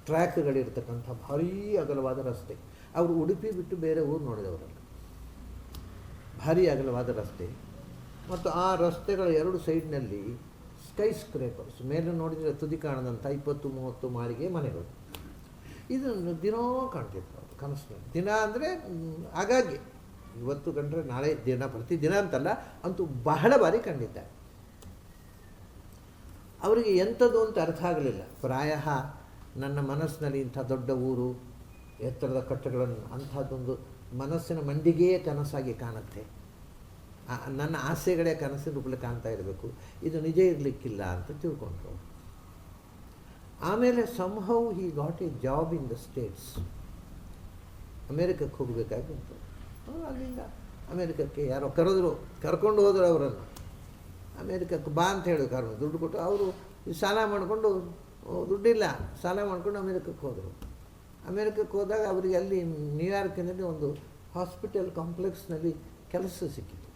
ಟ್ರ್ಯಾಕ್ಗಳಿರ್ತಕ್ಕಂಥ ಭಾರೀ ಅಗಲವಾದ ರಸ್ತೆ. ಅವರು ಉಡುಪಿ ಬಿಟ್ಟು ಬೇರೆ ಊರು ನೋಡಿದವರಲ್ಲ. ಭಾರಿ ಅಗಲವಾದ ರಸ್ತೆ ಮತ್ತು ಆ ರಸ್ತೆಗಳ ಎರಡು ಸೈಡ್ನಲ್ಲಿ ಸ್ಕೈ ಸ್ಕ್ರೇಪರ್ಸ್, ಮೇಲೆ ನೋಡಿದರೆ ತುದಿ ಕಾಣದಂಥ 20-30 ಮಾಳಿಗೆ ಮನೆಗಳು. ಇದನ್ನು ದಿನೋ ಕಾಣ್ತಿತ್ತು ಅವರು ಕನಸಿನಲ್ಲಿ. ದಿನ ಅಂದರೆ ಹಾಗಾಗಿ ಇವತ್ತು ಕಂಡ್ರೆ ನಾಳೆ ದಿನ ಪ್ರತಿದಿನ ಅಂತಲ್ಲ, ಅಂತೂ ಬಹಳ ಬಾರಿ ಕಂಡಿದ್ದಾರೆ. ಅವರಿಗೆ ಎಂಥದ್ದು ಅಂತ ಅರ್ಥ ಆಗಲಿಲ್ಲ. ಪ್ರಾಯ ನನ್ನ ಮನಸ್ಸಿನಲ್ಲಿ ಇಂಥ ದೊಡ್ಡ ಊರು, ಎತ್ತರದ ಕಟ್ಟಡಗಳನ್ನು, ಅಂಥದ್ದೊಂದು ಮನಸ್ಸಿನ ಮಂಡಿಗೆಯೇ ಕನಸಾಗಿ ಕಾಣುತ್ತೆ. ನನ್ನ ಆಸೆಗಳೇ ಕನಸಿನ ರೂಪದಲ್ಲಿ ಕಾಣ್ತಾ ಇರಬೇಕು, ಇದು ನಿಜ ಇರಲಿಕ್ಕಿಲ್ಲ ಅಂತ ತಿಳ್ಕೊಂಡ್ರು. ಆಮೇಲೆ somehow he got a job in the States. ಅಮೇರಿಕಕ್ಕೆ ಹೋಗಬೇಕಾಗಿ ಬಂತು. ಅಲ್ಲಿಂದ ಅಮೇರಿಕಕ್ಕೆ ಯಾರೋ ಕರ್ಕೊಂಡು ಹೋದರು ಅವರನ್ನು. ಅಮೇರಿಕಕ್ಕೆ ಬಾ ಅಂತ ಹೇಳಿ ಕಾರಣ ದುಡ್ಡು ಕೊಟ್ಟು ಅವರು ಸಾಲ ಮಾಡಿಕೊಂಡು, ದುಡ್ಡಿಲ್ಲ ಸಾಲ ಮಾಡಿಕೊಂಡು ಅಮೇರಿಕಕ್ಕೆ ಹೋದರು. ಅಮೇರಿಕಕ್ಕೆ ಹೋದಾಗ ಅವರಿಗೆ ಅಲ್ಲಿ ನ್ಯೂಯಾರ್ಕಿನಲ್ಲಿ ಒಂದು ಹಾಸ್ಪಿಟಲ್ ಕಾಂಪ್ಲೆಕ್ಸ್ನಲ್ಲಿ ಕೆಲಸ ಸಿಕ್ಕಿತು.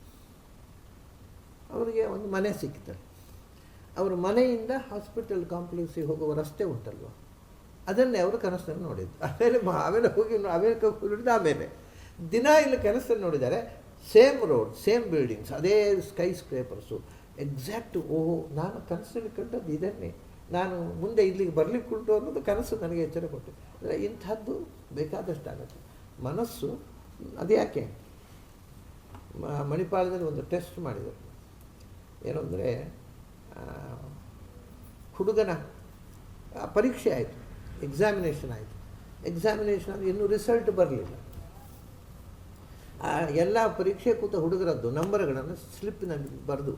ಅವರಿಗೆ ಒಂದು ಮನೆ ಸಿಕ್ಕಿತಲ್ಲ. ಅವರು ಮನೆಯಿಂದ ಹಾಸ್ಪಿಟಲ್ ಕಾಂಪ್ಲೆಕ್ಸಿಗೆ ಹೋಗುವ ರಸ್ತೆ ಉಂಟಲ್ವ, ಅದನ್ನೇ ಅವರು ಕನಸನ್ನು ನೋಡಿದ್ದು. ಆಮೇಲೆ ಹೋಗಿ ಅಮೇರಿಕಕ್ಕೆ ಹೋಗಿದ್ದು. ಆಮೇಲೆ ದಿನ ಇಲ್ಲಿ ಕೆಲಸದಲ್ಲಿ ನೋಡಿದ್ದಾರೆ. ಸೇಮ್ ರೋಡ್, ಸೇಮ್ ಬಿಲ್ಡಿಂಗ್ಸ್, ಅದೇ ಸ್ಕೈ ಸ್ಕ್ರೇಪರ್ಸು. ಎಕ್ಸಾಕ್ಟು ಓಹೋ, ನಾನು ಕನಸಲ್ಲಿ ಕಂಡದ್ದು ಇದನ್ನೇ, ನಾನು ಮುಂದೆ ಇಲ್ಲಿಗೆ ಬರಲಿಕ್ಕುಂಟು ಅನ್ನೋದು ಕನಸು ನನಗೆ ಎಚ್ಚರ ಕೊಟ್ಟು. ಅಂದರೆ ಇಂಥದ್ದು ಬೇಕಾದಷ್ಟು ಆಗುತ್ತೆ. ಮನಸ್ಸು ಅದ್ಯಾಕೆ ಮಣಿಪಾಲದಲ್ಲಿ ಒಂದು ಟೆಸ್ಟ್ ಮಾಡಿದರು. ಏನು ಅಂದರೆ ಹುಡುಗನ ಪರೀಕ್ಷೆ ಆಯಿತು, ಎಕ್ಸಾಮಿನೇಷನ್ ಆಯಿತು. ಎಕ್ಸಾಮಿನೇಷನ್ ಅಂದರೆ ಇನ್ನೂ ರಿಸಲ್ಟ್ ಬರಲಿಲ್ಲ. ಎಲ್ಲ ಪರೀಕ್ಷೆ ಕೂತ ಹುಡುಗರದ್ದು ನಂಬರ್ಗಳನ್ನು ಸ್ಲಿಪ್ನಲ್ಲಿ ಬರೆದು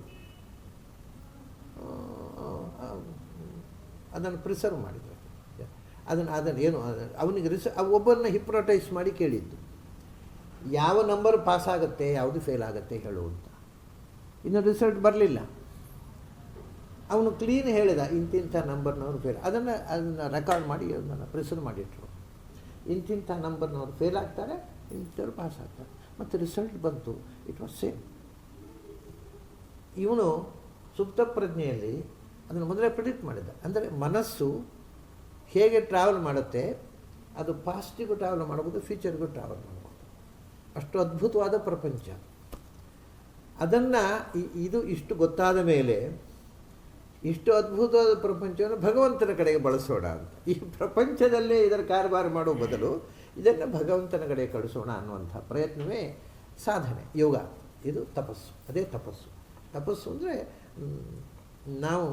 ಅದನ್ನು ಪ್ರಿಸರ್ವ್ ಮಾಡಿದರು. ಅದನ್ನು ಏನು ಅವನಿಗೆ ಒಬ್ಬರನ್ನ ಹಿಪ್ನೋಟೈಸ್ ಮಾಡಿ ಕೇಳಿದ್ದು, ಯಾವ ನಂಬರ್ ಪಾಸ್ ಆಗುತ್ತೆ, ಯಾವುದು ಫೇಲ್ ಆಗುತ್ತೆ ಹೇಳು ಅಂತ. ಇನ್ನು ರಿಸಲ್ಟ್ ಬರಲಿಲ್ಲ. ಅವನು ಕ್ಲೀನ್ ಹೇಳಿದ, ಇಂತಿಂಥ ನಂಬರ್ನವರು ಫೇಲ್. ಅದನ್ನು ರೆಕಾರ್ಡ್ ಮಾಡಿ ಅದನ್ನು ಪ್ರಿಸರ್ವ್ ಮಾಡಿಟ್ರು. ಇಂತಿಂಥ ನಂಬರ್ನವರು ಫೇಲ್ ಆಗ್ತಾರೆ, ಇಂಥವ್ರು ಪಾಸ್ ಆಗ್ತಾರೆ. ಮತ್ತು ರಿಸಲ್ಟ್ ಬಂತು, ಇಟ್ ವಾಸ್ ಸೇಮ್. ಇವನು ಸುಪ್ತ ಪ್ರಜ್ಞೆಯಲ್ಲಿ ಅದನ್ನು ಮೊದಲೇ ಪ್ರಿಡಿಕ್ಟ್ ಮಾಡಿದ್ದ. ಅಂದರೆ ಮನಸ್ಸು ಹೇಗೆ ಟ್ರಾವೆಲ್ ಮಾಡುತ್ತೆ, ಅದು ಪಾಸ್ಟಿಗೂ ಟ್ರಾವೆಲ್ ಮಾಡ್ಬೋದು, ಫ್ಯೂಚರ್ಗೂ ಟ್ರಾವೆಲ್ ಮಾಡ್ಬೋದು. ಅಷ್ಟು ಅದ್ಭುತವಾದ ಪ್ರಪಂಚ. ಅದನ್ನು ಇಷ್ಟು ಗೊತ್ತಾದ ಮೇಲೆ ಇಷ್ಟು ಅದ್ಭುತವಾದ ಪ್ರಪಂಚವನ್ನು ಭಗವಂತನ ಕಡೆಗೆ ಬಳಸೋಣ ಅಂತ. ಈ ಪ್ರಪಂಚದಲ್ಲೇ ಇದರ ಕಾರಬಾರ ಮಾಡೋ ಬದಲು ಇದನ್ನು ಭಗವಂತನ ಕಡೆಗೆ ಕಳಿಸೋಣ ಅನ್ನುವಂಥ ಪ್ರಯತ್ನವೇ ಸಾಧನೆ, ಯೋಗ. ಇದು ತಪಸ್ಸು, ಅದೇ ತಪಸ್ಸು. ತಪಸ್ಸು ಅಂದರೆ ನಾವು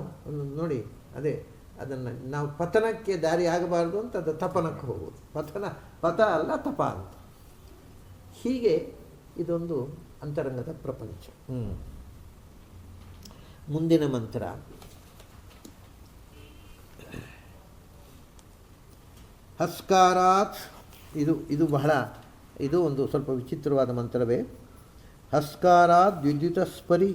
ನೋಡಿ, ಅದೇ ಅದನ್ನು ನಾವು ಪತನಕ್ಕೆ ದಾರಿ ಆಗಬಾರ್ದು ಅಂತ ಅದು ತಪನಕ್ಕೆ ಹೋಗೋದು. ಪಥ ಅಲ್ಲ, ತಪ ಅಂತ. ಹೀಗೆ ಇದೊಂದು ಅಂತರಂಗದ ಪ್ರಪಂಚ. ಮುಂದಿನ ಮಂತ್ರ ಹಸ್ಕಾರಾತ್. ಇದು ಬಹಳ, ಇದು ಒಂದು ಸ್ವಲ್ಪ ವಿಚಿತ್ರವಾದ ಮಂತ್ರವೇ. ಹಸ್ಕಾರಾತ್ ದ್ವಿದ್ಯುತಸ್ಪರಿ.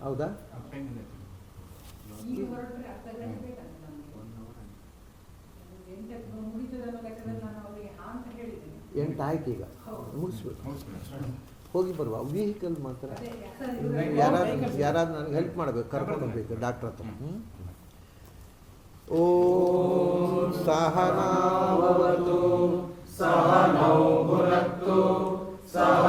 ಹೌದಾ? 8 ಆಯ್ತು. ಈಗ ಮುಗಿಸ್ಬೇಕು, ಹೋಗಿ ಬರುವ. ವೆಹಿಕಲ್ ಮಾತ್ರ ಯಾರಾದ್ರೂ ನನಗೆ ಹೆಲ್ಪ್ ಮಾಡಬೇಕು, ಕರ್ಕೊಂಡು ಹೋಗ್ಬೇಕು ಡಾಕ್ಟ್ರ್ ಹತ್ರ. ಓಂ ಸಹನಾ ಭವತು ಸಹನೌ ಭುನಕ್ತು ಸಹ